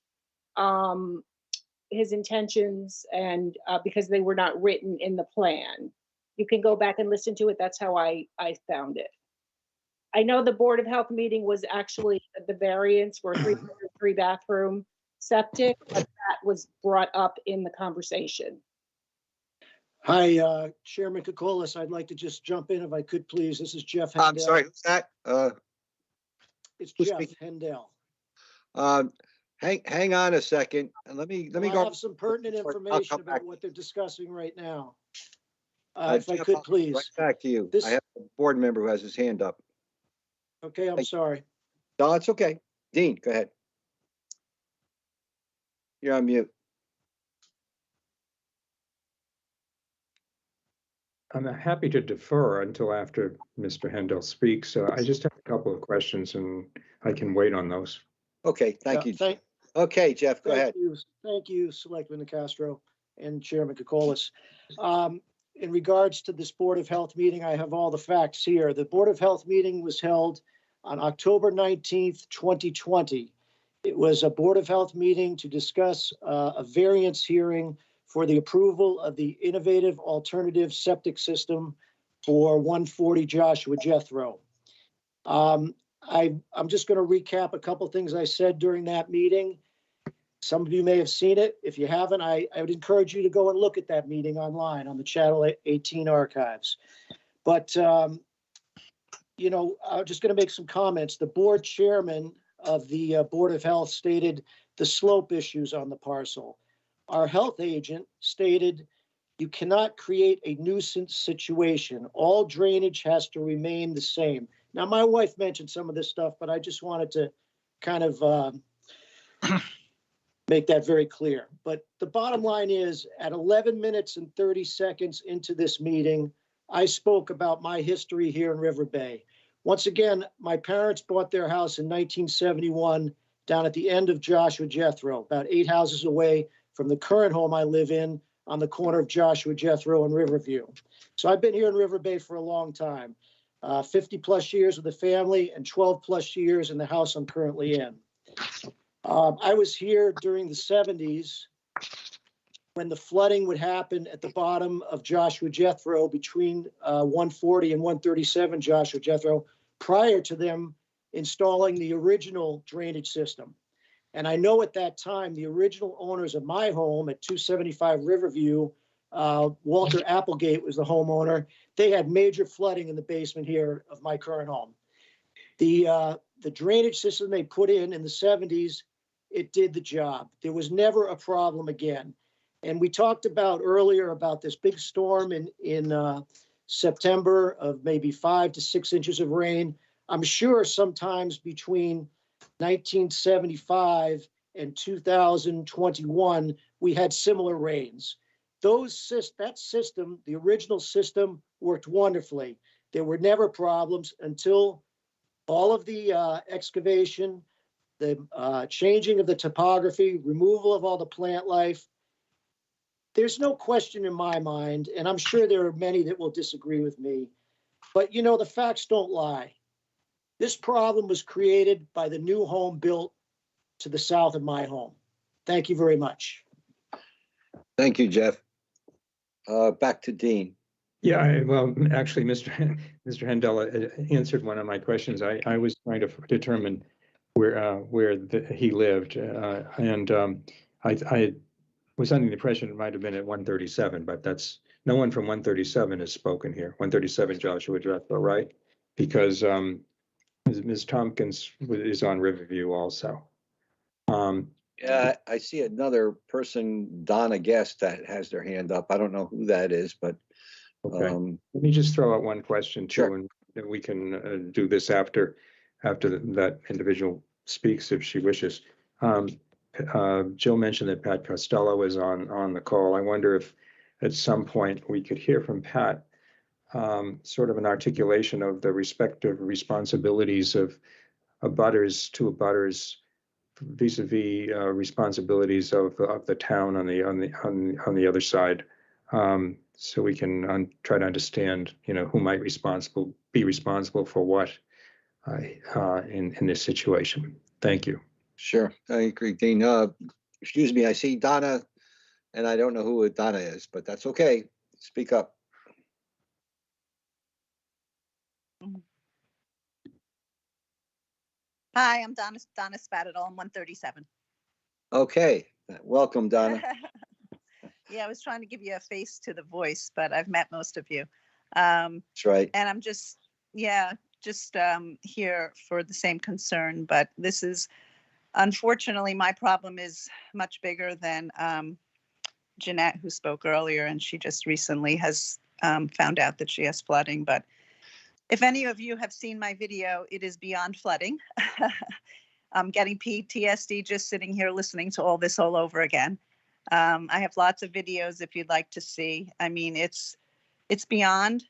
his intentions, and because they were not written in the plan. You can go back and listen to it. That's how I found it. I know the Board of Health meeting was actually the variance for a 3-bathroom septic, but that was brought up in the conversation. Hi, Chairman Kokolas. I'd like to just jump in if I could, please. This is Jeff Hendel. I'm sorry, who's that? It's who's Jeff speaking? Hendel. Hang on a second, and let me I go. have some pertinent information about what they're discussing right now. If I Jeff, could, I'll please. right back to you. This- I have a board member who has his hand up. Okay, I'm sorry. No, it's okay. Dean, go ahead. You're on mute. I'm happy to defer until after Mr. Hendel speaks. So I just have a couple of questions and I can wait on those. Okay, thank you. Okay, Jeff, go ahead. Thank you, Selectman Castro and Chairman Kokolas. In regards to this Board of Health meeting, I have all the facts here. The Board of Health meeting was held on October 19th, 2020. It was a Board of Health meeting to discuss a variance hearing for the approval of the innovative alternative septic system for 140 Joshua Jethro. I'm just going to recap a couple things I said during that meeting. Some of you may have seen it. If you haven't, I would encourage you to go and look at that meeting online on the Channel 18 archives. But, I'm just going to make some comments. The board chairman of the Board of Health stated the slope issues on the parcel. Our health agent stated you cannot create a nuisance situation. All drainage has to remain the same. Now, my wife mentioned some of this stuff, but I just wanted to kind of make that very clear. But the bottom line is, at 11 minutes and 30 seconds into this meeting, I spoke about my history here in River Bay. Once again, my parents bought their house in 1971 down at the end of Joshua Jethro, about 8 houses away from the current home I live in on the corner of Joshua Jethro and Riverview. So I've been here in River Bay for a long time, 50 plus years with the family and 12 plus years in the house I'm currently in. I was here during the 70s when the flooding would happen at the bottom of Joshua Jethro between 140 and 137 Joshua Jethro, prior to them installing the original drainage system. And I know at that time, the original owners of my home at 275 Riverview, Walter Applegate was the homeowner. They had major flooding in the basement here of my current home. The drainage system they put in the 70s, it did the job. There was never a problem again. And we talked about earlier about this big storm in September of maybe 5 to 6 inches of rain. I'm sure sometimes between 1975 and 2021, we had similar rains. That system, the original system, worked wonderfully. There were never problems until all of the excavation, the changing of the topography, removal of all the plant life. There's no question in my mind, and I'm sure there are many that will disagree with me, but you know, the facts don't lie. This problem was created by the new home built to the south of my home. Thank you very much. Thank you, Jeff. Back to Dean. Yeah, well, actually, Mr. Handel answered one of my questions. I was trying to determine where he lived, and I was under the impression it might have been at 137, but that's no one from 137 has spoken here. 137 Joshua Drexel, right? Because Ms. Tompkins is on Riverview also. Yeah, I see another person, Donna Guest, that has their hand up. I don't know who that is, but okay. Let me just throw out one question too, sure. And we can do this after that individual speaks if she wishes. Jill mentioned that Pat Costello is on the call. I wonder if at some point we could hear from Pat, sort of an articulation of the respective responsibilities of abutters to abutters vis-a-vis responsibilities of the town on the other side, so we can try to understand, who might be responsible for what in this situation. Thank you. Sure, I agree, Dean. Excuse me, I see Donna, and I don't know who Donna is, but that's okay. Speak up. Hi, I'm Donna Spadadol. I'm 137. Okay, welcome, Donna. Yeah, I was trying to give you a face to the voice, but I've met most of you. That's right. And I'm just here for the same concern, but this is, unfortunately, my problem is much bigger than Jeanette, who spoke earlier, and she just recently has found out that she has flooding. But if any of you have seen my video, it is beyond flooding. I'm getting PTSD just sitting here listening to all this all over again. I have lots of videos if you'd like to see. I mean, it's beyond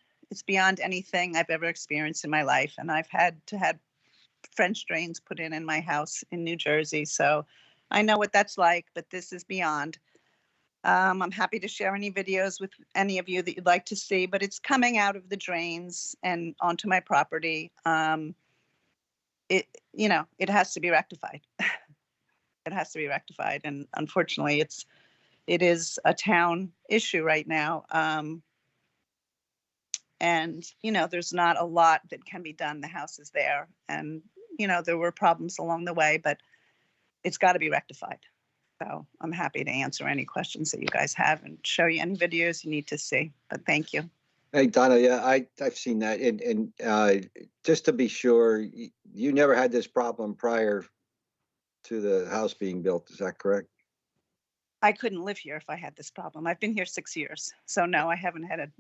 anything I've ever experienced in my life. And I've had to have French drains put in my house in New Jersey. So I know what that's like, but this is beyond. I'm happy to share any videos with any of you that you'd like to see, but it's coming out of the drains and onto my property. It has to be rectified. It has to be rectified. And unfortunately, it is a town issue right now. And, there's not a lot that can be done. The house is there. And, there were problems along the way, but it's got to be rectified. So I'm happy to answer any questions that you guys have and show you any videos you need to see. But thank you. Hey, Donna, yeah, I've seen that. And just to be sure, you never had this problem prior to the house being built. Is that correct? I couldn't live here if I had this problem. I've been here 6 years. So no, I haven't had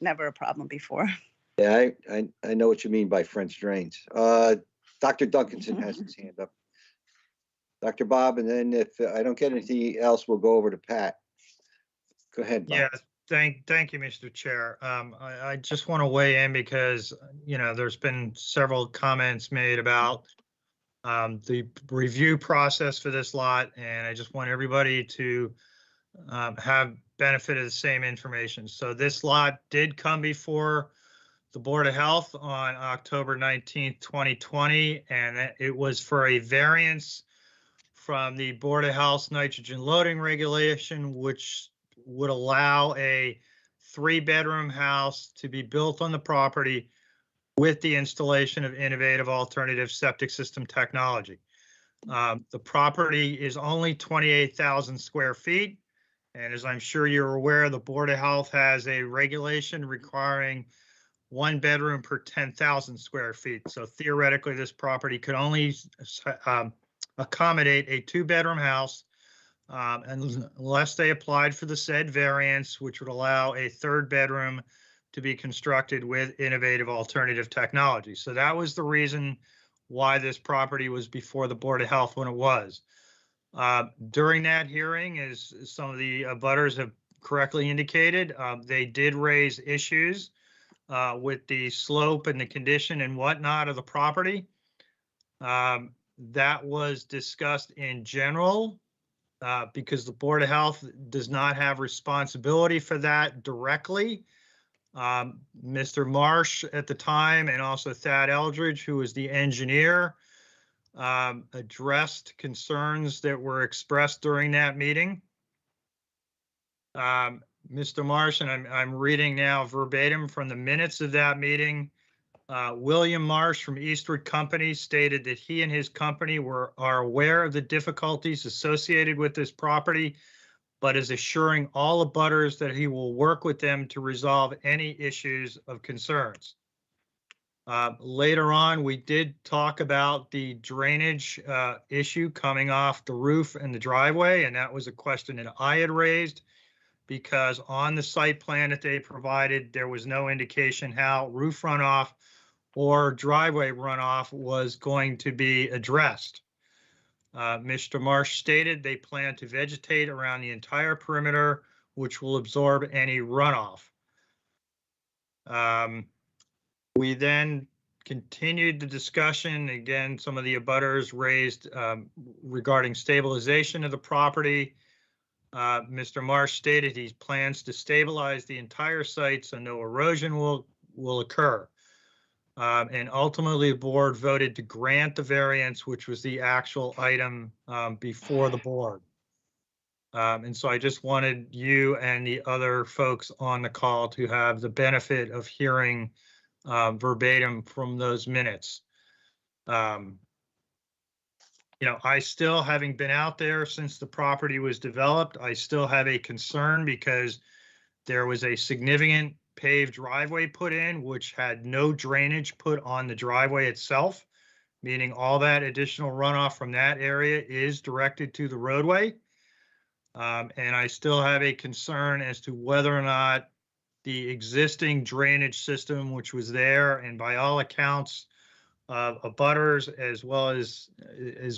never a problem before. Yeah, I know what you mean by French drains. Dr. Duncanson has his hand up. Dr. Bob, and then if I don't get anything else, we'll go over to Pat. Go ahead, Bob. Yeah, thank you, Mr. Chair. I just want to weigh in because, there's been several comments made about the review process for this lot, and I just want everybody to have benefit of the same information. So this lot did come before the Board of Health on October 19th, 2020, and it was for a variance from the Board of Health's nitrogen loading regulation, which would allow a 3-bedroom house to be built on the property with the installation of innovative alternative septic system technology. The property is only 28,000 square feet. And as I'm sure you're aware, the Board of Health has a regulation requiring 1 bedroom per 10,000 square feet. So theoretically, this property could only accommodate a 2-bedroom house unless they applied for the said variance, which would allow a 3rd bedroom to be constructed with innovative alternative technology. So that was the reason why this property was before the Board of Health when it was. During that hearing, as some of the abutters have correctly indicated, they did raise issues with the slope and the condition and whatnot of the property. That was discussed in general because the Board of Health does not have responsibility for that directly. Mr. Marsh at the time and also Thad Eldridge, who was the engineer, addressed concerns that were expressed during that meeting. Mr. Marsh, and I'm reading now verbatim from the minutes of that meeting. William Marsh from Eastwood Company stated that he and his company are aware of the difficulties associated with this property, but is assuring all abutters that he will work with them to resolve any issues of concerns. Later on, we did talk about the drainage issue coming off the roof and the driveway, and that was a question that I had raised because on the site plan that they provided, there was no indication how roof runoff or driveway runoff was going to be addressed. Mr. Marsh stated they plan to vegetate around the entire perimeter, which will absorb any runoff. We then continued the discussion. Again, some of the abutters raised regarding stabilization of the property. Mr. Marsh stated he plans to stabilize the entire site so no erosion will occur. And ultimately, the board voted to grant the variance, which was the actual item before the board. And so I just wanted you and the other folks on the call to have the benefit of hearing verbatim from those minutes. You know, I still, having been out there since the property was developed, I still have a concern because there was a significant paved driveway put in, which had no drainage put on the driveway itself, meaning all that additional runoff from that area is directed to the roadway. And I still have a concern as to whether or not the existing drainage system, which was there, and by all accounts of abutters, as well as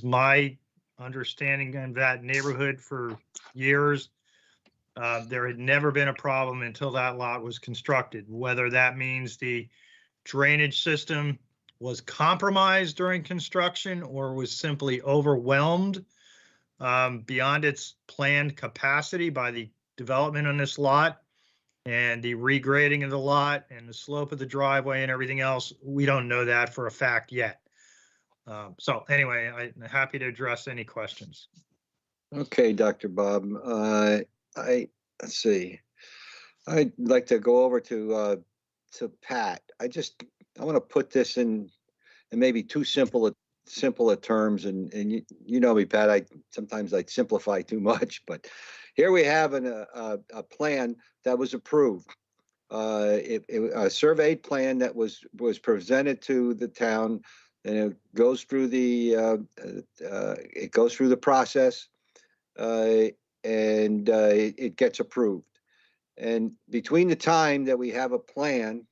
my understanding of that neighborhood for years, there had never been a problem until that lot was constructed. Whether that means the drainage system was compromised during construction or was simply overwhelmed beyond its planned capacity by the development on this lot and the regrading of the lot and the slope of the driveway and everything else, we don't know that for a fact yet. So anyway, I'm happy to address any questions. Okay, Dr. Bob. Let's see. I'd like to go over to Pat. I want to put this in maybe too simple terms, and you know me, Pat. Sometimes I simplify too much, but here we have a plan that was approved. A surveyed plan that was presented to the town, and it goes through the process, and it gets approved. And between the time that we have a plan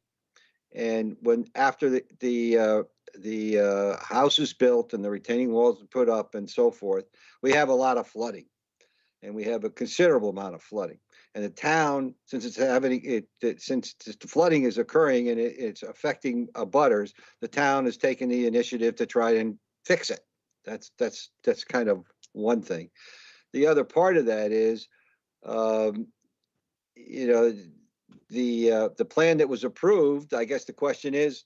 and after the house is built and the retaining walls are put up and so forth, we have a lot of flooding, and we have a considerable amount of flooding. And the town, since since the flooding is occurring and it's affecting abutters, the town has taken the initiative to try and fix it. That's kind of one thing. The other part of that is, you know, the plan that was approved. I guess the question is,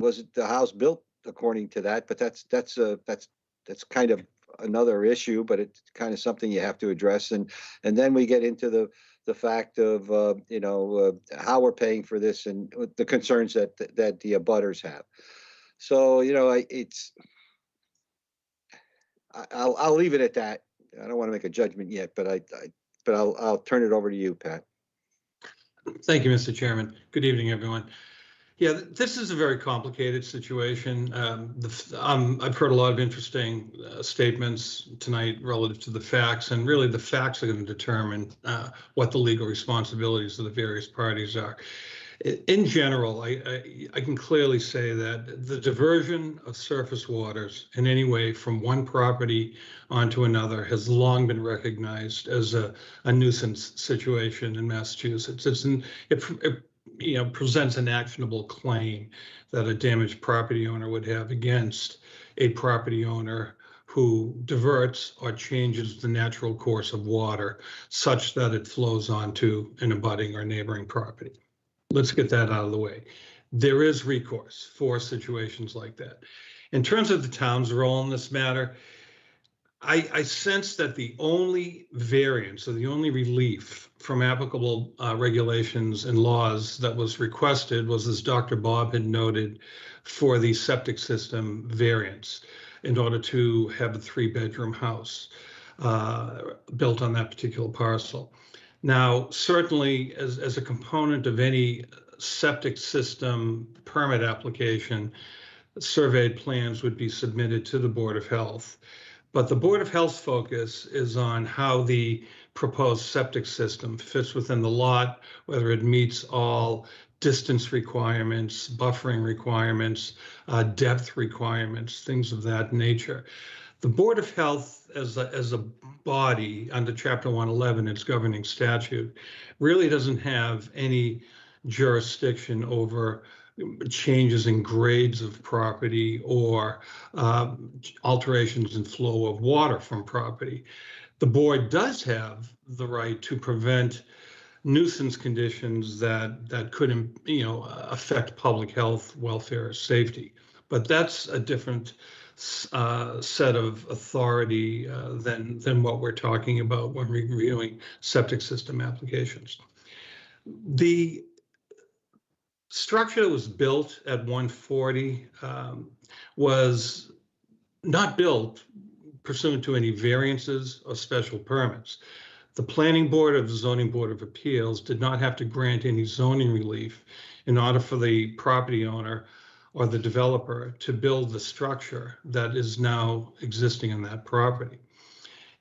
was the house built according to that? But that's kind of another issue, but it's kind of something you have to address. And then we get into the fact of how we're paying for this and the concerns that the abutters have. So it's I'll leave it at that. I don't want to make a judgment yet, but I'll turn it over to you, Pat. Thank you, Mr. Chairman. Good evening, everyone. Yeah, this is a very complicated situation. I've heard a lot of interesting statements tonight relative to the facts, and really the facts are going to determine what the legal responsibilities of the various parties are. In general, I can clearly say that the diversion of surface waters in any way from one property onto another has long been recognized as a nuisance situation in Massachusetts. It presents an actionable claim that a damaged property owner would have against a property owner who diverts or changes the natural course of water such that it flows onto an abutting or neighboring property. Let's get that out of the way. There is recourse for situations like that. In terms of the town's role in this matter, I sense that the only variance or the only relief from applicable regulations and laws that was requested was, as Dr. Bob had noted, for the septic system variance in order to have a 3-bedroom house built on that particular parcel. Now, certainly as a component of any septic system permit application, surveyed plans would be submitted to the Board of Health. But the Board of Health's focus is on how the proposed septic system fits within the lot, whether it meets all distance requirements, buffering requirements, depth requirements, things of that nature. The Board of Health as a body under Chapter 111, its governing statute, really doesn't have any jurisdiction over changes in grades of property or alterations in flow of water from property. The board does have the right to prevent nuisance conditions that could, affect public health, welfare, or safety. But that's a different set of authority than what we're talking about when reviewing septic system applications. The structure that was built at 140 was not built pursuant to any variances or special permits. The Planning Board of the Zoning Board of Appeals did not have to grant any zoning relief in order for the property owner or the developer to build the structure that is now existing in that property.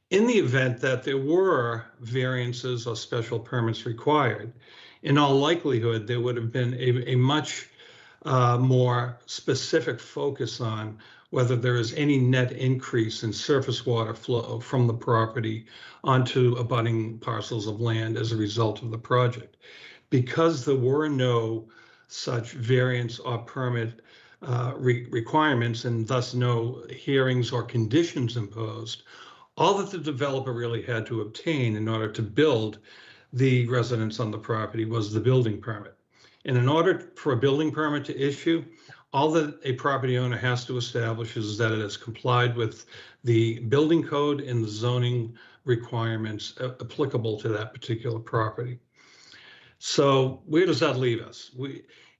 In the event that there were variances or special permits required, in all likelihood, there would have been a much more specific focus on whether there is any net increase in surface water flow from the property onto abutting parcels of land as a result of the project. Because there were no such variance or permit requirements and thus no hearings or conditions imposed, all that the developer really had to obtain in order to build the residence on the property was the building permit. And in order for a building permit to issue, all that a property owner has to establish is that it has complied with the building code and the zoning requirements applicable to that particular property. So where does that leave us?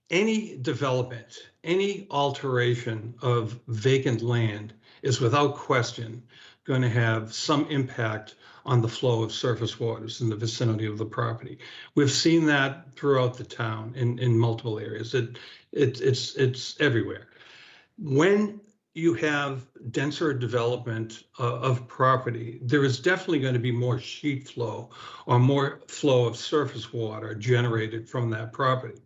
Any development, any alteration of vacant land is without question going to have some impact on the flow of surface waters in the vicinity of the property. We've seen that throughout the town in multiple areas. It's everywhere. When you have denser development of property, there is definitely going to be more sheet flow or more flow of surface water generated from that property.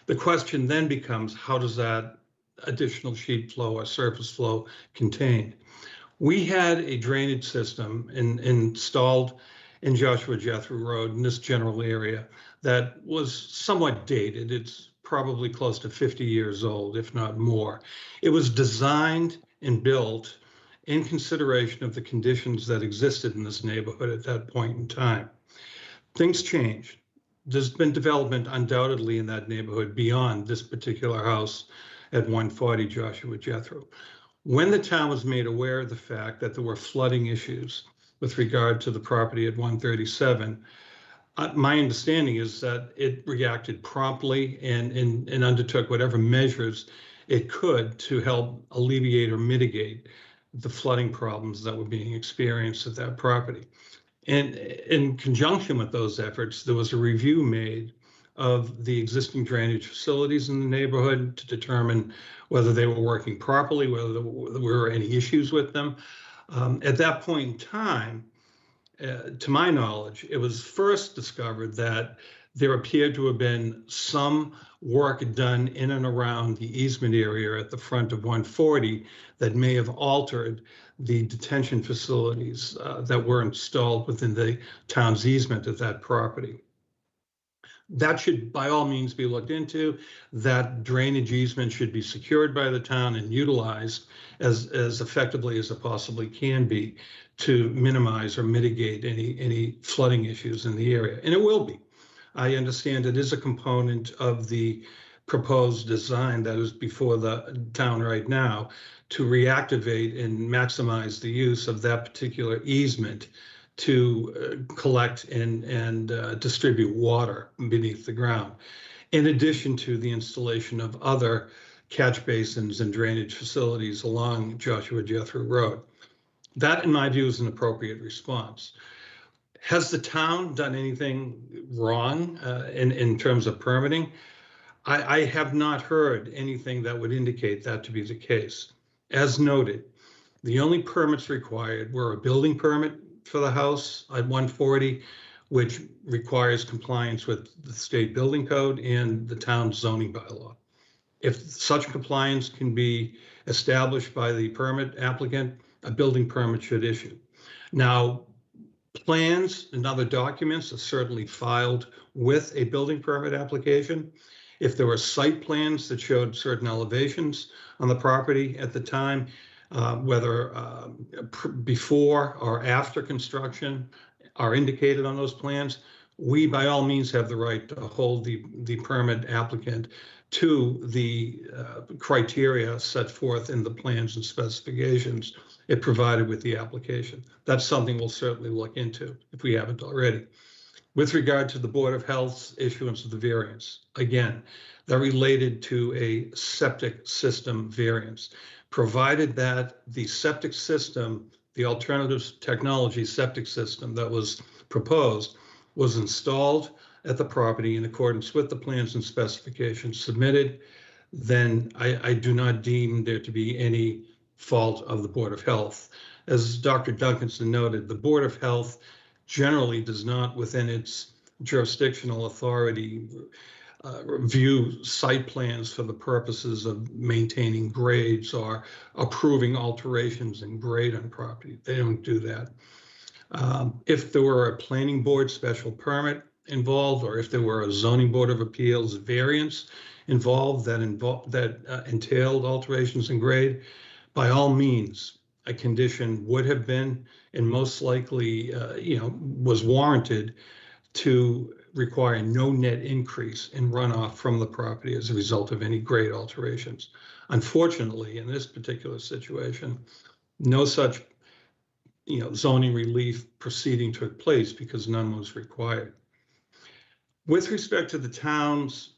The question then becomes, how does that additional sheet flow or surface flow contained? We had a drainage system installed in Joshua Jethro Road in this general area that was somewhat dated. It's probably close to 50 years old, if not more. It was designed and built in consideration of the conditions that existed in this neighborhood at that point in time. Things changed. There's been development undoubtedly in that neighborhood beyond this particular house at 140 Joshua Jethro. When the town was made aware of the fact that there were flooding issues with regard to the property at 137, my understanding is that it reacted promptly and undertook whatever measures it could to help alleviate or mitigate the flooding problems that were being experienced at that property. And in conjunction with those efforts, there was a review made of the existing drainage facilities in the neighborhood to determine whether they were working properly, whether there were any issues with them. At that point in time, to my knowledge, it was first discovered that there appeared to have been some work done in and around the easement area at the front of 140 that may have altered the detention facilities that were installed within the town's easement of that property. That should by all means be looked into. That drainage easement should be secured by the town and utilized as effectively as it possibly can be to minimize or mitigate any flooding issues in the area. And it will be. I understand it is a component of the proposed design that is before the town right now to reactivate and maximize the use of that particular easement to collect and distribute water beneath the ground, in addition to the installation of other catch basins and drainage facilities along Joshua Jethro Road. That, in my view, is an appropriate response. Has the town done anything wrong in terms of permitting? I have not heard anything that would indicate that to be the case. As noted, the only permits required were a building permit for the house at 140, which requires compliance with the state building code and the town's zoning bylaw. If such compliance can be established by the permit applicant, a building permit should issue. Now, plans and other documents are certainly filed with a building permit application. If there were site plans that showed certain elevations on the property at the time, whether before or after construction are indicated on those plans, we by all means have the right to hold the permit applicant to the criteria set forth in the plans and specifications it provided with the application. That's something we'll certainly look into if we haven't already. With regard to the Board of Health's issuance of the variance, again, they're related to a septic system variance. Provided that the septic system, the alternative technology septic system that was proposed was installed at the property in accordance with the plans and specifications submitted, then I do not deem there to be any fault of the Board of Health. As Dr. Duncanson noted, the Board of Health generally does not, within its jurisdictional authority, review site plans for the purposes of maintaining grades or approving alterations in grade on property. They don't do that. If there were a planning board special permit involved, or if there were a zoning board of appeals variance involved that entailed alterations in grade, by all means, a condition would have been and most likely, was warranted to require no net increase in runoff from the property as a result of any grade alterations. Unfortunately, in this particular situation, no such zoning relief proceeding took place because none was required. With respect to the town's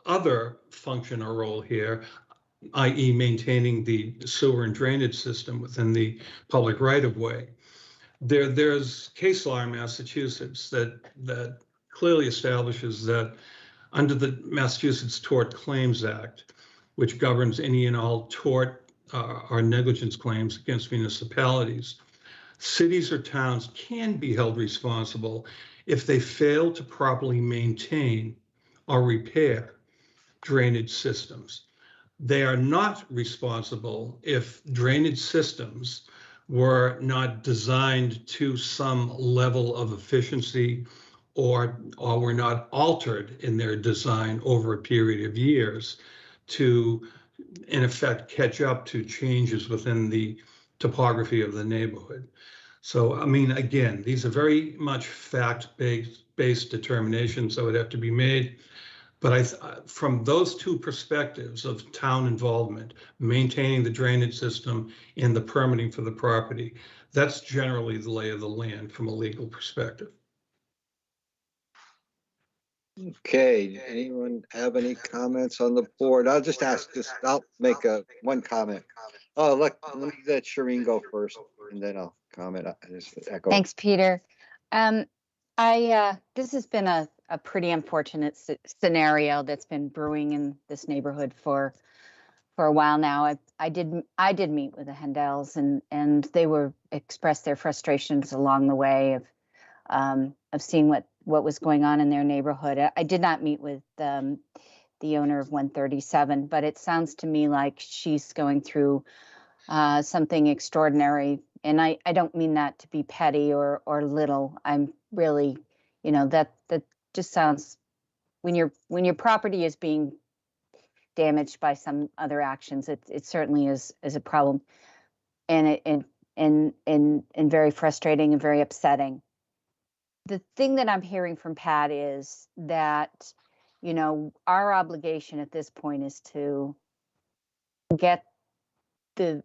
other function or role here, i.e. maintaining the sewer and drainage system within the public right-of-way, there's case law in Massachusetts that clearly establishes that under the Massachusetts Tort Claims Act, which governs any and all tort or negligence claims against municipalities, cities or towns can be held responsible if they fail to properly maintain or repair drainage systems. They are not responsible if drainage systems were not designed to some level of efficiency or were not altered in their design over a period of years to, in effect, catch up to changes within the topography of the neighborhood. So, I mean, again, these are very much fact-based determinations that would have to be made. But from those two perspectives of town involvement, maintaining the drainage system and the permitting for the property, that's generally the lay of the land from a legal perspective. Okay, anyone have any comments on the board? I'll just ask, I'll make one comment. Oh, let me let Shireen go first, and then I'll comment. I just echo. Thanks, Peter. This has been a pretty unfortunate scenario that's been brewing in this neighborhood for a while now. I did meet with the Hendels, and they were expressed their frustrations along the way of seeing what was going on in their neighborhood. I did not meet with the owner of 137, but it sounds to me like she's going through something extraordinary. And I don't mean that to be petty or little. I'm really, that just sounds, when your property is being damaged by some other actions, it certainly is a problem, and very frustrating and very upsetting. The thing that I'm hearing from Pat is that, our obligation at this point is to get the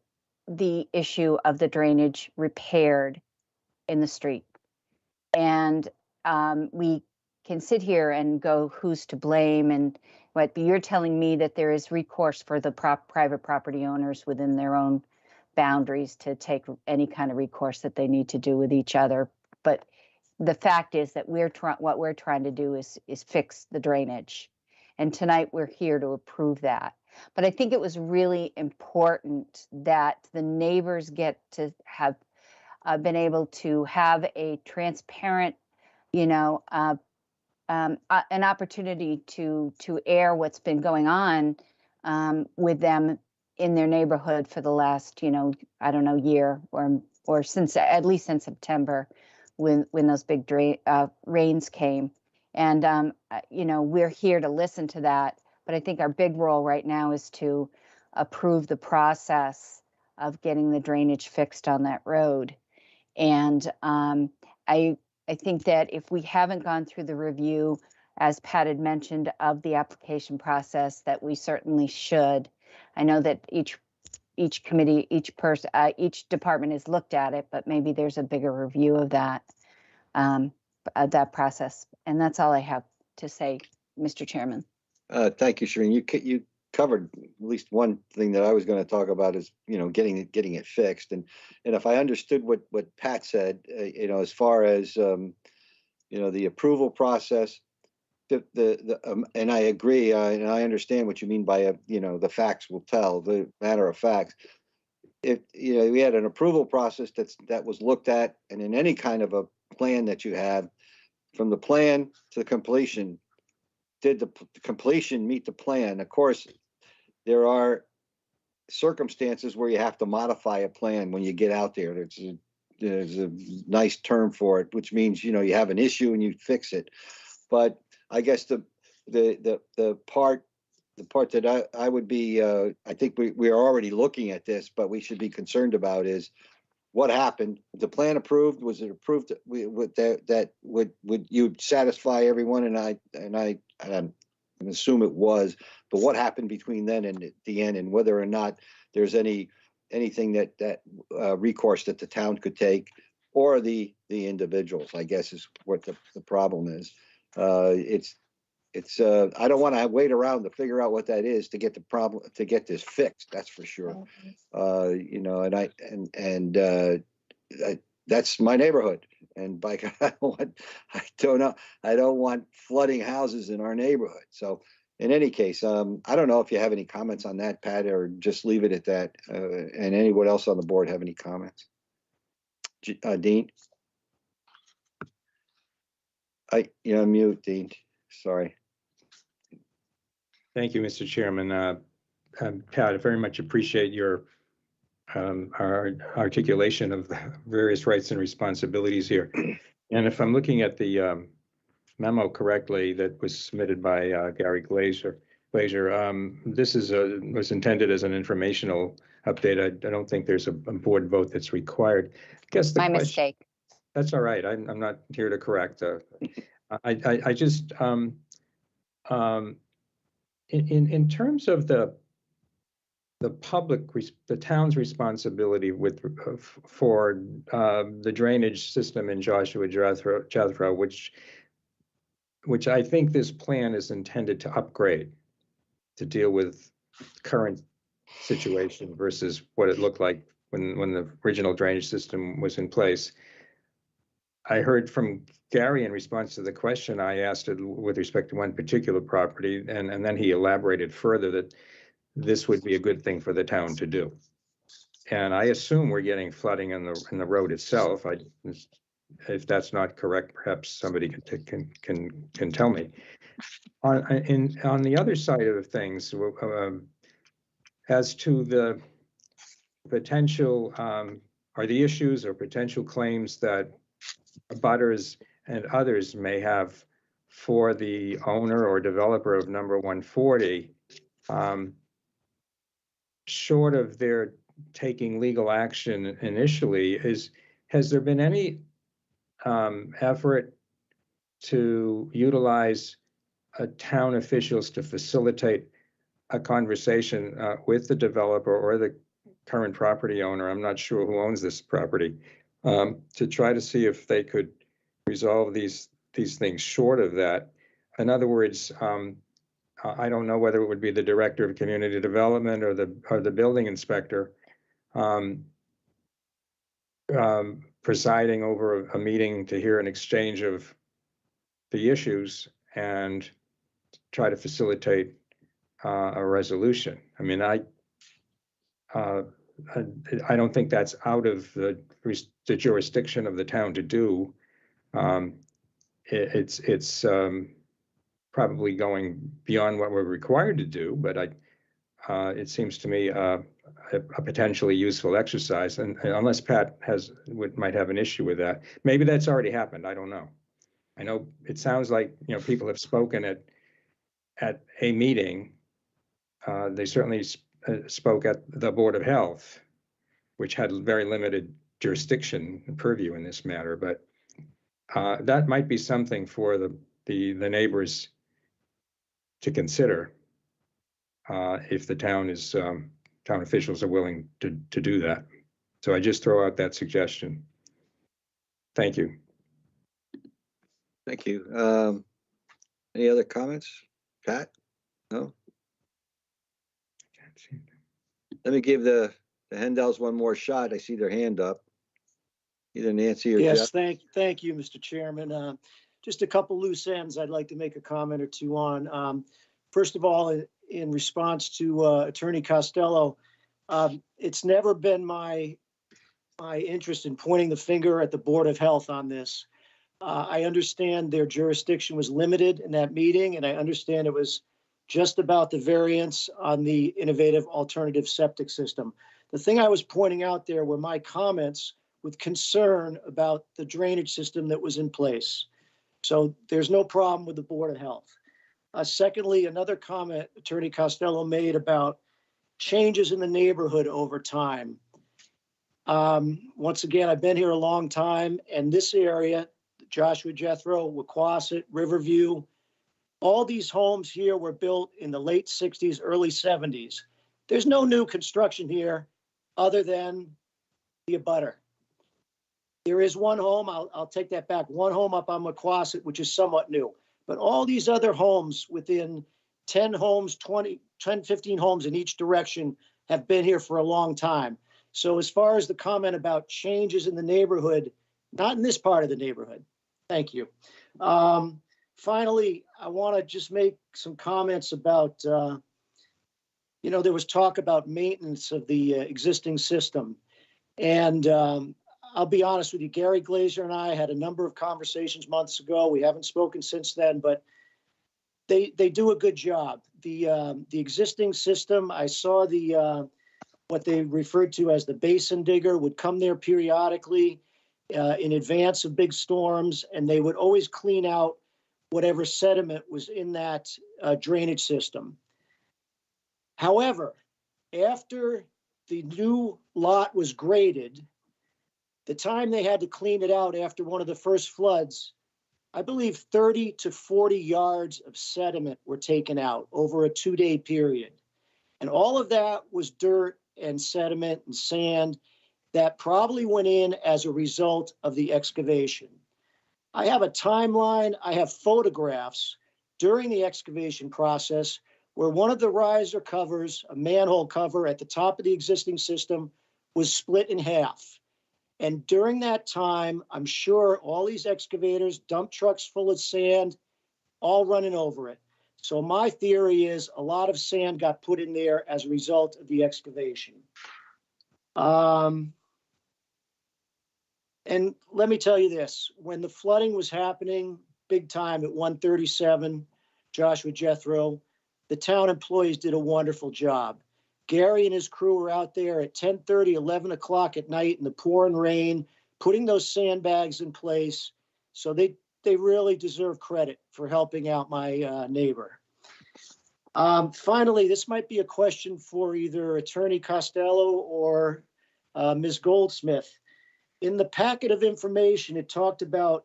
issue of the drainage repaired in the street. And we can sit here and go, who's to blame and what, but you're telling me that there is recourse for the private property owners within their own boundaries to take any kind of recourse that they need to do with each other. But the fact is that what we're trying to do is fix the drainage. And tonight we're here to approve that. But I think it was really important that the neighbors get to have been able to have a transparent, an opportunity to air what's been going on with them in their neighborhood for the last, I don't know, year or since, at least since September, when those big rains came. And we're here to listen to that. But I think our big role right now is to approve the process of getting the drainage fixed on that road. And I think that if we haven't gone through the review, as Pat had mentioned, of the application process, that we certainly should. I know that each committee, each person, each department has looked at it, but maybe there's a bigger review of that process. And that's all I have to say, Mr. Chairman. Thank you, Shireen. You covered at least one thing that I was going to talk about is, getting it fixed. And if I understood what Pat said, as far as, the approval process, and I agree, and I understand what you mean by, the facts will tell, the matter of facts. If, we had an approval process that was looked at, and in any kind of a plan that you have, from the plan to the completion, did the completion meet the plan? Of course, there are circumstances where you have to modify a plan when you get out there. There's a nice term for it, which means, you have an issue and you fix it. But I guess the part that I would be, I think we are already looking at this, but we should be concerned about is what happened. The plan approved, was it approved that would you satisfy everyone? And I assume it was, but what happened between then and the end, and whether or not there's anything that recourse that the town could take, or the individuals, I guess, is what the problem is. It's I don't want to wait around to figure out what that is to get this fixed. That's for sure. That's my neighborhood. And by God, I don't want flooding houses in our neighborhood. So in any case, I don't know if you have any comments on that, Pat, or just leave it at that. And anyone else on the board have any comments? Dean? You're on mute, Dean. Sorry. Thank you, Mr. Chairman. Pat, I very much appreciate your our articulation of the various rights and responsibilities here. And if I'm looking at the memo correctly that was submitted by Gary Glazer, this was intended as an informational update. I don't think there's a board vote that's required. I guess my mistake. That's all right. I'm not here to correct. I just in terms of the town's responsibility for the drainage system in Joshua Jethro, which I think this plan is intended to upgrade to deal with current situation versus what it looked like when the original drainage system was in place. I heard from Gary in response to the question I asked with respect to one particular property, and then he elaborated further that this would be a good thing for the town to do. And I assume we're getting flooding in the road itself. If that's not correct, perhaps somebody can tell me. On the other side of things, as to the potential or the issues or potential claims that abutters and others may have for the owner or developer of number 140, short of their taking legal action initially, has there been any effort to utilize town officials to facilitate a conversation with the developer or the current property owner? I'm not sure who owns this property, to try to see if they could resolve these things short of that. In other words, I don't know whether it would be the director of community development or the building inspector presiding over a meeting to hear an exchange of the issues and try to facilitate a resolution. I mean, I don't think that's out of the jurisdiction of the town to do. It's probably going beyond what we're required to do, but it seems to me a potentially useful exercise. And unless Pat might have an issue with that, maybe that's already happened. I don't know. I know it sounds like people have spoken at a meeting. They certainly spoke at the Board of Health, which had very limited jurisdiction and purview in this matter. But that might be something for the neighbors to consider if the town officials are willing to do that. So I just throw out that suggestion. Thank you. Thank you. Any other comments? Pat? No? Let me give the Hendels one more shot. I see their hand up. Either Nancy or Yes, Jeff. thank you, Mr. Chairman. Just a couple loose ends I'd like to make a comment or two on. First of all, in response to Attorney Costello, it's never been my interest in pointing the finger at the Board of Health on this. I understand their jurisdiction was limited in that meeting, and I understand it was just about the variance on the innovative alternative septic system. The thing I was pointing out there were my comments with concern about the drainage system that was in place. So there's no problem with the Board of Health. Secondly, another comment Attorney Costello made about changes in the neighborhood over time. Once again, I've been here a long time, and this area, Joshua Jethro, Wequassett, Riverview, all these homes here were built in the late 60s, early 70s. There's no new construction here other than the abutter. There is one home, I'll take that back, one home up on Wequassett, which is somewhat new. But all these other homes within 10 homes, 10, 15 homes in each direction have been here for a long time. So as far as the comment about changes in the neighborhood, not in this part of the neighborhood. Thank you. Finally, I want to just make some comments about, there was talk about maintenance of the existing system. And I'll be honest with you, Gary Glazer and I had a number of conversations months ago. We haven't spoken since then, but they do a good job. The existing system, I saw what they referred to as the basin digger would come there periodically in advance of big storms, and they would always clean out whatever sediment was in that drainage system. However, after the new lot was graded, the time they had to clean it out after one of the first floods, I believe 30 to 40 yards of sediment were taken out over a 2-day period. And all of that was dirt and sediment and sand that probably went in as a result of the excavation. I have a timeline, I have photographs during the excavation process where one of the riser covers, a manhole cover at the top of the existing system, was split in half. And during that time, I'm sure all these excavators, dump trucks full of sand, all running over it. So my theory is a lot of sand got put in there as a result of the excavation. And let me tell you this, when the flooding was happening big time at 137 Joshua Jethro, the town employees did a wonderful job. Gary and his crew were out there at 10:30, 11 o'clock at night in the pouring rain, putting those sandbags in place. So they really deserve credit for helping out my neighbor. Finally, this might be a question for either Attorney Costello or Ms. Goldsmith. In the packet of information, it talked about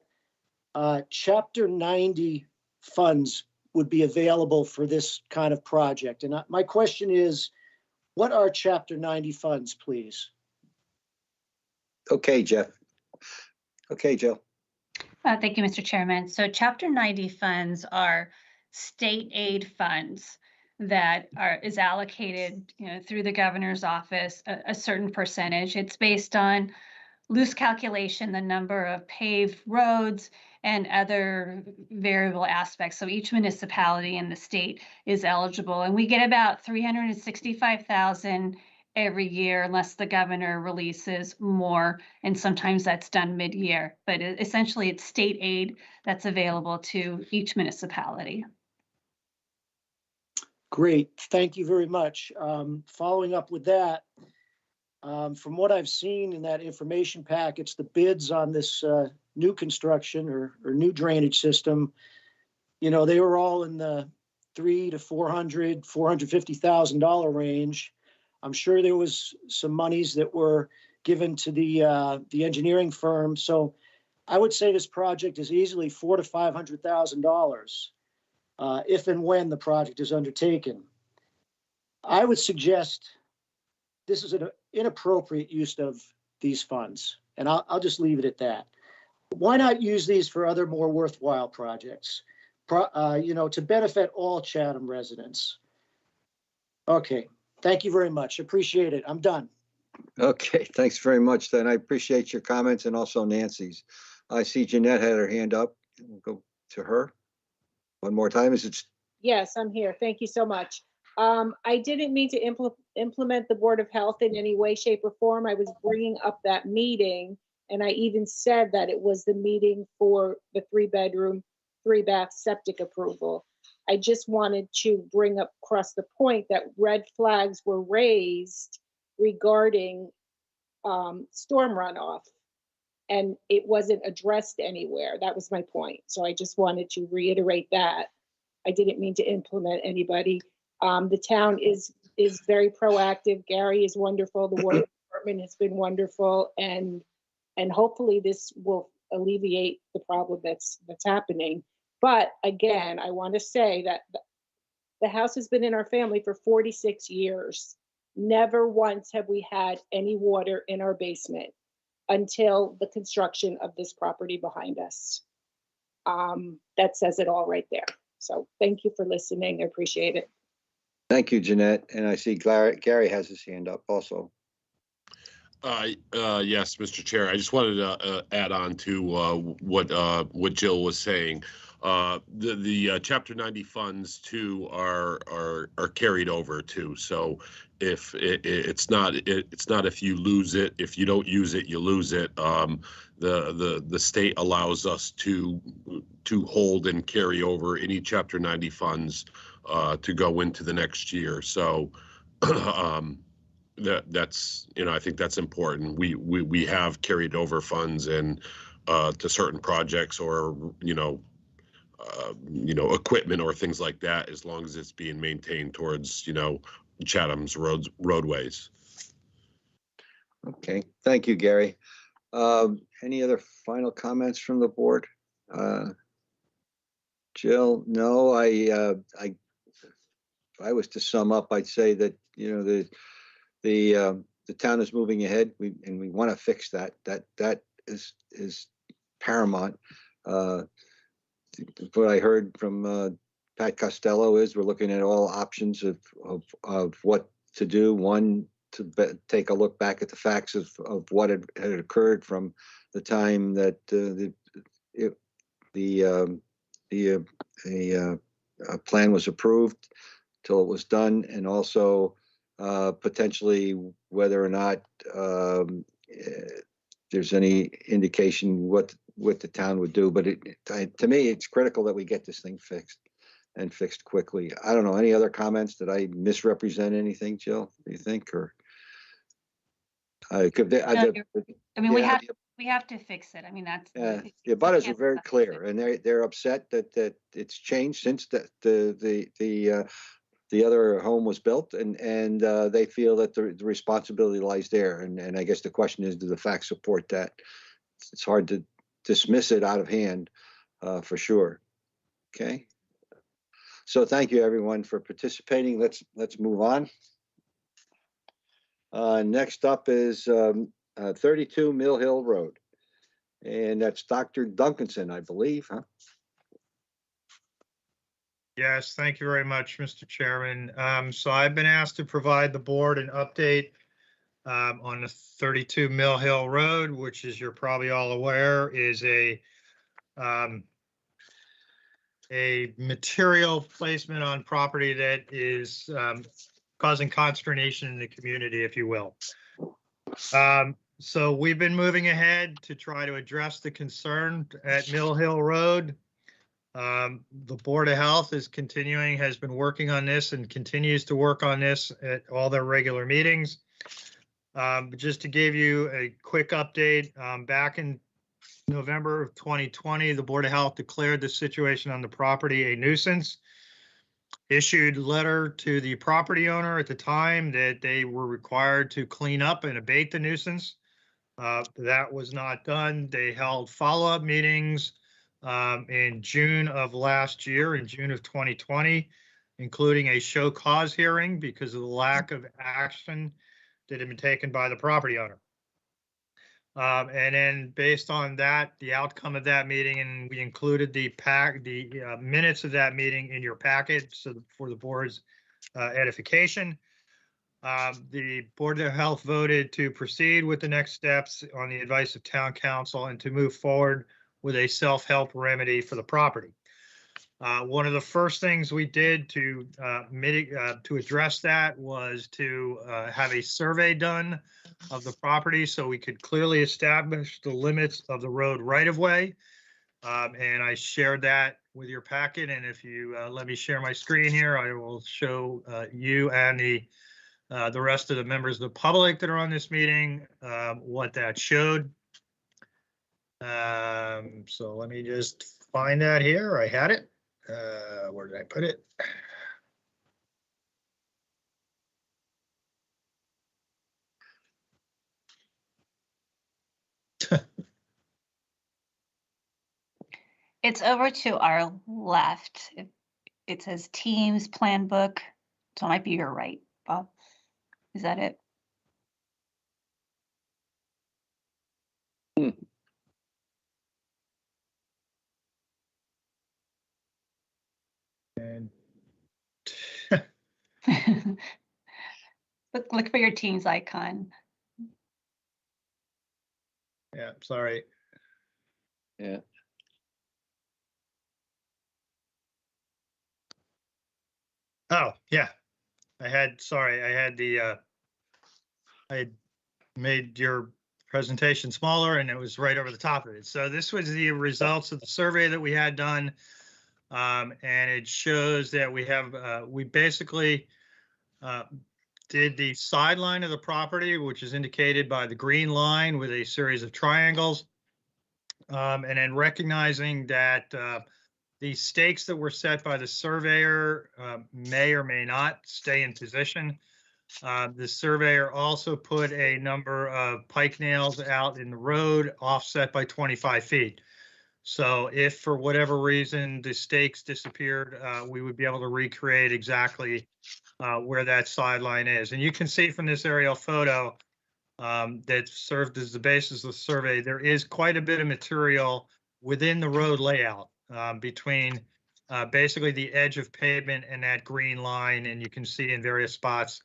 Chapter 90 funds would be available for this kind of project. And my question is, what are Chapter 90 funds, please? Okay, Jeff. Okay, Jill. Thank you, Mr. Chairman. So Chapter 90 funds are state aid funds that is allocated, through the governor's office, a certain percentage. It's based on loose calculation, the number of paved roads and other variable aspects. So each municipality in the state is eligible, and we get about $365,000 every year unless the governor releases more, and sometimes that's done mid-year. But essentially it's state aid that's available to each municipality. Great, thank you very much. Following up with that, from what I've seen in that information package, the bids on this new construction or new drainage system, they were all in the $300,000 to $450,000 range. I'm sure there was some monies that were given to the engineering firm. So I would say this project is easily $400,000 to $500,000 if and when the project is undertaken. I would suggest this is an inappropriate use of these funds, and I'll just leave it at that. Why not use these for other more worthwhile projects, to benefit all Chatham residents? Okay, thank you very much. Appreciate it. I'm done. Okay, thanks very much then. I appreciate your comments and also Nancy's. I see Jeanette had her hand up. We'll go to her one more time. Yes, I'm here. Thank you so much. I didn't mean to implement the Board of Health in any way, shape, or form. I was bringing up that meeting, and I even said that it was the meeting for the 3-bedroom, 3-bath septic approval. I just wanted to bring up across the point that red flags were raised regarding storm runoff, and it wasn't addressed anywhere. That was my point. So I just wanted to reiterate that. I didn't mean to implement anybody. The town is very proactive. Gary is wonderful. The water department has been wonderful, and hopefully this will alleviate the problem that's happening. But again, I want to say that the house has been in our family for 46 years. Never once have we had any water in our basement until the construction of this property behind us. That says it all right there. So thank you for listening. I appreciate it. Thank you, Jeanette. And I see Gary has his hand up also. Yes, Mr. Chair. I just wanted to add on to what Jill was saying. The Chapter 90 funds too are carried over too. So if it's not if you lose it, if you don't use it, you lose it. The state allows us to hold and carry over any Chapter 90 funds to go into the next year. So that's I think that's important. We have carried over funds and to certain projects or equipment or things like that, as long as it's being maintained towards Chatham's roadways. Okay, thank you, Gary. Any other final comments from the board? Jill, no. If I was to sum up, I'd say that the town is moving ahead, and we want to fix that. That is paramount. What I heard from Pat Costello is. We're looking at all options of what to do. One, to take a look back at the facts of what had occurred from the time that a plan was approved till it was done, and also potentially whether or not there's any indication what the town would do. But to me, it's critical that we get this thing fixed and fixed quickly. I don't know, any other comments? Did I misrepresent anything, Jill, do you think? Or I mean, we have to fix it. I mean, that's. the abutters are very clear, and they're upset that it's changed since the other home was built, and they feel that the responsibility lies there. And I guess the question is, do the facts support that? It's hard to dismiss it out of hand, for sure. Okay. So thank you, everyone, for participating. Let's move on. Next up is 32 Mill Hill Road, and that's Dr. Duncanson, I believe, huh? Yes, thank you very much, Mr. Chairman. So I've been asked to provide the board an update on the 32 Mill Hill Road, which, as you're probably all aware, is a material placement on property that is causing consternation in the community, if you will. So we've been moving ahead to try to address the concern at Mill Hill Road. The Board of Health has been working on this and continues to work on this at all their regular meetings. But just to give you a quick update, back in November of 2020, the Board of Health declared the situation on the property a nuisance, issued a letter to the property owner at the time that they were required to clean up and abate the nuisance. That was not done. They held follow-up meetings in June of last year, in June of 2020, including a show cause hearing because of the lack of action that had been taken by the property owner. And then based on that, the outcome of that meeting, and we included the minutes of that meeting in your packet, so for the board's edification. The Board of Health voted to proceed with the next steps on the advice of Town Council and to move forward with a self-help remedy for the property. One of the first things we did to address that was to have a survey done of the property so we could clearly establish the limits of the road right-of-way. And I shared that with your packet. And if you let me share my screen here, I will show you and the rest of the members of the public that are on this meeting what that showed. So let me just find that here. I had it. Where did I put it? It's over to our left. It says Teams Plan Book. So it might be your right, Bob. Is that it? And look for your Teams icon. Yeah, sorry. Yeah. Oh, yeah. I had made your presentation smaller and it was right over the top of it. So this was the results of the survey that we had done. And it shows that we basically did the sideline of the property, which is indicated by the green line with a series of triangles. And then recognizing that the stakes that were set by the surveyor may or may not stay in position. The surveyor also put a number of pike nails out in the road offset by 25 feet. So if for whatever reason the stakes disappeared, we would be able to recreate exactly where that sideline is. And you can see from this aerial photo that served as the basis of the survey, there is quite a bit of material within the road layout between basically the edge of pavement and that green line, and you can see in various spots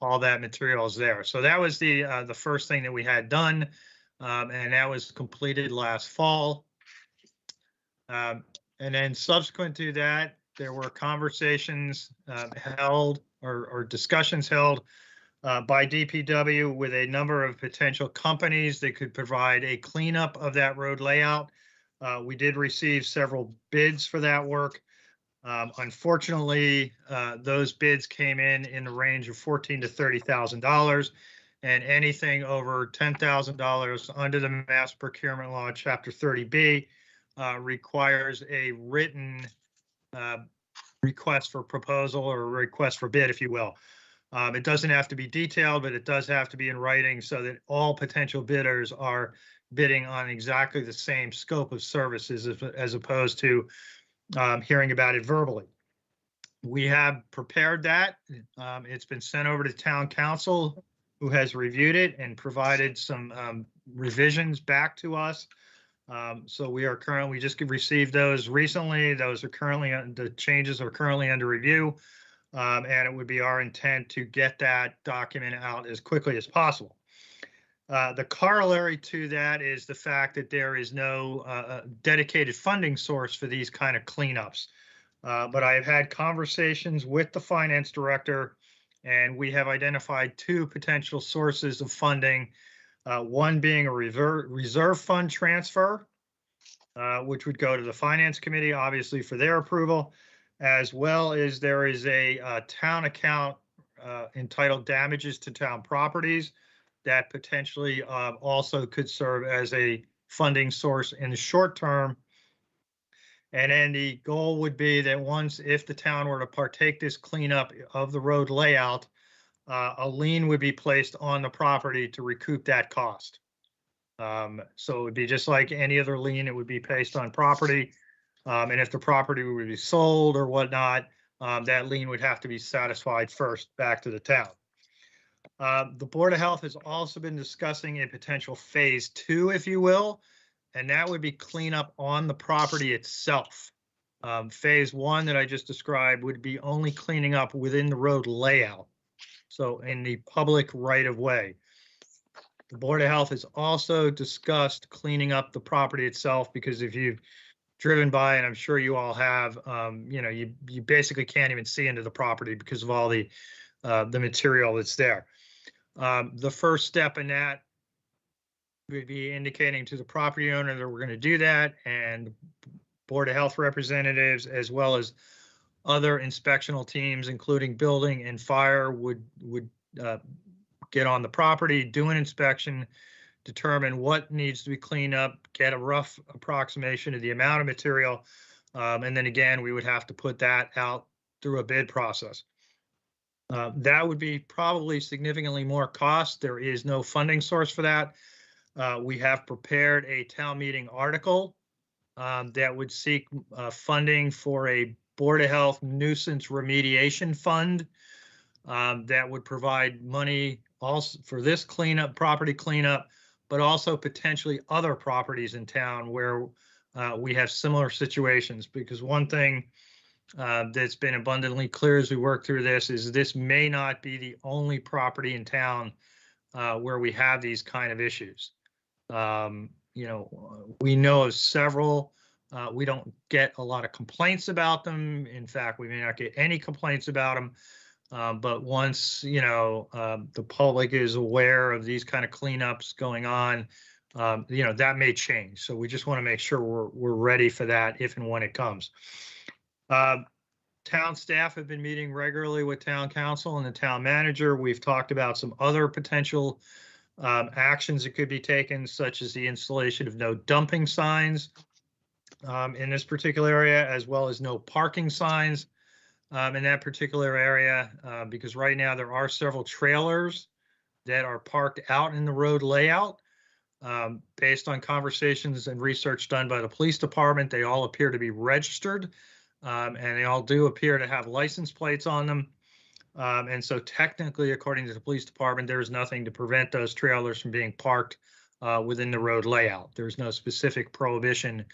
all that material is there. So that was the first thing that we had done, and that was completed last fall. And then subsequent to that, there were conversations held or discussions held by DPW with a number of potential companies that could provide a cleanup of that road layout. We did receive several bids for that work. Unfortunately, those bids came in the range of $14,000 to $30,000, and anything over $10,000 under the Mass Procurement Law, Chapter 30B, requires a written request for proposal or request for bid, if you will. It doesn't have to be detailed, but it does have to be in writing so that all potential bidders are bidding on exactly the same scope of services as opposed to hearing about it verbally. We have prepared that. It's been sent over to town council, who has reviewed it and provided some revisions back to us. So we just received those recently. Those are currently, the changes are currently under review. And it would be our intent to get that document out as quickly as possible. The corollary to that is the fact that there is no dedicated funding source for these kind of cleanups. But I have had conversations with the finance director, and we have identified two potential sources of funding, one being a reserve fund transfer, which would go to the finance committee, obviously for their approval, as well as there is a town account entitled Damages to Town Properties that potentially also could serve as a funding source in the short term. And then the goal would be that if the town were to partake this cleanup of the road layout, a lien would be placed on the property to recoup that cost. So it would be just like any other lien, it would be placed on property. And if the property would be sold or whatnot, that lien would have to be satisfied first back to the town. The Board of Health has also been discussing a potential phase 2, if you will, and that would be cleanup on the property itself. Phase 1 that I just described would be only cleaning up within the road layout, so in the public right-of-way. The Board of Health has also discussed cleaning up the property itself, because if you've driven by, and I'm sure you all have, you basically can't even see into the property because of all the material that's there. The first step in that would be indicating to the property owner that we're going to do that, and Board of Health representatives, as well as other inspectional teams, including building and fire, would get on the property, do an inspection, determine what needs to be cleaned up, get a rough approximation of the amount of material, and then again, we would have to put that out through a bid process. That would be probably significantly more cost. There is no funding source for that. We have prepared a town meeting article that would seek funding for a Board of Health nuisance remediation fund that would provide money also for this cleanup, property cleanup, but also potentially other properties in town where we have similar situations. Because one thing that's been abundantly clear as we work through this may not be the only property in town where we have these kind of issues. We know of several. We don't get a lot of complaints about them. In fact, we may not get any complaints about them. But once, the public is aware of these kind of cleanups going on, that may change. So we just want to make sure we're ready for that if and when it comes. Town staff have been meeting regularly with town council and the town manager. We've talked about some other potential actions that could be taken, such as the installation of no dumping signs in this particular area, as well as no parking signs in that particular area, because right now there are several trailers that are parked out in the road layout. Based on conversations and research done by the police department, they all appear to be registered, and they all do appear to have license plates on them. And so technically, according to the police department, there is nothing to prevent those trailers from being parked within the road layout. There's no specific prohibition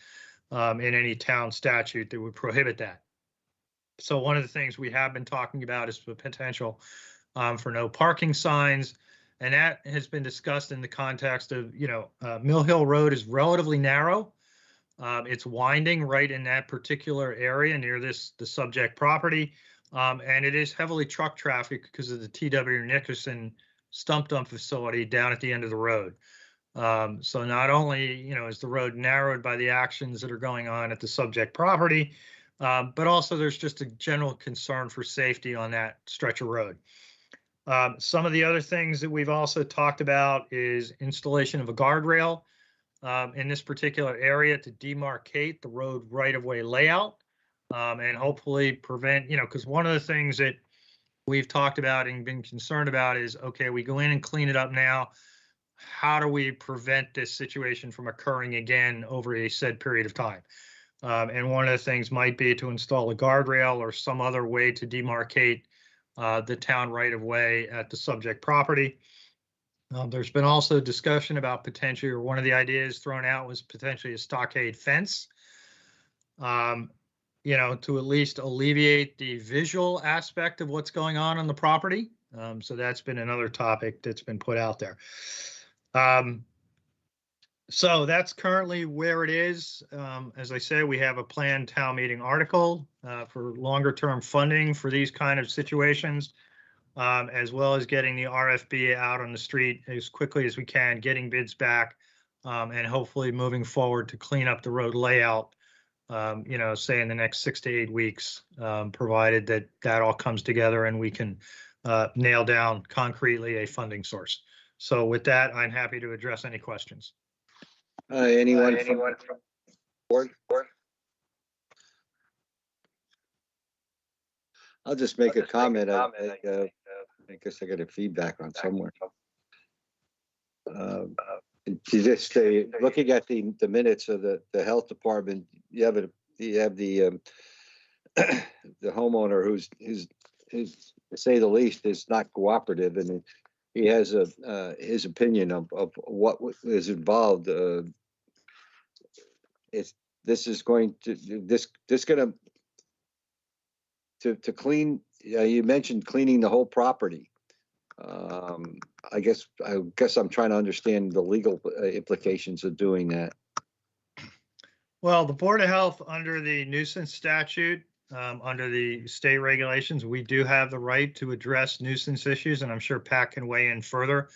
in any town statute that would prohibit that. So one of the things we have been talking about is the potential for no parking signs. And that has been discussed in the context of, Mill Hill Road is relatively narrow. It's winding right in that particular area near the subject property. And it is heavily truck traffic because of the T.W. Nickerson stump dump facility down at the end of the road. So not only, is the road narrowed by the actions that are going on at the subject property, but also there's just a general concern for safety on that stretch of road. Some of the other things that we've also talked about is installation of a guardrail in this particular area to demarcate the road right-of-way layout and hopefully prevent, because one of the things that we've talked about and been concerned about is, okay, we go in and clean it up now. How do we prevent this situation from occurring again over a said period of time? And one of the things might be to install a guardrail or some other way to demarcate the town right-of-way at the subject property. There's been also discussion about potentially, or one of the ideas thrown out was potentially a stockade fence, to at least alleviate the visual aspect of what's going on the property. So that's been another topic that's been put out there. So that's currently where it is. As I say, we have a planned town meeting article for longer term funding for these kind of situations, as well as getting the RFB out on the street as quickly as we can, getting bids back, and hopefully moving forward to clean up the road layout, say in the next 6 to 8 weeks, provided that all comes together and we can nail down concretely a funding source. So with that, I'm happy to address any questions. Anyone from board? I'll just make a comment. I guess I got a feedback on somewhere. Just looking at the minutes of the health department, you have the homeowner who's to say the least is not cooperative, and he has his opinion of what is involved. This is going to clean. You mentioned cleaning the whole property. I guess I'm trying to understand the legal implications of doing that. Well, the Board of Health, under the nuisance statute, under the state regulations, we do have the right to address nuisance issues, and I'm sure Pat can weigh in further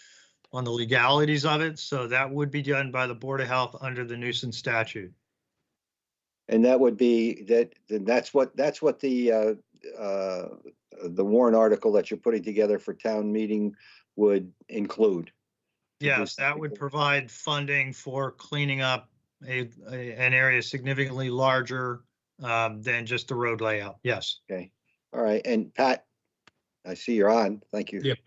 on the legalities of it. So that would be done by the Board of Health under the nuisance statute. And that would be that's what the warrant article that you're putting together for town meeting would include. Yes, that would provide funding for cleaning up an area significantly larger than just the road layout. Yes. Okay. All right. And Pat, I see you're on. Thank you. Yep.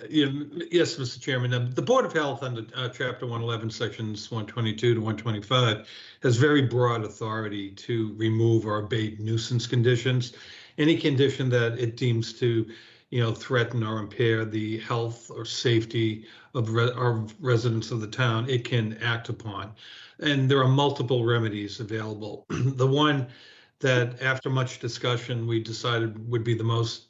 Yes, Mr. Chairman. The Board of Health under Chapter 111, Sections 122 to 125 has very broad authority to remove or abate nuisance conditions. Any condition that it deems to, threaten or impair the health or safety of residents of the town, it can act upon. And there are multiple remedies available. The one that, after much discussion, we decided would be the most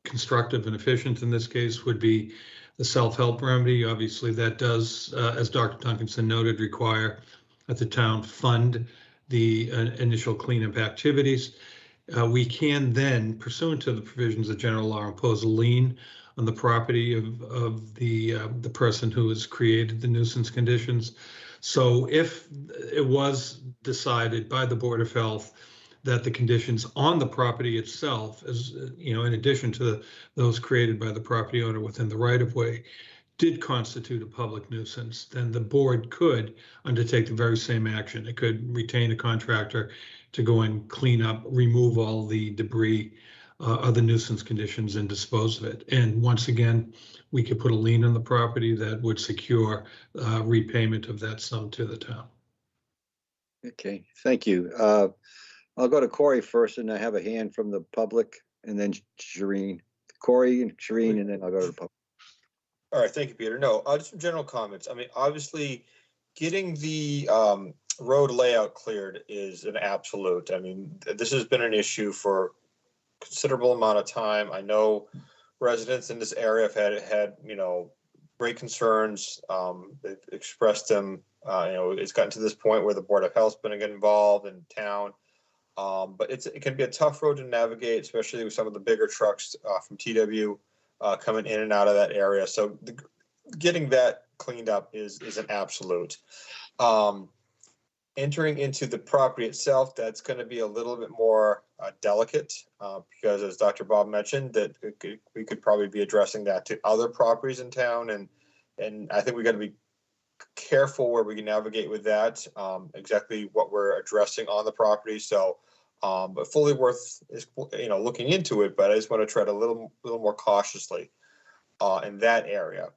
constructive and efficient in this case would be the self-help remedy. Obviously, that does, as Dr. Duncanson noted, require that the town fund the initial cleanup activities. We can then, pursuant to the provisions of general law, impose a lien on the property of the person who has created the nuisance conditions. So if it was decided by the Board of Health that the conditions on the property itself, as in addition to those created by the property owner within the right-of-way, did constitute a public nuisance, then the board could undertake the very same action. It could retain a contractor to go and clean up, remove all the debris of the nuisance conditions and dispose of it. And once again, we could put a lien on the property that would secure repayment of that sum to the town. Okay, thank you. I'll go to Corey first, and I have a hand from the public, and then Shireen. Corey and Shireen, and then I'll go to the public. All right, thank you, Peter. No, just some general comments. I mean, obviously, getting the road layout cleared is an absolute. I mean, this has been an issue for a considerable amount of time. I know residents in this area have had great concerns. They've expressed them. It's gotten to this point where the Board of Health's been to get involved in town. But it can be a tough road to navigate, especially with some of the bigger trucks from TW coming in and out of that area. So getting that cleaned up is an absolute. Entering into the property itself, that's going to be a little bit more delicate because, as Dr. Bob mentioned, that we could probably be addressing that to other properties in town, and I think we got to be careful where we can navigate with that. Exactly what we're addressing on the property. So, but fully worth looking into it. But I just want to tread a little more cautiously in that area.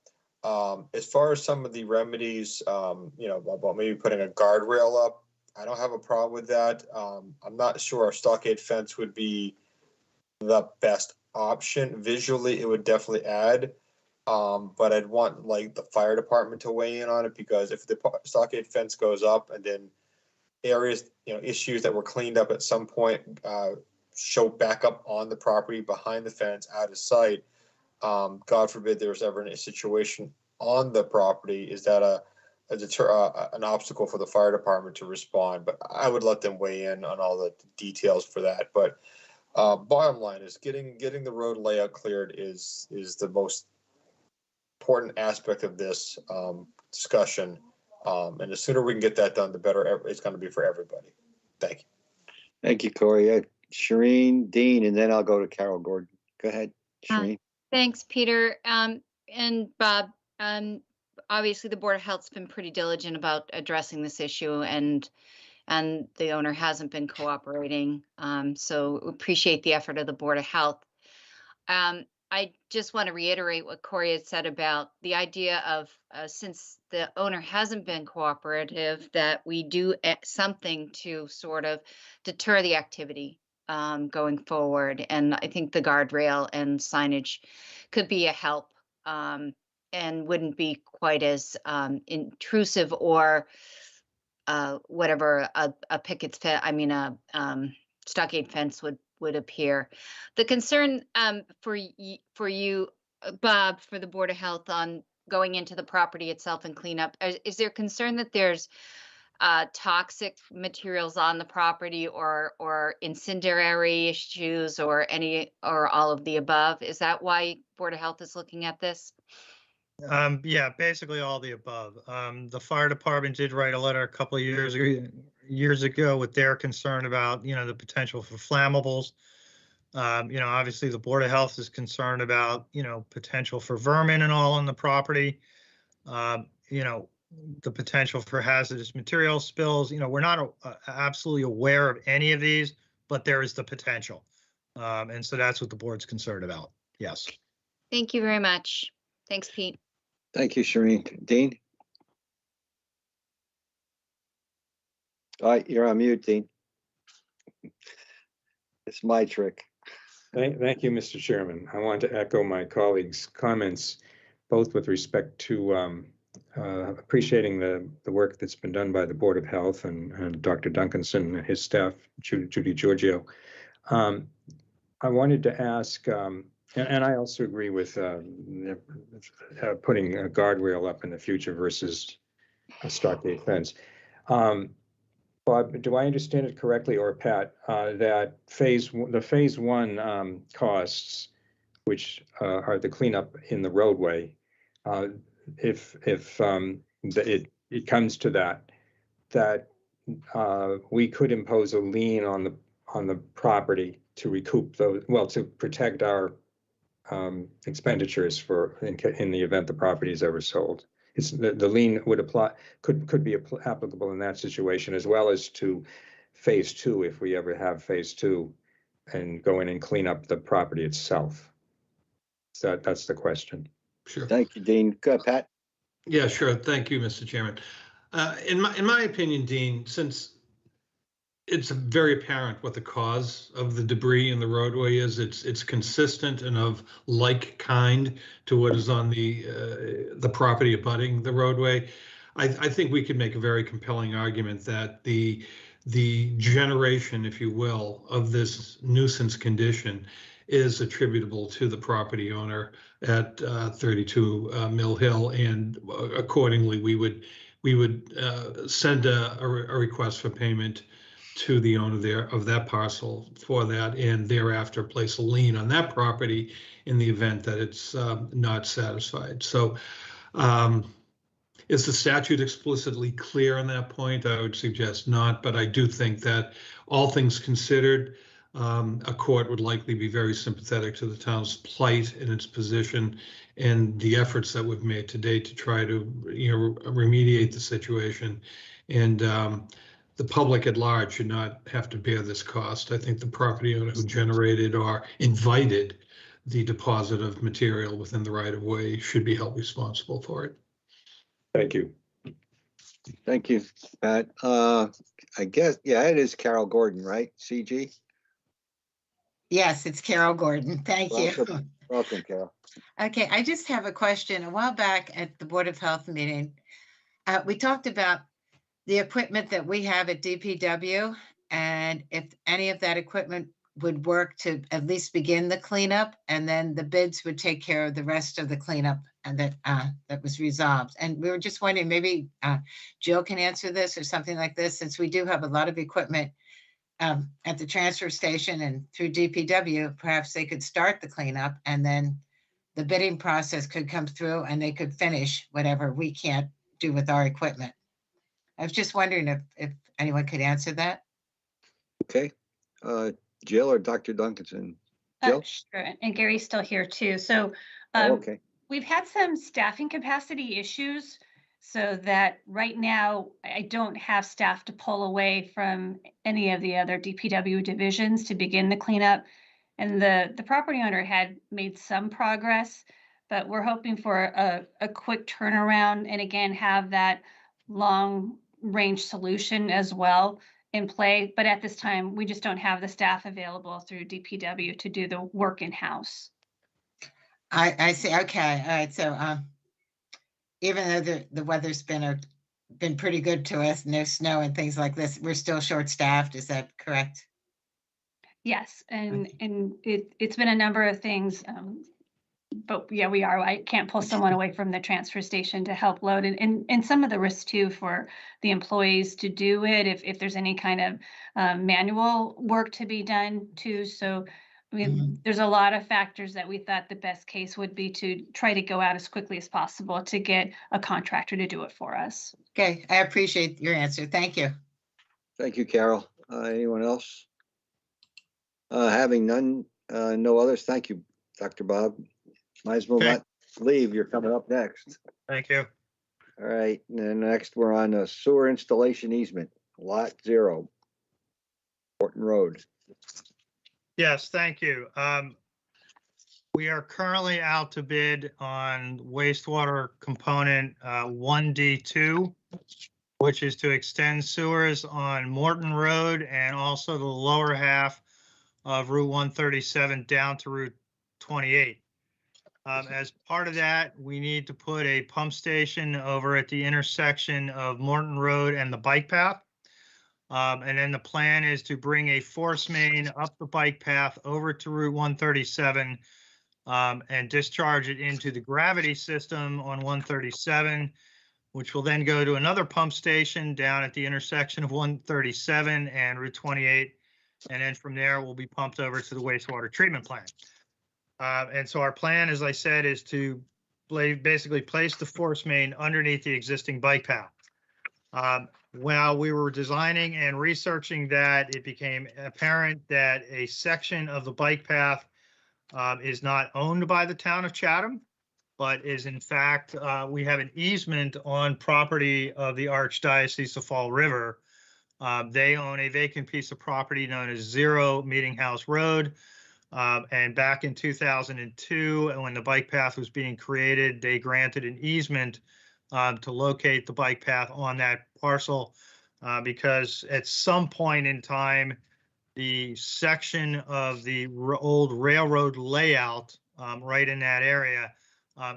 As far as some of the remedies, about maybe putting a guardrail up, I don't have a problem with that. I'm not sure a stockade fence would be the best option. Visually, it would definitely add, but I'd want like the fire department to weigh in on it, because if the stockade fence goes up and then areas, issues that were cleaned up at some point show back up on the property behind the fence out of sight, God forbid there was ever a situation on the property, is that an obstacle for the fire department to respond? But I would let them weigh in on all the details for that. But bottom line is getting the road layout cleared is the most important aspect of this discussion. And the sooner we can get that done, the better it's going to be for everybody. Thank you. Thank you, Corey. Shireen, Dean, and then I'll go to Carol Gordon. Go ahead, Shireen. Thanks, Peter. And Bob, obviously the Board of Health's been pretty diligent about addressing this issue, and the owner hasn't been cooperating. So appreciate the effort of the Board of Health. I just want to reiterate what Corey had said about the idea of, since the owner hasn't been cooperative, that we do something to sort of deter the activity going forward. And I think the guardrail and signage could be a help, and wouldn't be quite as intrusive or whatever a picket fence, stockade fence would appear. The concern for you, Bob, for the Board of Health on going into the property itself and cleanup, is there concern that there's toxic materials on the property or incendiary issues or all of the above? Is that why Board of Health is looking at this? Yeah, basically all the above. The fire department did write a letter a couple of years ago with their concern about, the potential for flammables. Obviously the Board of Health is concerned about, potential for vermin and all on the property. The potential for hazardous material spills. We're not absolutely aware of any of these, but there is the potential. And so that's what the board's concerned about. Yes. Thank you very much. Thanks, Pete. Thank you, Shireen. Dean? All right, you're on mute, Dean. It's my trick. Thank you, Mr. Chairman. I want to echo my colleagues' comments, both with respect to appreciating the work that's been done by the Board of Health and Dr. Duncanson and his staff, Judy Giorgio. I wanted to ask, and I also agree with putting a guardrail up in the future versus a stockade fence. Bob, do I understand it correctly, or Pat, that the phase one costs, which are the cleanup in the roadway, if it comes to that we could impose a lien on the property to recoup those, to protect our expenditures in the event the property is ever sold. It's the lien would apply, could be applicable in that situation, as well as to phase two, if we ever have phase two and go in and clean up the property itself. So that's the question. Sure. Thank you, Dean. Go ahead, Pat. Yeah, sure. Thank you, Mr. Chairman. In my opinion, Dean, since it's very apparent what the cause of the debris in the roadway is, it's consistent and of like kind to what is on the property abutting the roadway, I think we could make a very compelling argument that the generation, if you will, of this nuisance condition is attributable to the property owner at 32 Mill Hill, and accordingly, we would send a request for payment to the owner there of that parcel for that, and thereafter place a lien on that property in the event that it's not satisfied. So is the statute explicitly clear on that point? I would suggest not, but I do think that all things considered, a court would likely be very sympathetic to the town's plight and its position and the efforts that we've made to date to try to, remediate the situation. And the public at large should not have to bear this cost. I think the property owner who generated or invited the deposit of material within the right of way should be held responsible for it. Thank you. Thank you, Pat. I guess, yeah, it is Carol Gordon, right? CG? Yes, it's Carol Gordon. Thank you. Welcome. Welcome, Carol. Okay, I just have a question. A while back at the Board of Health meeting, we talked about the equipment that we have at DPW, and if any of that equipment would work to at least begin the cleanup, and then the bids would take care of the rest of the cleanup, and that was resolved. And we were just wondering, maybe Jill can answer this or something like this, since we do have a lot of equipment at the transfer station and through DPW. Perhaps they could start the cleanup, and then the bidding process could come through and they could finish whatever we can't do with our equipment. I was just wondering if anyone could answer that. Okay. Jill or Dr. Duncanson? Jill? Sure, and Gary's still here too. So Okay. we've had some staffing capacity issues, so that right now I don't have staff to pull away from any of the other DPW divisions to begin the cleanup. And the property owner had made some progress, but we're hoping for a quick turnaround, and again, have that long range solution as well in play. But at this time, we just don't have the staff available through DPW to do the work in-house. I see. Okay. All right. So even though the weather's been pretty good to us, no snow and things like this, we're still short-staffed. Is that correct? Yes, and it's been a number of things, but yeah, we are. I can't pull someone away from the transfer station to help load, and some of the risks too for the employees to do it if there's any kind of manual work to be done too. So I mean, there's a lot of factors that we thought the best case would be to try to go out as quickly as possible to get a contractor to do it for us. Okay, I appreciate your answer. Thank you. Thank you, Carol. Anyone else? Having none, no others. Thank you, Dr. Bob. Might as well not leave. You're coming up next. Thank you. All right. And then next we're on a sewer installation easement, lot 0, Horton Road. Yes, thank you. We are currently out to bid on wastewater component 1D2, which is to extend sewers on Morton Road and also the lower half of Route 137 down to Route 28. As part of that, we need to put a pump station over at the intersection of Morton Road and the bike path. And then the plan is to bring a force main up the bike path over to Route 137 and discharge it into the gravity system on 137, which will then go to another pump station down at the intersection of 137 and Route 28. And then from there, we'll be pumped over to the wastewater treatment plant. And so our plan, as I said, is to basically place the force main underneath the existing bike path. While we were designing and researching that, it became apparent that a section of the bike path is not owned by the town of Chatham, but is in fact, we have an easement on property of the Archdiocese of Fall River. They own a vacant piece of property known as 0 Meeting House Road. And back in 2002, when the bike path was being created, they granted an easement to locate the bike path on that parcel because at some point in time, the section of the old railroad layout right in that area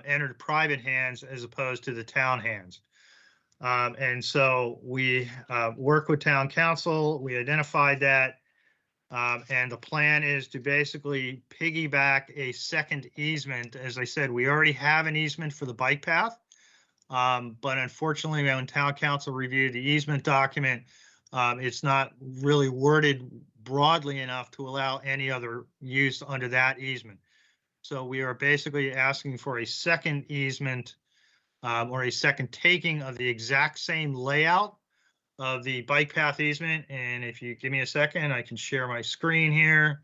entered private hands as opposed to the town hands. And so we worked with town council, we identified that, and the plan is to basically piggyback a second easement. As I said, we already have an easement for the bike path, but unfortunately, when town council reviewed the easement document, it's not really worded broadly enough to allow any other use under that easement. So we are basically asking for a second easement or a second taking of the exact same layout of the bike path easement. And if you give me a second, I can share my screen here.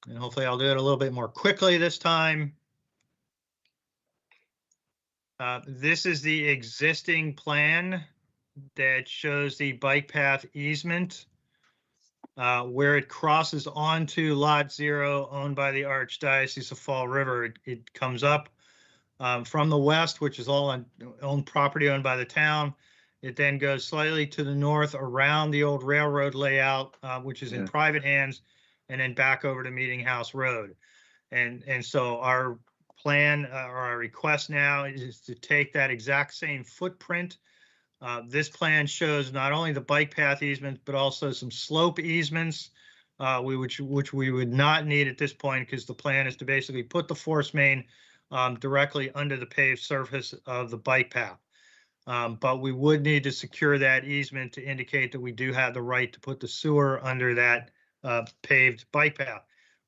And hopefully I'll do it a little bit more quickly this time. This is the existing plan that shows the bike path easement where it crosses onto Lot 0 owned by the Archdiocese of Fall River. It comes up from the west, which is all on owned property owned by the town. It then goes slightly to the north around the old railroad layout, which is in private hands, and then back over to Meeting House Road. And so our plan or our request now is to take that exact same footprint. This plan shows not only the bike path easements, but also some slope easements, which we would not need at this point, because the plan is to basically put the force main directly under the paved surface of the bike path. But we would need to secure that easement to indicate that we do have the right to put the sewer under that paved bike path.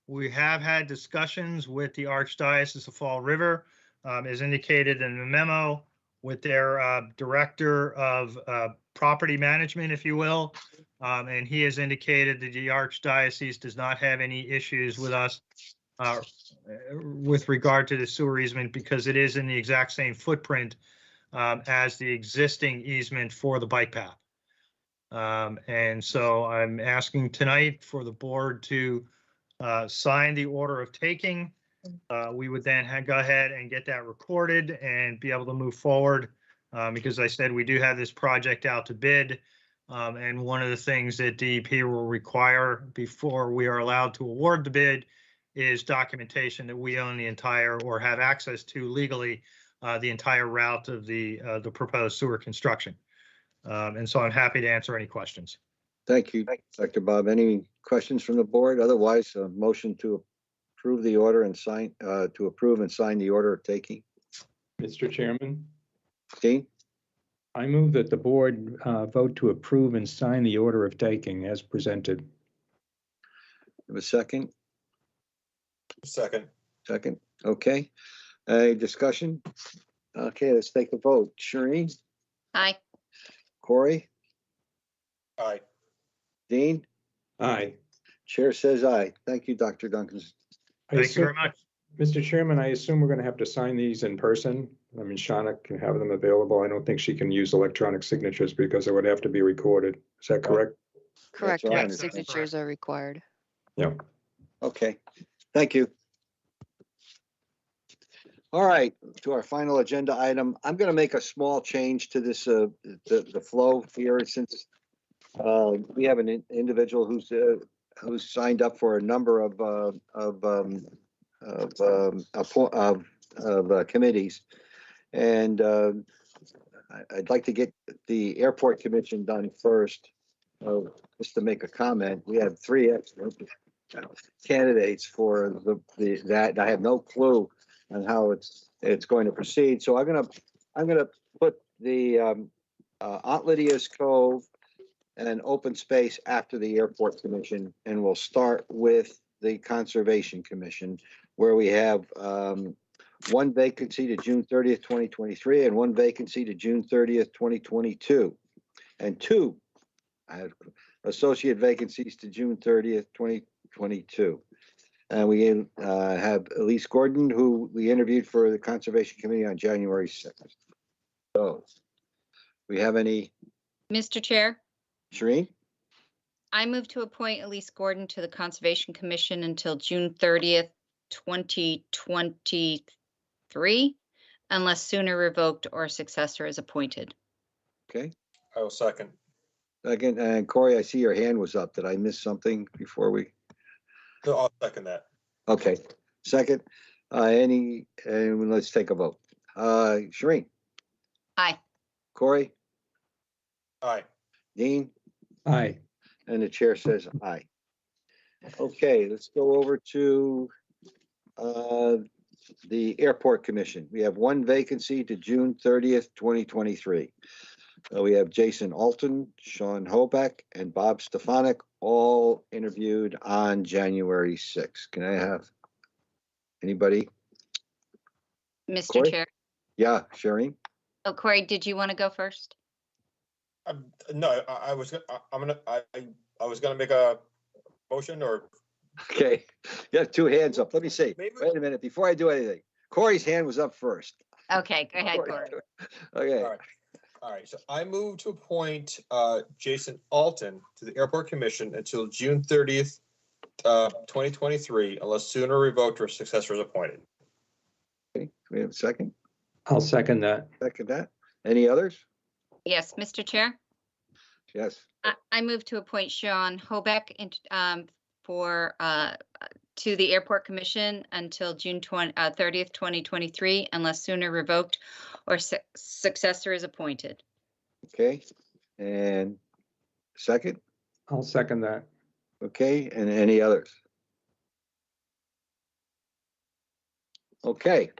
We have had discussions with the Archdiocese of Fall River, as indicated in the memo, with their director of property management, if you will. And he has indicated that the Archdiocese does not have any issues with us with regard to the sewer easement, because it is in the exact same footprint as the existing easement for the bike path. And so I'm asking tonight for the board to sign the order of taking. We would then go ahead and get that recorded and be able to move forward, because I said we do have this project out to bid. And one of the things that DEP will require before we are allowed to award the bid is documentation that we own the entire, or have access to legally, the entire route of the proposed sewer construction. And so I'm happy to answer any questions. Thank you, Dr. Bob. Any questions from the board? Otherwise, a motion to approve the order and sign, to approve and sign the order of taking. Mr. Chairman, Dean? I move that the board vote to approve and sign the order of taking as presented. Have a second? Second. Second, okay. A discussion? Okay, let's take a vote. Shereen? Aye. Corey? Aye. Dean? Aye. Chair says aye. Thank you, Dr. Duncan. Thank you very much. Mr. Chairman, I assume we're going to have to sign these in person. I mean, Shauna can have them available. I don't think she can use electronic signatures because it would have to be recorded. Is that correct? Correct. all I Yes, understand. signatures are required. Yeah. Okay, thank you. All right, to our final agenda item. I'm going to make a small change to this, the flow here, since we have an individual who's signed up for a number of committees, and I'd like to get the airport commission done first. Just to make a comment, we have 3 excellent candidates for that. I have no clue on how it's going to proceed. So I'm gonna put the Aunt Lydia's Cove and open space after the airport commission, and we'll start with the Conservation Commission, where we have 1 vacancy to June 30th, 2023, and 1 vacancy to June 30th, 2022, and 2 associate vacancies to June 30th, 2022. And we have Elise Gordon, who we interviewed for the Conservation Committee on January 2nd. So, we have any? Mr. Chair, Shereen? I move to appoint Elise Gordon to the Conservation Commission until June 30th, 2023, unless sooner revoked or a successor is appointed. Okay. I will second. Second, and Corey, I see your hand was up. Did I miss something before we? No, I'll second that. Okay, second, and let's take a vote. Shereen? Aye. Corey, Aye. Dean, Aye. and the chair says aye. Okay, let's go over to the Airport Commission. We have one vacancy to June 30th, 2023. We have Jason Alton, Sean Hobeck, and Bob Stefanik, all interviewed on January 6th. Can I have anybody? Mr. Corey? Chair. Yeah, Shireen? Oh, Corey, did you want to go first? No, I was gonna make a motion or. Okay, you have two hands up. Let me see. Maybe- Wait a minute, before I do anything. Corey's hand was up first. Okay, go ahead, Corey. Okay. All right, so I move to appoint Jason Alton to the Airport Commission until June 30th, 2023, unless sooner revoked or successor is appointed. Okay, do we have a second? I'll second that. Second that. Any others? Yes, Mr. Chair. Yes. I move to appoint Sean Hobeck to the Airport Commission until June 30th, 2023, unless sooner revoked or successor is appointed. Okay, and second? I'll second that. Okay, and any others? Okay,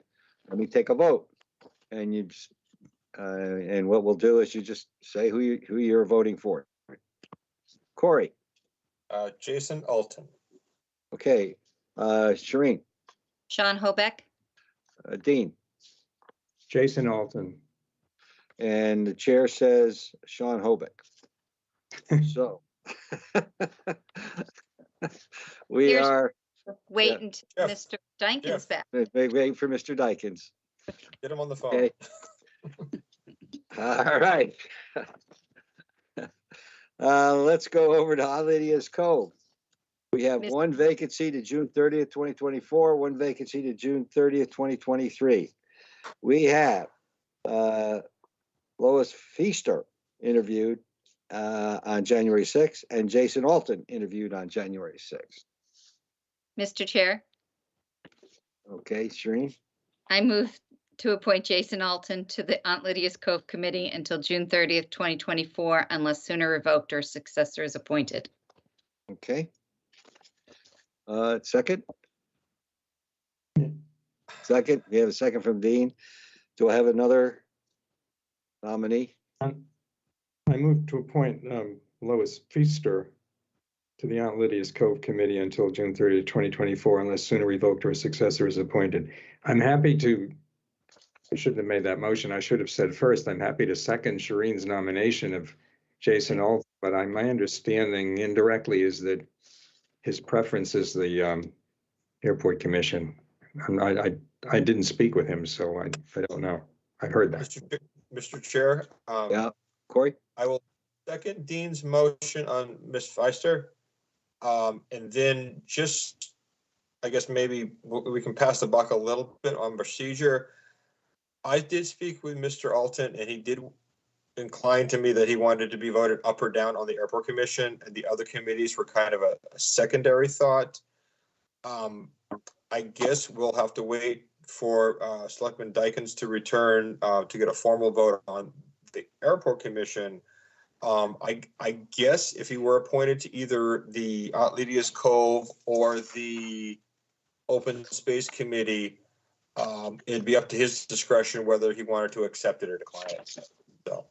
let me take a vote. And you just, and what we'll do is you just say who you're voting for. Corey. Jason Alton. Okay, Shireen. Sean Hobeck. Dean. Jason Alton. And the chair says Sean Hobeck. So we Here's- are Wait until Jeff. Mr. Dykens back. waiting for Mr. Dykens. Get him on the phone. Okay. All right. Let's go over to Lydia's Cove. We have Miss- one vacancy to June 30th, 2024, one vacancy to June 30th, 2023. We have Lois Feaster interviewed on January 6th and Jason Alton interviewed on January 6th. Mr. Chair, Okay, Shireen? I move to appoint Jason Alton to the Aunt Lydia's Cove Committee until June 30th, 2024, unless sooner revoked or successor is appointed. Okay. Second? Second, we have a second from Dean. Do I have another nominee? I move to appoint Lois Feaster to the Aunt Lydia's Cove Committee until June 30th, 2024, unless sooner revoked or a successor is appointed. I'm happy to, I shouldn't have made that motion. I should have said first, I'm happy to second Shireen's nomination of Jason Alton, but my understanding indirectly is that his preference is the Airport Commission. I didn't speak with him, so I don't know. I heard that. Mr. Chair. Yeah, Corey? I will second Dean's motion on Ms. Feister. And then just, I guess maybe we can pass the buck a little bit on procedure. I did speak with Mr. Alton and he did incline to me that he wanted to be voted up or down on the Airport Commission, and the other committees were kind of a secondary thought. I guess we'll have to wait for Selectman Dykens to return to get a formal vote on the Airport Commission. I guess if he were appointed to either the Aunt Lydia's Cove or the Open Space Committee, it'd be up to his discretion whether he wanted to accept it or decline it. So.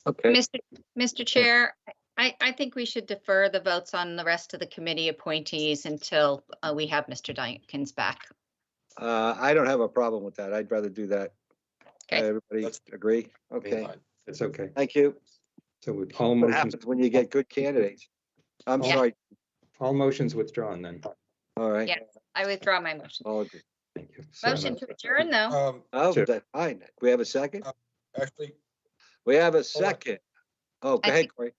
Okay. Mr. Chair, I think we should defer the votes on the rest of the committee appointees until we have Mr. Dykens back. I don't have a problem with that. I'd rather do that. Okay. Everybody agree? Okay, It's okay. thank you. So with all What motions, happens when you get good candidates? I'm Yeah. sorry. all motions withdrawn then. All right. Yes, I withdraw my motion. Oh, Thank you. Motion to adjourn, though. Sure. that's fine. We have a second? Actually, We have a second. Oh, go I ahead, think Corey.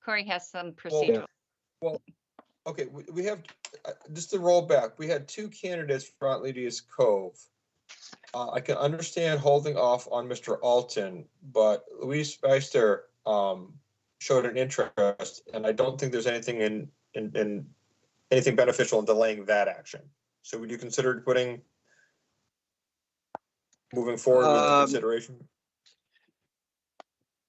Corey has some procedure. well, okay, we have, just to roll back, we had two candidates for Aunt Lydia's Cove. I can understand holding off on Mr. Alton, but Louise Feister showed an interest, and I don't think there's anything in anything beneficial in delaying that action. So would you consider moving forward with the consideration?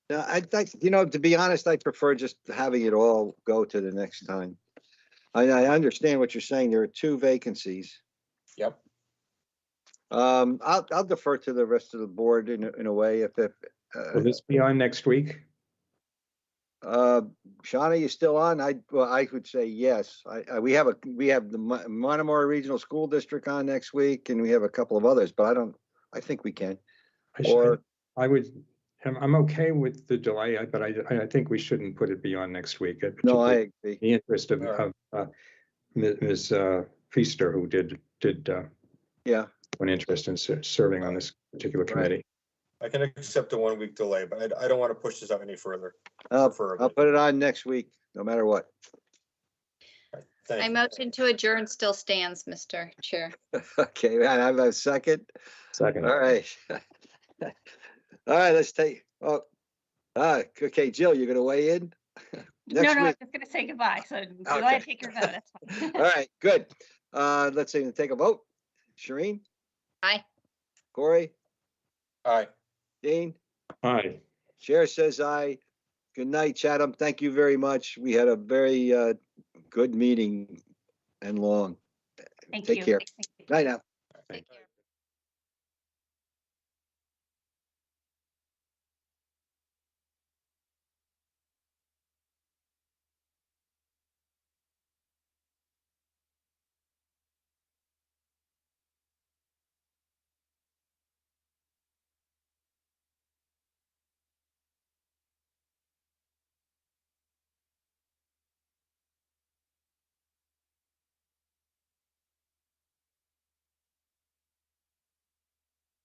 No, I think, to be honest, I prefer just having it all go to the next time. I understand what you're saying. There are 2 vacancies. Yep. I'll defer to the rest of the board in a way if Will this be on next week? Shauna, you still on? I would say yes. We have the Monomoy Regional School District on next week, and we have a couple of others, but I think we can. I'm okay with the delay, but I think we shouldn't put it beyond next week. No, I particularly agree. in the interest of Ms. Feaster, who did Yeah. an interest in serving on this particular committee. I can accept a 1-week delay, but I don't want to push this out any further. I'll put it on next week, no matter what. My motion to adjourn still stands, Mr. Chair. Okay, man, I have a second. Second. All right. All right, let's take, okay, Jill, you're going to weigh in? No, Next I'm week. just gonna say goodbye, so go Okay. ahead, take your vote, that's fine. All right, good. Let's say take a vote. Shireen? Aye. Corey? Aye. Dean? Aye. Chair says aye. Good night, Chatham. Thank you very much. We had a very good meeting and long. Thank Take you. care. Thank you. Night now. Take care.